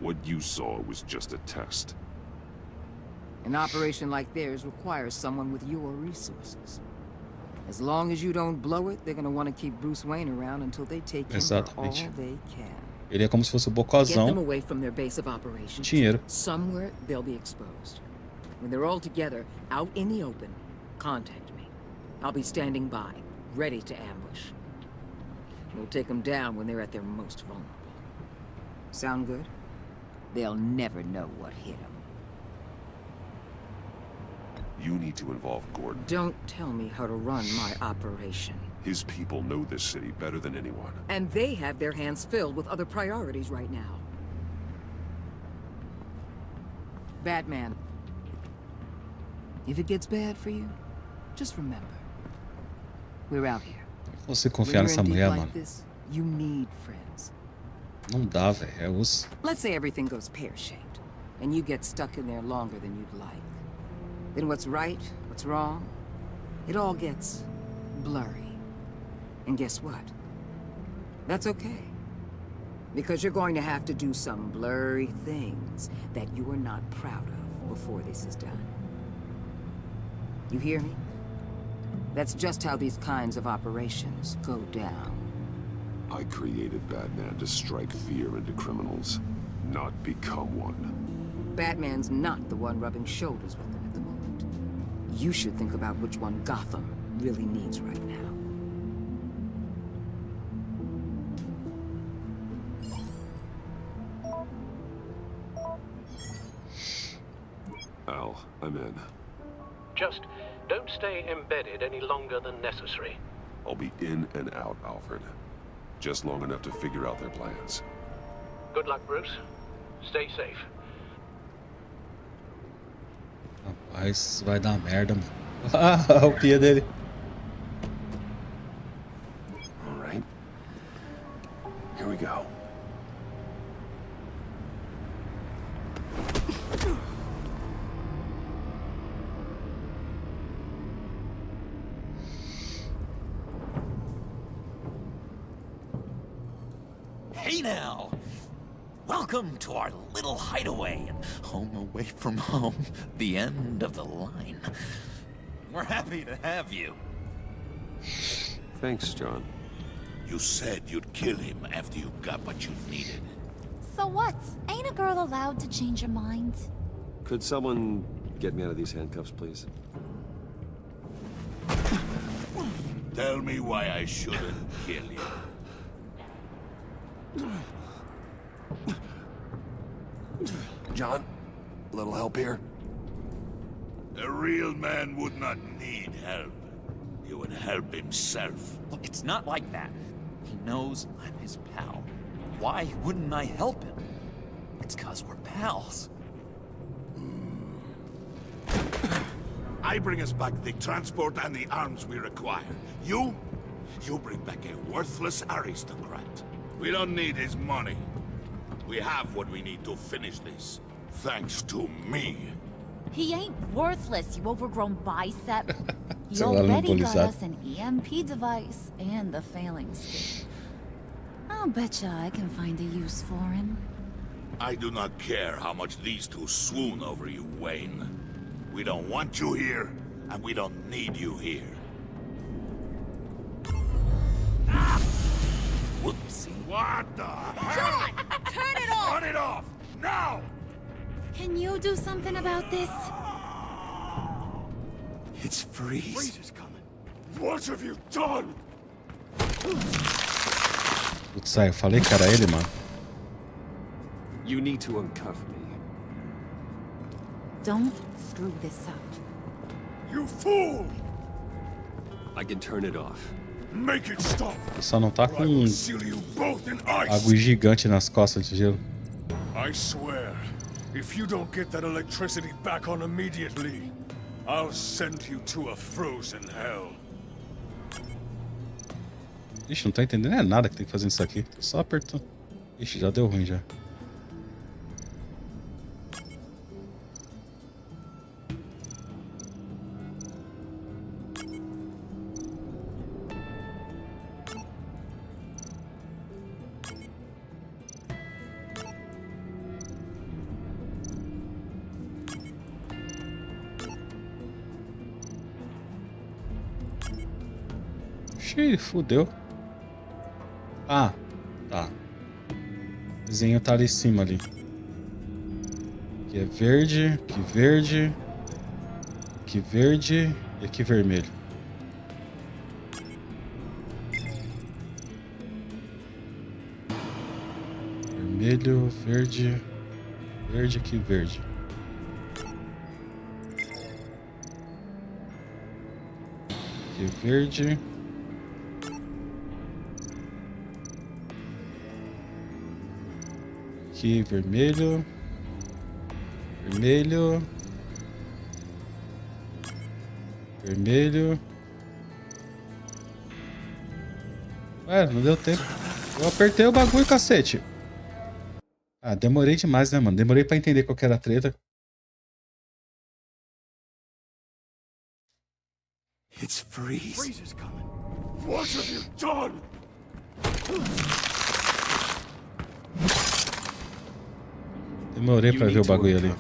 What you saw was just a test. An operation like theirs requires someone with your resources. As long as you don't blow it, they're gonna want to keep Bruce Wayne around until they take him for all they can. Ele é como se fosse o Get bocozão. them away from their base of operations. Dinheiro. Somewhere they'll be exposed. When they're all together, out in the open, contact me. I'll be standing by, ready to ambush. We'll take them down when they're at their most vulnerable. Sound good? They'll never know what hit them. You need to involve Gordon. Don't tell me how to run my operation. His people know this city better than anyone. And they have their hands filled with other priorities right now. Batman. If it gets bad for you, just remember. We're out here. Você confiar nessa mulher, mano? Like this, you need friends. Não dá, velho. É os... Let's say everything goes pear-shaped, and you get stuck in there longer than you'd like. Then what's right, what's wrong, it all gets blurry. And guess what? That's okay. Because you're going to have to do some blurry things that you are not proud of before this is done. You hear me? That's just how these kinds of operations go down. I created Batman to strike fear into criminals, not become one. Batman's not the one rubbing shoulders with them at the moment. You should think about which one Gotham really needs right now. Al, I'm in. Just don't stay embedded any longer than necessary. I'll be in and out, Alfred. Just long enough to figure out their plans. Good luck, Bruce. Stay safe. Rapaz, vai dar merda, mano. Ah, o pia dele. All right. Here we go. Hey now! Welcome to our little hideaway and home away from home, the end of the line. We're happy to have you. Thanks, John. You said you'd kill him after you got what you needed. So what? Ain't a girl allowed to change her mind? Could someone get me out of these handcuffs, please? Tell me why I shouldn't kill you. John, a little help here? A real man would not need help. He would help himself. Look, it's not like that. He knows I'm his pal. Why wouldn't I help him? It's 'cause we're pals. I bring us back the transport and the arms we require. You bring back a worthless aristocrat. We don't need his money. We have what we need to finish this. Thanks to me. He ain't worthless, you overgrown bicep. He Sei lá, already got anabolizado. us an EMP device and the failing state. I'll betcha I can find a use for him. I do not care how much these two swoon over you, Wayne. We don't want you here, and we don't need you here. Whoopsie. What the hell? Turn it off! Turn it off! Now! Can you do something about this? It's Freeze. Freeze is coming. What have you done? Putz, eu falei que era ele, mano. You need to uncuff me. Don't screw this up. You fool! I can turn it off. Make it stop! Ele só não tá com I will seal you both in ice. água gigante nas costas de gelo. I swear, if you don't get that electricity back on immediately, I'll send you to a frozen hell. Ixi, não tô entendendo nada que tem que fazer isso aqui. Tô só apertando. Ixi, já deu ruim já. Ixi, fudeu. Ah, tá. O desenho tá ali em cima ali. Aqui é verde, aqui verde. Aqui verde e aqui vermelho. Vermelho, verde, verde, aqui verde. Aqui verde. Aqui vermelho, vermelho, vermelho. Ué, não deu tempo. Eu apertei o bagulho, cacete. Ah, demorei demais, né, mano? Demorei pra entender qual que era a treta. It's Freeze. Freeze is coming. What have you done? Demorei pra ver o bagulho ali.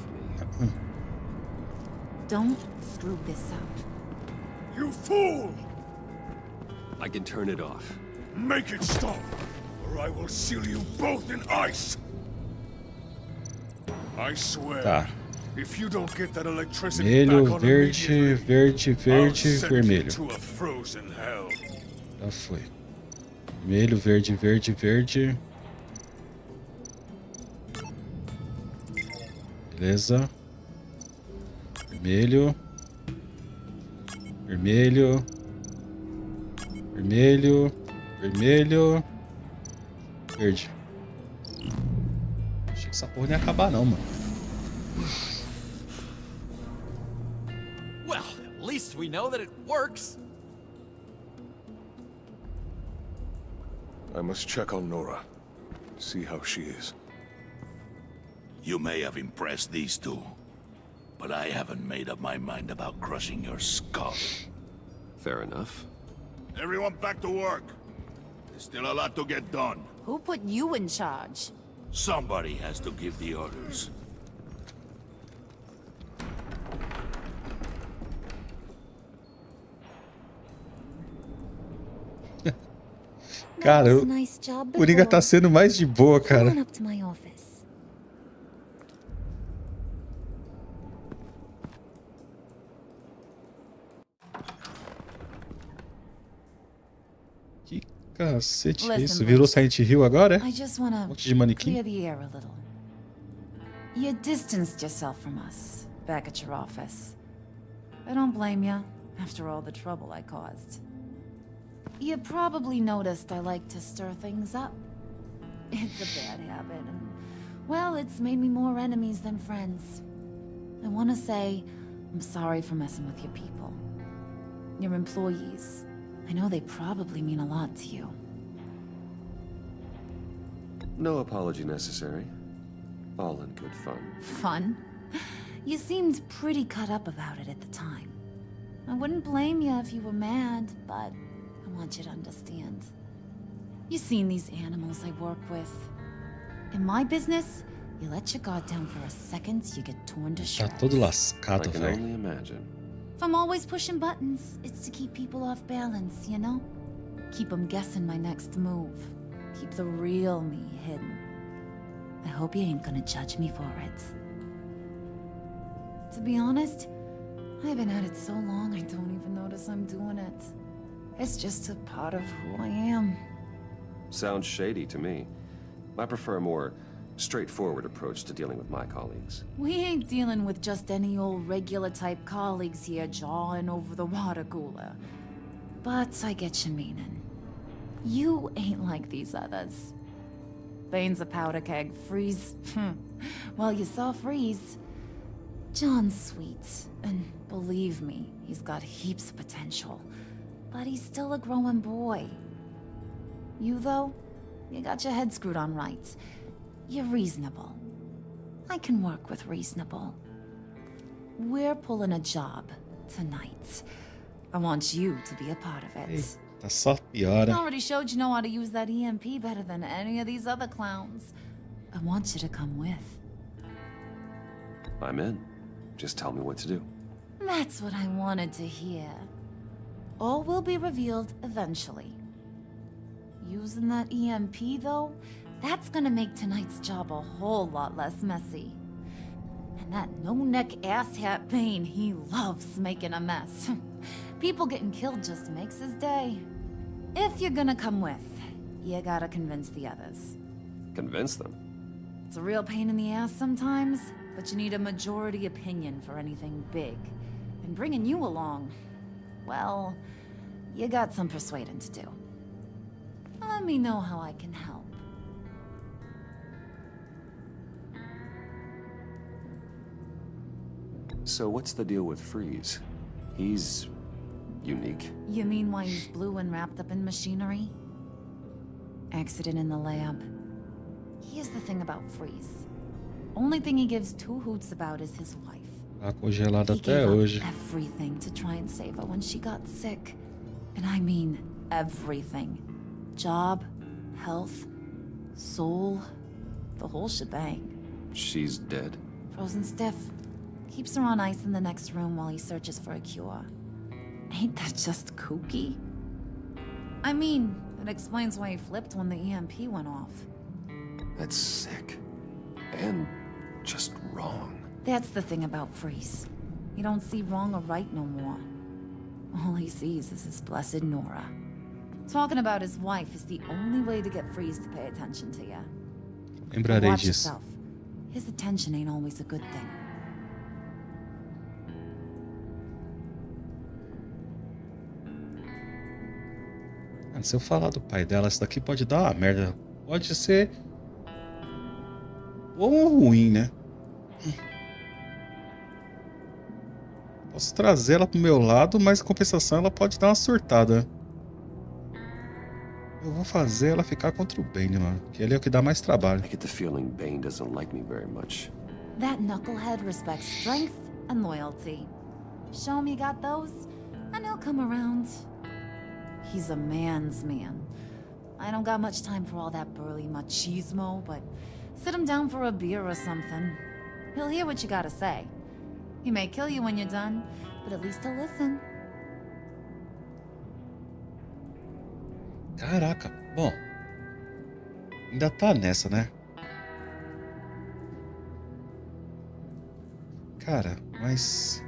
Don't screw this up. You fool! I can turn it off. Make it stop, or I will seal you both in ice. I swear. Tá. If you don't get that electricity Vermelho, back on verde, verde, verde, vermelho. to a frozen hell. Já foi. Vermelho, verde, verde, verde. Beleza. Vermelho. Vermelho. Vermelho. Vermelho. Verde. Achei que essa porra não ia acabar não, mano. Well, at least we know that it works. I must check on Nora. See how she is. You may have impressed these two, but I haven't made up my mind about crushing your skull. Fair enough. Everyone back to work. There's still a lot to get done. Who put you in charge? Somebody has to give the orders. Cara, o Coringa tá sendo mais de boa, cara. Que cacete é isso? Virou Silent Hill agora, é? Um monte de manequim. You distanced yourself from us back at your office. I don't blame you after all the trouble I caused. You probably noticed I like to stir things up. It's a bad habit, and, well, it's made me more enemies than friends. I want to say I'm sorry for messing with your people. Your employees. I know they probably mean a lot to you. No apology necessary. All in good fun. Fun? You seemed pretty cut up about it at the time. I wouldn't blame you if you were mad, but I want you to understand. You've seen these animals I work with. In my business, you let your guard down for a second, you get torn to Tá shreds. todo lascado, I can velho. only imagine. If I'm always pushing buttons, it's to keep people off balance, you know? Keep them guessing my next move. Keep the real me hidden. I hope you ain't gonna judge me for it. To be honest, I've been at it so long I don't even notice I'm doing it. It's just a part of who I am. Sounds shady to me. I prefer a more straightforward approach to dealing with my colleagues. We ain't dealing with just any old regular type colleagues here jawing over the water cooler. But I get your meaning. You ain't like these others. Bane's a powder keg. Freeze. Well, you saw Freeze. John's sweet, and believe me, he's got heaps of potential. But he's still a growing boy. You, though, you got your head screwed on right. You're reasonable. I can work with reasonable. We're pulling a job tonight. I want you to be a part of it. Tá só piora. I already showed you know how to use that EMP better than any of these other clowns. I want you to come with. I'm in. Just tell me what to do. That's what I wanted to hear. All will be revealed eventually. Using that EMP, though, that's gonna make tonight's job a whole lot less messy. And that no-neck asshat Bane, he loves making a mess. People getting killed just makes his day. If you're gonna come with, you gotta convince the others. Convince them? It's a real pain in the ass sometimes, but you need a majority opinion for anything big. And bringing you along, well, you got some persuading to do. Let me know how I can help. So what's the deal with Freeze? He's unique. You mean why he's blue and wrapped up in machinery? Accident in the lab. Here's the thing about Freeze. Only thing he gives two hoots about is his wife. Tá congelada He até gave up hoje. everything to try and save her when she got sick. And I mean everything. Job, health, soul, the whole shebang. She's dead? Frozen stiff. Keeps her on ice in the next room while he searches for a cure. Ain't that just kooky? I mean, it explains why he flipped when the EMP went off. That's sick. And just wrong. That's the thing about Freeze. He don't see wrong or right no more. All he sees is his blessed Nora. Talking about his wife is the only way to get Freeze to pay attention to you. Lembrarei Watch disso. yourself. His attention ain't always a good thing. Mano, se eu falar do pai dela, isso daqui pode dar uma merda. Pode ser bom ou ruim, né? Posso trazer ela pro meu lado, mas em compensação ela pode dar uma surtada. Eu vou fazer ela ficar contra o Bane, mano. Que ele é o que dá mais trabalho. I get the feeling Bane doesn't like me very much. That knucklehead respects strength and loyalty. Show him you got those, and he'll come around. He's a man's man. I don't got much time for all that burly machismo, but sit him down for a beer or something. He'll hear what you gotta say. He may kill you when you're done, but at least he'll listen. Caraca, bom. Ainda tá nessa, né? Cara, mas...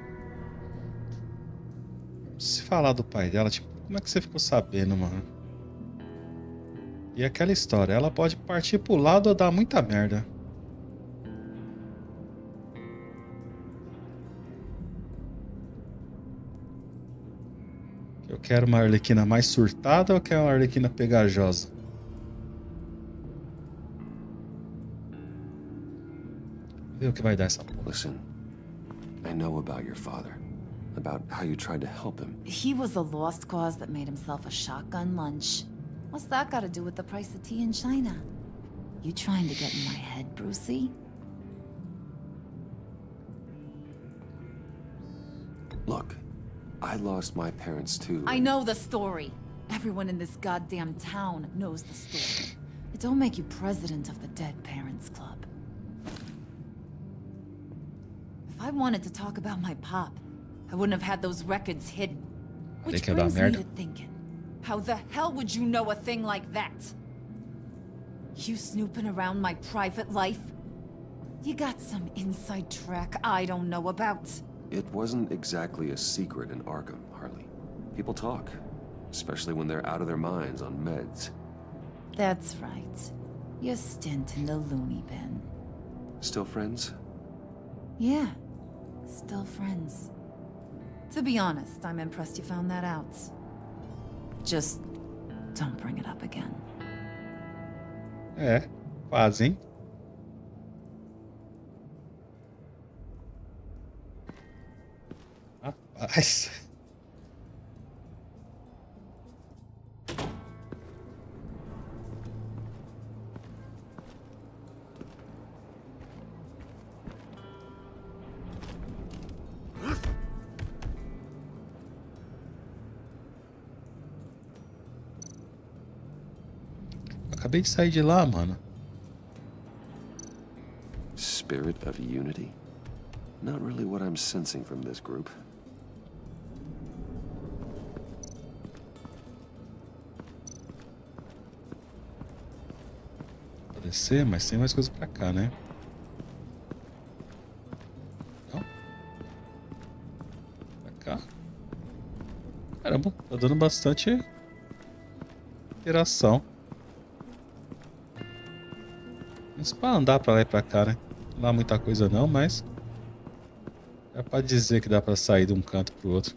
Se falar do pai dela, tipo, como é que você ficou sabendo, mano? E aquela história, ela pode partir pro lado ou dar muita merda. Eu quero uma Arlequina mais surtada ou eu quero uma Arlequina pegajosa? Vê o que vai dar essa porra. Listen, I know about your father. About how you tried to help him. He was a lost cause that made himself a shotgun lunch. What's that got to do with the price of tea in China? You trying to get in my head, Brucey? Look, I lost my parents too. I know the story. Everyone in this goddamn town knows the story. It don't make you president of the Dead Parents Club. If I wanted to talk about my pop, I wouldn't have had those records hidden. Which brings me to thinking, how the hell would you know a thing like that? You snooping around my private life? You got some inside track I don't know about. It wasn't exactly a secret in Arkham, Harley. People talk, especially when they're out of their minds on meds. That's right. Your stint in the loony bin. Still friends? Yeah, still friends. To be honest, I'm impressed you found that out. Just don't bring it up again. É, quase, hein? Rapaz. Acabei de sair de lá, mano. Spirit of unity? Not really what I'm sensing from this group. Pode descer, mas tem mais coisa pra cá, né? Não? Pra cá? Caramba, tá dando bastante interação. Isso pra andar pra lá e pra cá, né? Não dá muita coisa não, mas é pra dizer que dá pra sair de um canto pro outro.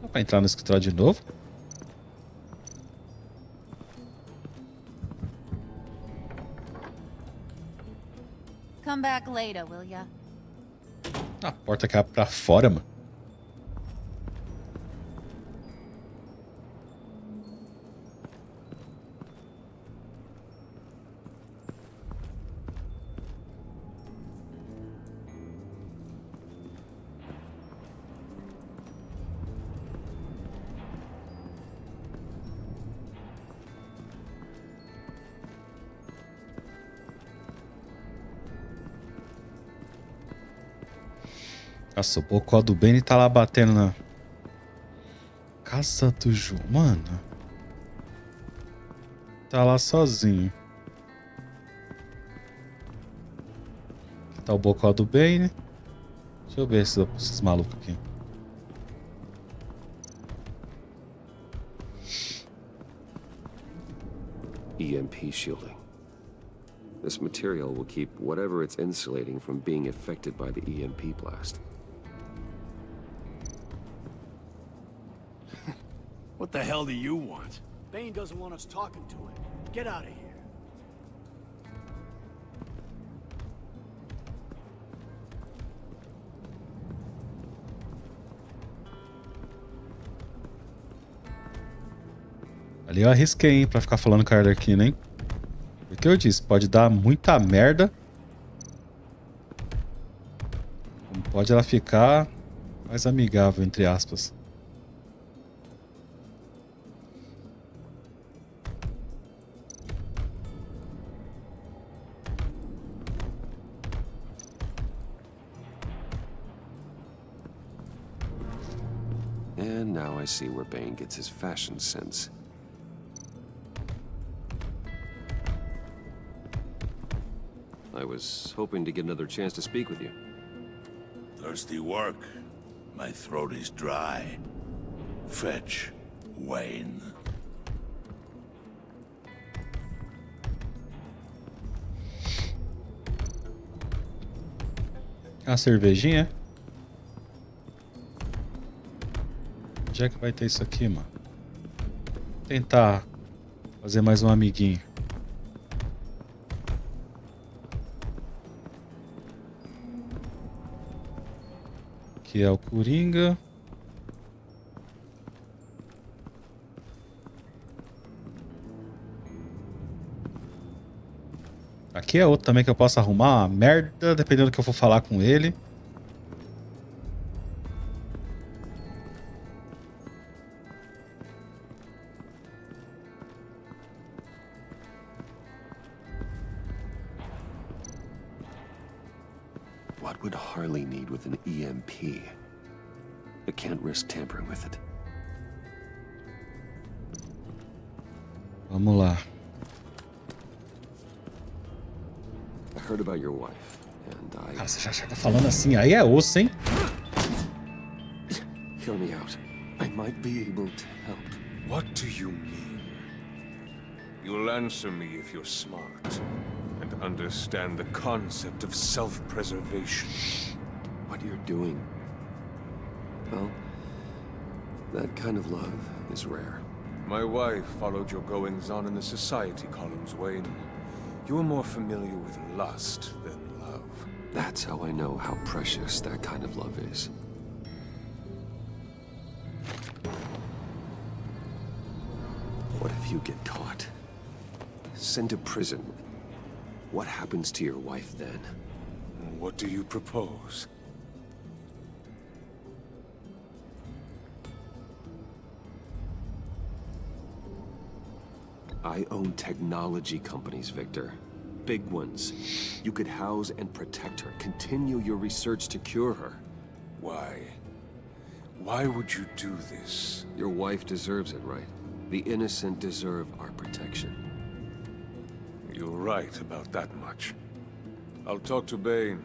Dá pra entrar no escritório de novo? Come back later, will ya? A porta que abre pra fora, mano. Nossa, o bocó do Benny tá lá batendo na casa do João. Mano. Tá lá sozinho. Aqui tá o bocó do Benny. Deixa eu ver esses malucos aqui. EMP shielding. This material will keep whatever it's insulating from being affected by the EMP blast. What the hell do you want? Bane doesn't want us talking to him. Get out of here. Ali eu arrisquei, hein, pra ficar falando com a Arlequina, hein? O que eu disse, pode dar muita merda. Como pode ela ficar mais amigável, entre aspas. And now I see where Bane gets his fashion sense. I was hoping to get another chance to speak with you. Thirsty work? My throat is dry. Fetch, Wayne. A cervejinha? Onde é que vai ter isso aqui, mano? Vou tentar fazer mais um amiguinho. Aqui é o Coringa. Aqui é outro também que eu posso arrumar uma merda, dependendo do que eu for falar com ele. What would Harley need with an EMP? I can't risk tampering with it. Vamos lá. I heard about your wife, and I... Cara, você já chega falando assim, aí é osso, hein? Hear me out. I might be able to help. What do you mean? You'll answer me if you're smart and understand the concept of self-preservation. What you're doing, well, that kind of love is rare. My wife followed your goings-on in the society columns, Wayne. You are more familiar with lust than That's how I know how precious that kind of love is. What if you get caught? Sent to prison. What happens to your wife then? What do you propose? I own technology companies, Victor. Big ones. You could house and protect her. Continue your research to cure her. Why? Why would you do this? Your wife deserves it, right? The innocent deserve our protection. You're right about that much. I'll talk to Bane.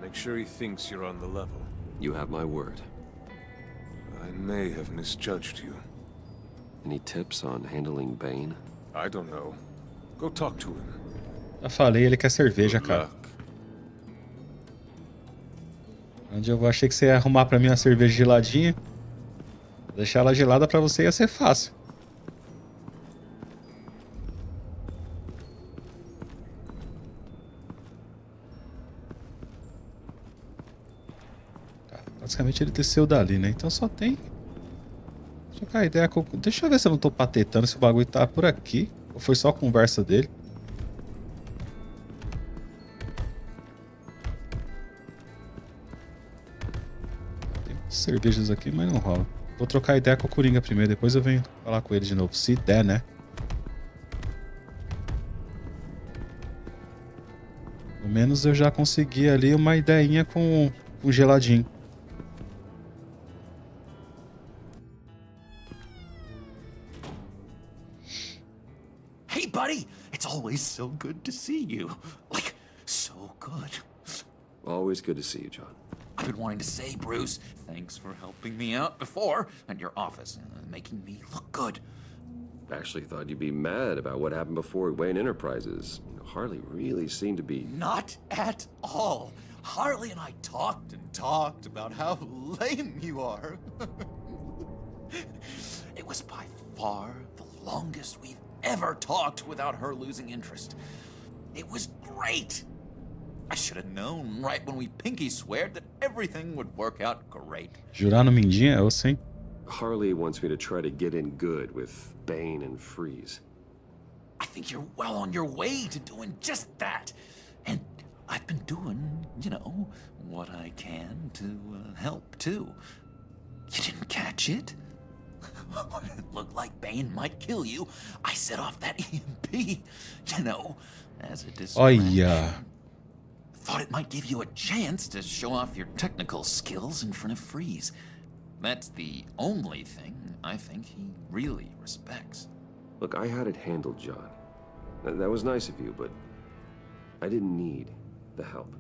Make sure he thinks you're on the level. You have my word. I may have misjudged you. Any tips on handling Bane? I don't know. Go talk to him. Já falei, ele quer cerveja, cara. Onde eu achei que você ia arrumar pra mim uma cerveja geladinha. Deixar ela gelada pra você ia ser fácil. Tá, basicamente ele desceu dali, né? Então só tem... trocar ideia com... Deixa eu ver se eu não tô patetando, se o bagulho tá por aqui. Ou foi só a conversa dele. Tem cervejas aqui, mas não rola. Vou trocar ideia com o Coringa primeiro, depois eu venho falar com ele de novo. Se der, né? Pelo menos eu já consegui ali uma ideinha com o geladinho. Hey, buddy! It's always so good to see you. Like, so good. Always good to see you, John. I've been wanting to say, Bruce, thanks for helping me out before at your office and making me look good. Actually thought you'd be mad about what happened before Wayne Enterprises. Harley really seemed to be... Not at all. Harley and I talked and talked about how lame you are. It was by far the longest we've ever talked without her losing interest. It was great. I should have known right when we pinky sweared that everything would work out great. Jurar no mindinho é osso, hein? Harley wants me to try to get in good with Bane and Freeze. I think you're well on your way to doing just that. And I've been doing, you know, what I can to help, too. You didn't catch it? When it looked like Bane might kill you, I set off that EMP, you know, as a distraction. Oh, yeah. Thought it might give you a chance to show off your technical skills in front of Freeze. That's the only thing I think he really respects. Look, I had it handled, John. That was nice of you, but I didn't need the help.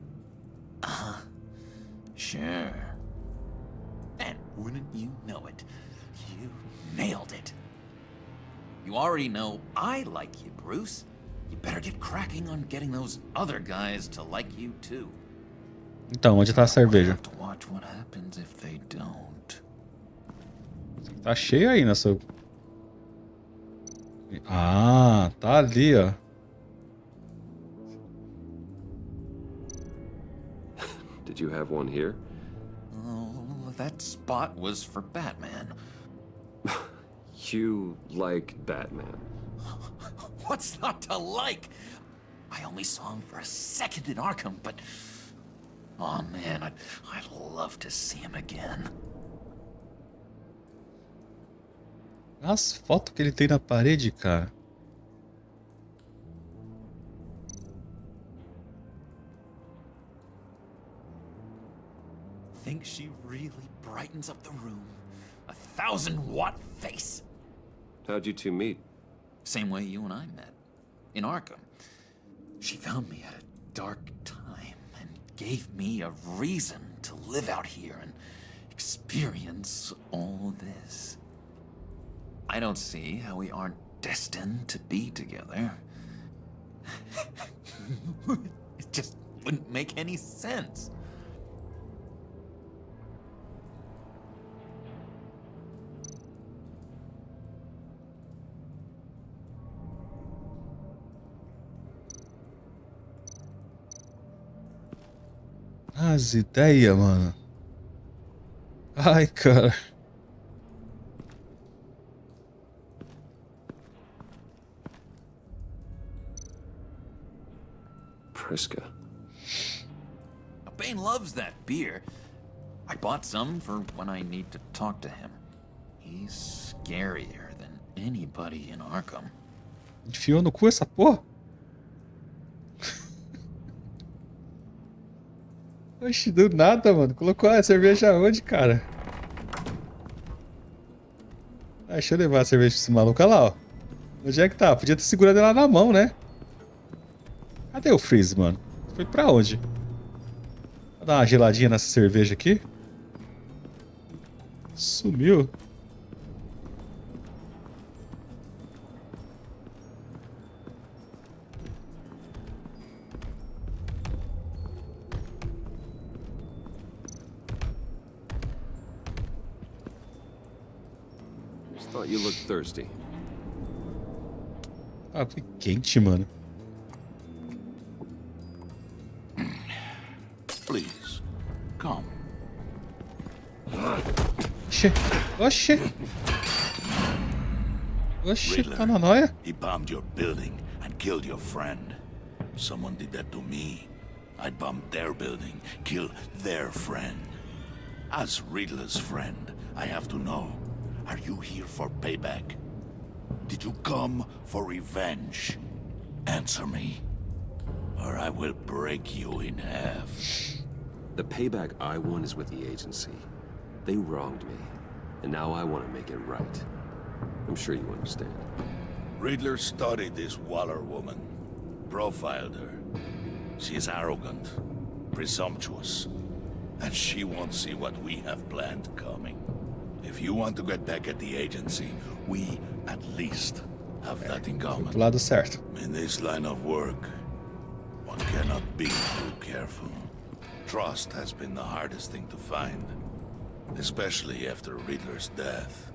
Sure. And wouldn't you know it, you nailed it. You already know I like you, Bruce. You better get cracking on getting those other guys to like you too. Então, onde tá a cerveja? Have to watch what happens if they don't. Tá cheio aí nessa... Ah, tá ali, ó. Did you have one here? Oh, that spot was for Batman. You like Batman. What's not to like? I only saw him for a second in Arkham, but... Oh man, I'd love to see him again. As fotos que ele tem na parede, cara. Think she really brightens up the room. 1,000-watt face. How'd you two meet? Same way you and I met. In Arkham. She found me at a dark time and gave me a reason to live out here and experience all this. I don't see how we aren't destined to be together. It just wouldn't make any sense. As ideias, mano. Ai, cara. Priska. Bane loves that beer. I bought some for when I need to talk to him. He's scarier than anybody in Arkham. Enfiou no cu essa porra? Oxi, do nada, mano. Colocou a cerveja onde, cara? Ah, deixa eu levar a cerveja pra esse maluco. Olha lá, ó. Onde é que tá? Podia ter segurado ela na mão, né? Cadê o Freeze, mano? Foi pra onde? Vou dar uma geladinha nessa cerveja aqui. Sumiu. Just thought you looked thirsty. Ah, foi quente, mano. Please, come. Oxê, oxê. Oxê, tá na noia? He bombed your building and killed your friend. Someone did that to me. I'd bomb their building, kill their friend. As Riddler's friend, I have to know, are you here for payback? Did you come for revenge? Answer me, or I will break you in half. The payback I want is with the agency. They wronged me, and now I want to make it right. I'm sure you understand. Riddler studied this Waller woman, profiled her. She is arrogant, presumptuous, and she won't see what we have planned coming. If you want to get back at the agency, we at least have that in common. Do lado certo. In this line of work, one cannot be too careful. Trust has been the hardest thing to find, especially after Riddler's death.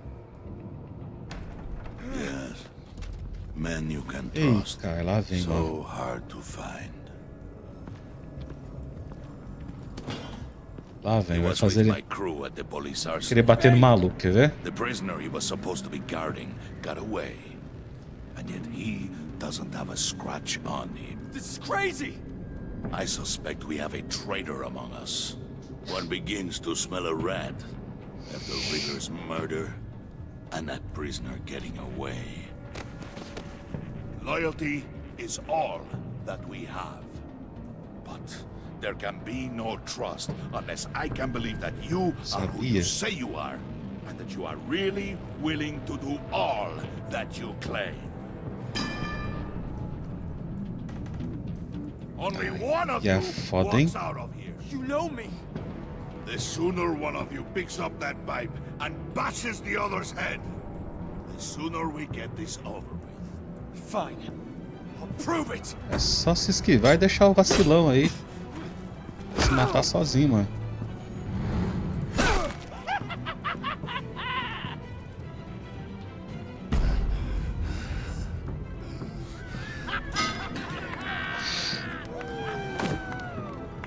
Yes, men you can trust. Cara, lá vem, so mano. hard to find. Lá vem, vai was fazer with ele my crew at the police arsenal. querer bater no maluco, quer ver? The prisoner he was supposed to be guarding got away, and yet he doesn't have a scratch on him. This is crazy! I suspect we have a traitor among us. One begins to smell a rat after Riddler's murder and that prisoner getting away. Loyalty is all that we have. But there can be no trust unless I can believe that you are who you say you are, and that you are really willing to do all that you claim. Only one of you walks out of here. You know me. The sooner one of you picks up that pipe and bashes the other's head, the sooner we get this over with. Fine. I'll prove it. É só se esquivar e deixar o vacilão aí se matar sozinho, mano.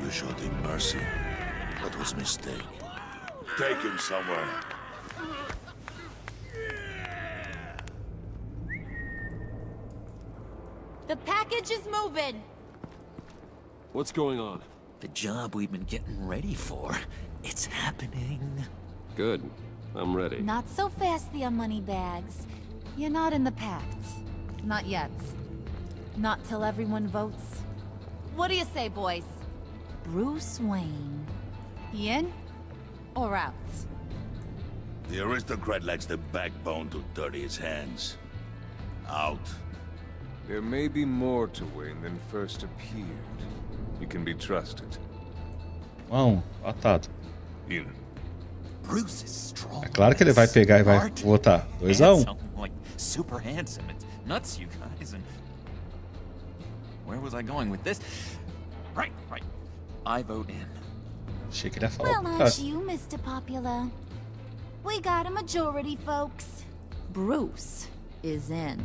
You showed him mercy. That was a mistake. Take him somewhere. The package is moving. What's going on? The job we've been getting ready for. It's happening. Good. I'm ready. Not so fast, the Moneybags. You're not in the pact. Not yet. Not till everyone votes. What do you say, boys? Bruce Wayne. He in or out? The aristocrat lacks the backbone to dirty his hands. Out. There may be more to Wayne than first appeared. You can be trusted. Bom, atado. In. Bruce is strong. É claro que ele vai pegar e vai votar. 2-1. Like super handsome. It's nuts, you guys. And where was I going with this? Right. I vote in. Achei que ele ia falar. Well, aren't you, Mr. Popular? We got a majority, folks. Bruce is in.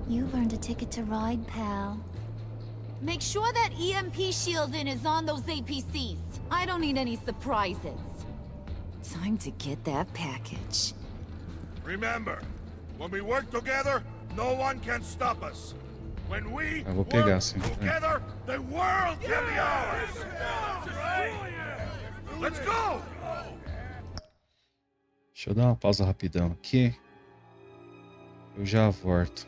You've earned a ticket to ride, pal. Make sure that EMP shielding is on those APCs. I don't need any surprises. Time to get that package. Remember, when we work together, no one can stop us. When we Eu vou pegar work assim. together, the world can be ours. Let's go! Deixa eu dar uma pausa rapidão aqui. Eu já volto.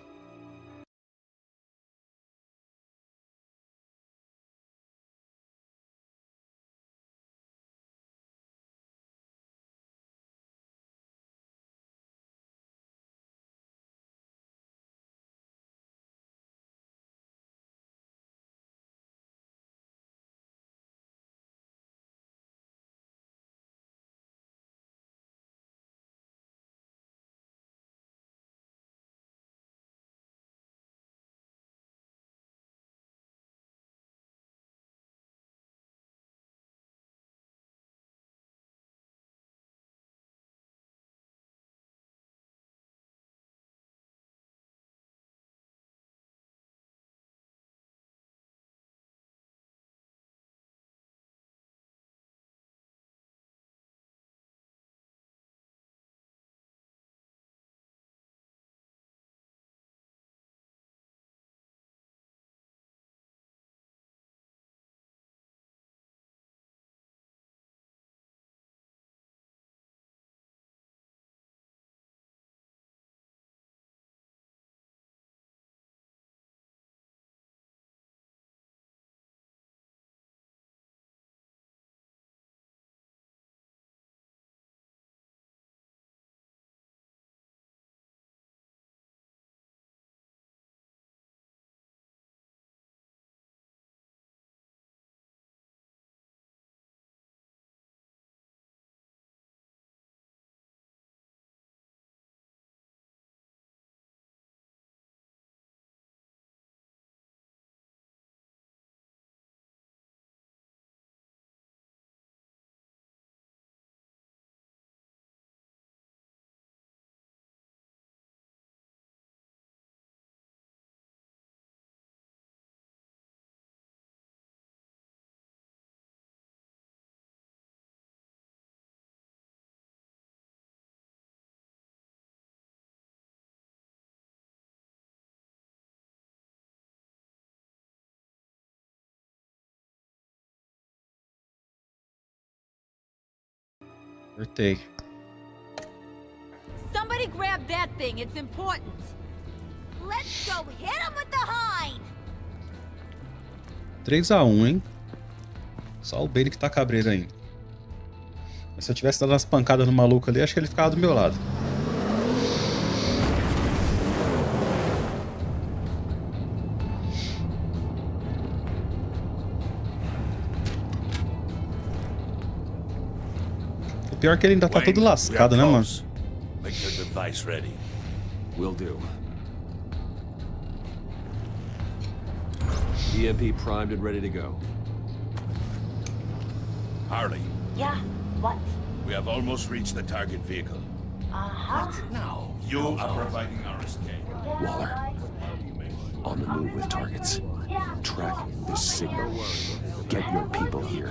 Cortei. Somebody grab that thing, it's important. Let's go hit him with the hind. 3-1, hein? Só o Bailey que tá cabreiro ainda. Mas se eu tivesse dado umas pancadas no maluco ali, acho que ele ficava do meu lado. O pior é que ele ainda tá todo lascado, né, mano? Make your device ready. Will do. EMP primed and ready to go. Harley, Yeah, what? we have almost reached the target vehicle. Uh-huh. Now, you are providing our escape. Waller, on the move with targets. Track this signal. Get your people here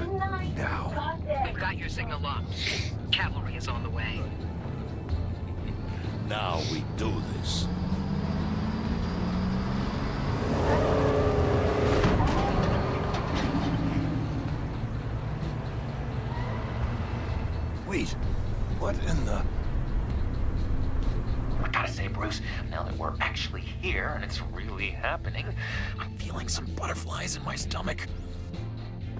now. We've got your signal locked. Cavalry is on the way. Now we do this. Wait, what in the... I gotta say, Bruce, now that we're actually here and it's really happening, I'm feeling some butterflies in my stomach.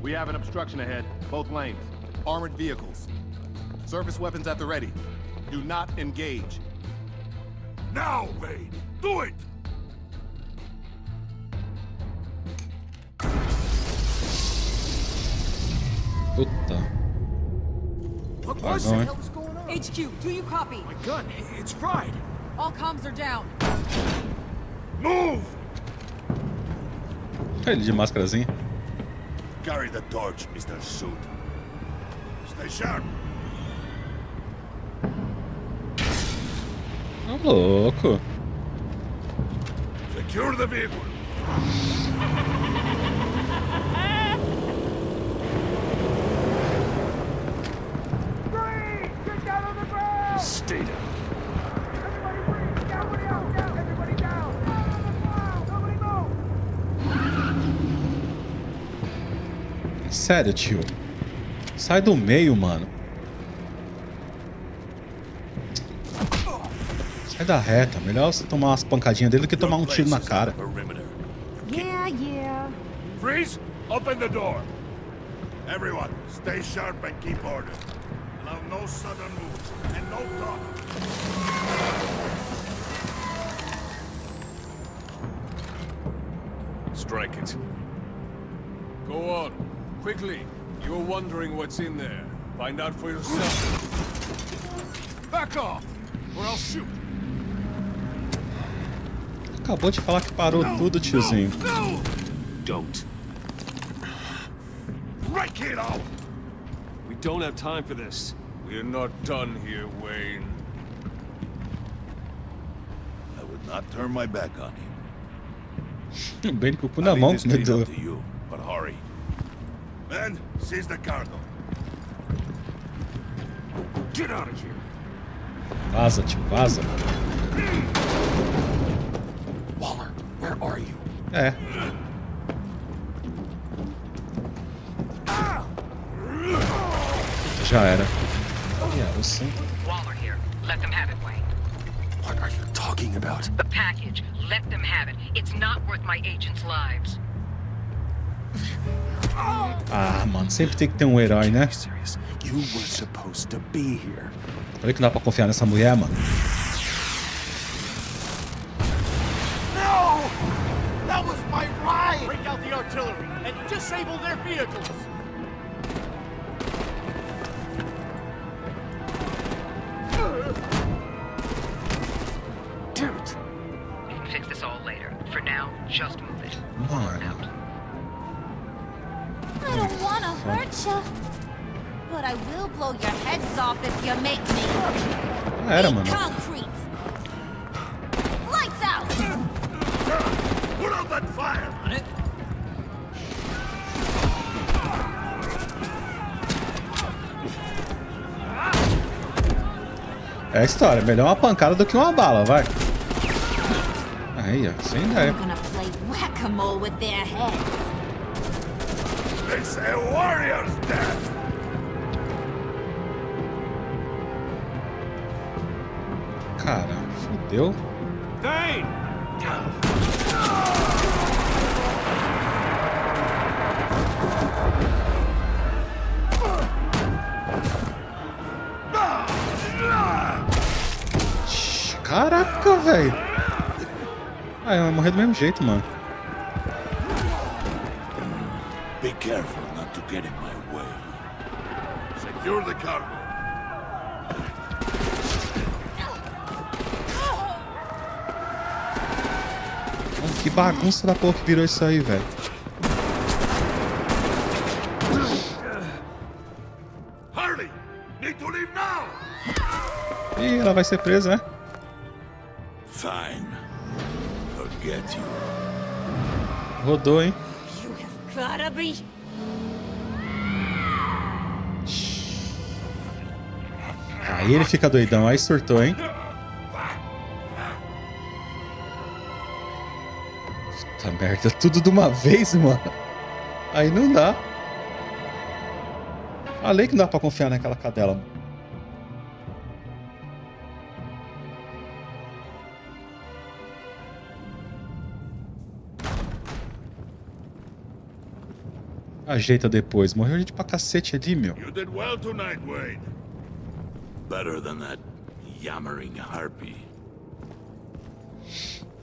We have an obstruction ahead, both lanes. Armored vehicles. Surface weapons at the ready. Do not engage. Now, Wade! Do it! Puta. What was the that? hell is going on? HQ, do you copy? My gun, it's fried. All comms are down. Move! Ele de máscarazinha. Carry the torch, Mr. Suit. Stay sharp. Ô, louco. Secure the vehicle. Stay down. Sério, tio. Sai do meio, mano. Sai da reta. Melhor você tomar umas pancadinhas dele do que tomar um tiro na cara. Yeah. Freeze! Open the door. Everyone, stay sharp and keep order. Allow no sudden moves and no talk. Strike it. Go on. Quickly. You're wondering what's in there. Find out for yourself. Back off, or I'll shoot. Acabou de falar que parou tudo, tiozinho. Don't. Right, kiddo! We don't have time for this. We're not done here, Wayne. I would not turn my back on him. Bem com o cu na mão, meu Deus. To you, but hurry. Men, seize the cargo. Get out of here. Vaza, tio, vaza. Waller, where are you? É. Já era. Yeah, sim. Waller here. Let them have it, Wayne. What are you talking about? The package. Let them have it. It's not worth my agents' lives. Ah, mano, sempre tem que ter um herói, né? You were supposed to be here. Falei que não dá pra confiar nessa mulher, mano. No! That was my ride! Break out the artillery and disable their vehicles! Damn it! We can fix this all later. For now, just move it. Waller out. I don't want to hurt you, but I will blow your heads off if you make me. Era, mano. Concrete. Lights out. Put out that fire! On it. É a história. Melhor uma pancada do que uma bala, vai. Aí, ó. Sem ideia. I'm gonna play whack-a-mole with their heads. It's a warrior's death! Cara, fodeu. Hey! Caraca, velho. Ah, eu ia morrer do mesmo jeito, mano. Be careful not to get in my way. Secure the cargo. Mano, que bagunça da porra que virou isso aí, velho. Hurry! Need to leave now! Ih, ela vai ser presa, né? Fine. Forget you. Rodou, hein? You have gotta be. Aí ele fica doidão, aí surtou, hein? Puta merda, tudo de uma vez, mano. Aí não dá. Falei que não dá pra confiar naquela cadela, mano. Ajeita depois. Morreu gente pra cacete ali, meu. You did well tonight, Wayne. Better than that yammering harpy.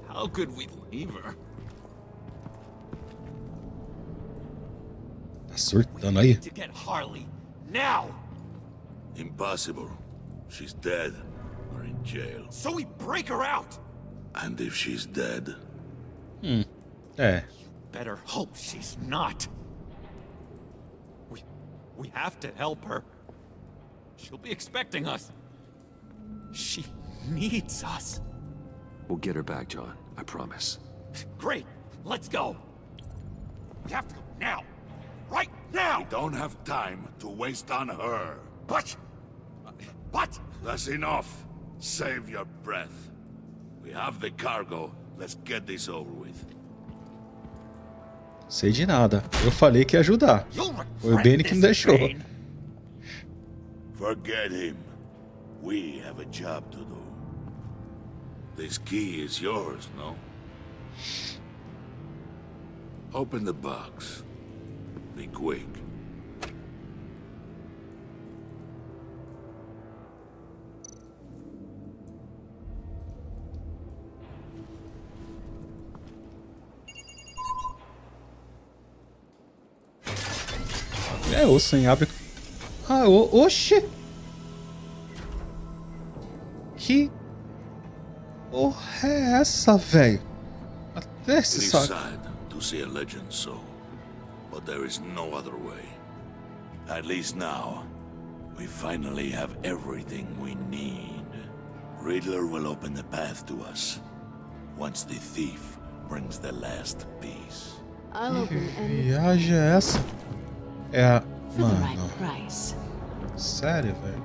How could we leave her? Tá surtando aí? To get Harley, now! Impossible. She's dead or in jail. So we break her out! And if she's dead, É. Better hope she's not. We have to help her. She'll be expecting us. She needs us. We'll get her back, John. I promise. Great. Let's go. We have to go now. Right now. we don't have time to waste on her. But That's enough. Save your breath. We have the cargo. Let's get this over with. Sei de nada. Eu falei que ia ajudar. Foi o Benny que não deixou. Forget him. We have a job to do. This key is yours, no? Open the box. Be quick. É osso, hein? Abre. Ah, oxi! Que porra é essa, velho? Até se It is sabe. sad to see a legend so, but there is no other way. At least now, we finally have everything we need. Riddler will open the path to us once the thief brings the last piece. Que viagem é essa? É a... Mano... Sério, velho?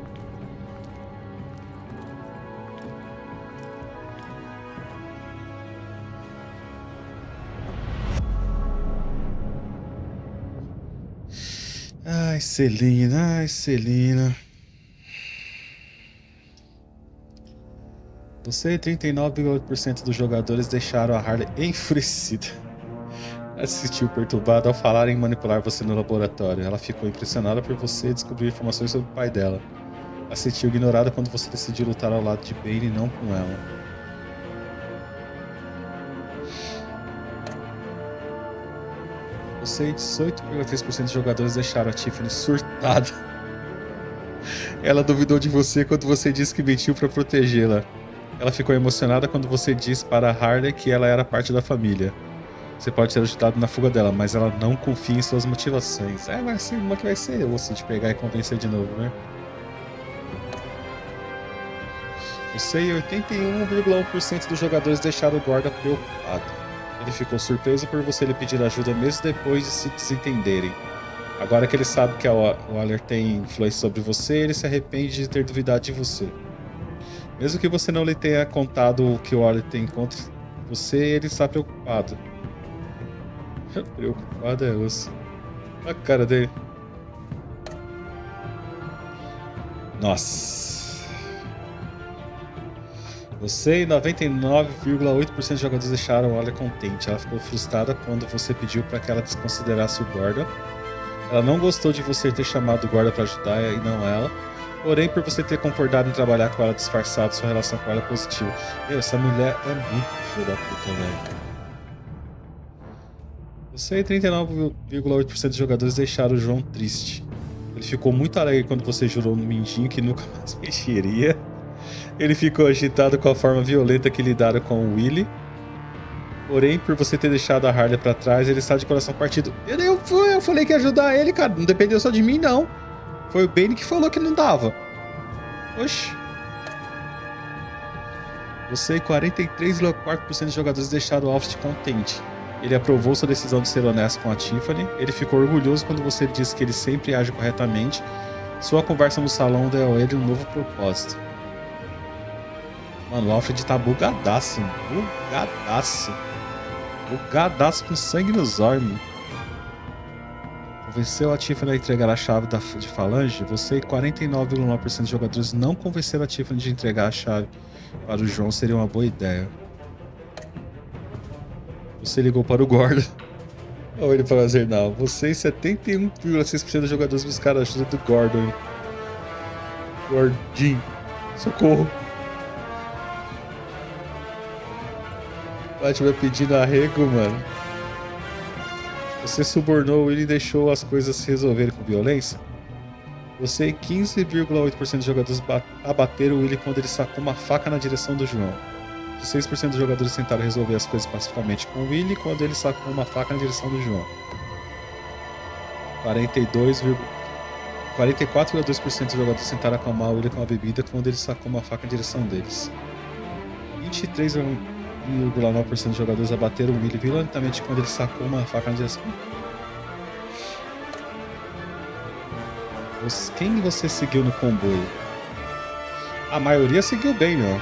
Ai, Celina, ai, Celina. Você e 39,8% dos jogadores deixaram a Harley enfurecida. Ela se sentiu perturbada ao falar em manipular você no laboratório. Ela ficou impressionada por você descobrir informações sobre o pai dela. Ela se sentiu ignorada quando você decidiu lutar ao lado de Bane e não com ela. Você e 18,3% dos jogadores deixaram a Tiffany surtada. Ela duvidou de você quando você disse que mentiu para protegê-la. Ela ficou emocionada quando você disse para a Harley que ela era parte da família. Você pode ter ajudado na fuga dela, mas ela não confia em suas motivações. É, mas uma que vai ser osso de pegar e convencer de novo, né? Você e 81,1% dos jogadores deixaram o guarda preocupado. Ele ficou surpreso por você lhe pedir ajuda mesmo depois de se desentenderem. Agora que ele sabe que o Waller tem influência sobre você, ele se arrepende de ter duvidado de você. Mesmo que você não lhe tenha contado o que o Waller tem contra você, ele está preocupado. Preocupado é osso. A cara dele. Nossa. Você e 99,8% dos jogadores deixaram ela contente. Ela ficou frustrada quando você pediu para que ela desconsiderasse o guarda. Ela não gostou de você ter chamado o guarda para ajudar e não ela. Porém, por você ter concordado em trabalhar com ela disfarçado, sua relação com ela é positiva. Essa mulher é muito filha da puta, velho. Você e 39,8% dos jogadores deixaram o João triste. Ele ficou muito alegre quando você jurou no mindinho que nunca mais mexeria. Ele ficou agitado com a forma violenta que lidaram com o Willy. Porém, por você ter deixado a Harley pra trás, ele está de coração partido. Eu falei que ia ajudar ele, cara. Não dependeu só de mim, não. Foi o Bane que falou que não dava. Oxi. Você e 43,4% dos jogadores deixaram o Alfred contente. Ele aprovou sua decisão de ser honesto com a Tiffany. Ele ficou orgulhoso quando você disse que ele sempre age corretamente. Sua conversa no salão deu a ele um novo propósito. Mano, o Alfred tá bugadaço. Bugadaço. Bugadaço com sangue nos olhos. Convenceu a Tiffany a entregar a chave de Falange. Você e 49,9% dos jogadores não convenceram a Tiffany de entregar a chave para o João. Seria uma boa ideia. Você ligou para o guarda. Ou ele para fazer não. Você e 71,6% dos jogadores buscaram a ajuda do Gordon. Gordinho. Socorro. Batman pedindo arrego, mano. Você subornou ele e deixou as coisas se resolverem com violência? Você e 15,8% dos jogadores abateram o Willy quando ele sacou uma faca na direção do João. 16% dos jogadores tentaram resolver as coisas pacificamente com o Willy quando ele sacou uma faca na direção do João. 44,2% dos jogadores tentaram acalmar o Willy com a bebida quando ele sacou uma faca na direção deles. 23,9% dos jogadores abateram o Willy violentamente quando ele sacou uma faca na direção. Quem você seguiu no comboio? A maioria seguiu bem, meu.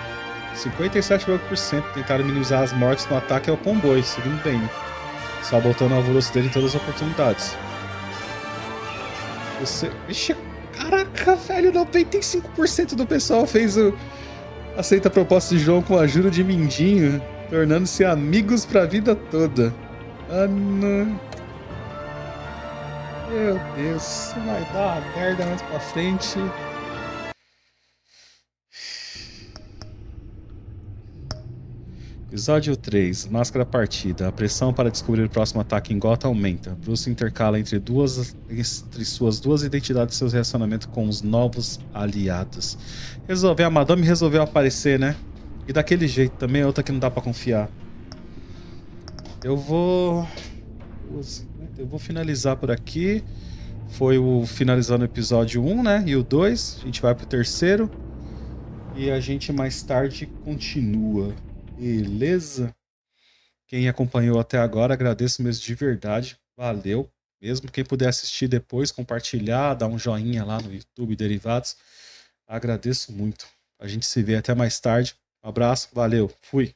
57% tentaram minimizar as mortes no ataque ao comboio, seguindo bem. Só botando a velocidade em todas as oportunidades. Você... Ixi, caraca, velho, 95% do pessoal aceita a proposta de João com a ajuda de Mindinho, tornando-se amigos pra vida toda. Ah, não. Meu Deus, vai dar uma merda mais pra frente. Episódio 3, Máscara Partida. A pressão para descobrir o próximo ataque em Gotham aumenta. Bruce intercala entre suas duas identidades e seus relacionamentos com os novos aliados. A Madame resolveu aparecer, né? E daquele jeito também, é outra que não dá pra confiar. Eu vou finalizar por aqui. Foi o finalizando o episódio 1, né? E o 2. A gente vai pro terceiro. E a gente mais tarde continua. Beleza? Quem acompanhou até agora, agradeço mesmo de verdade. Valeu. Mesmo quem puder assistir depois, compartilhar, dar um joinha lá no YouTube Derivados. Agradeço muito. A gente se vê até mais tarde. Um abraço, valeu, fui.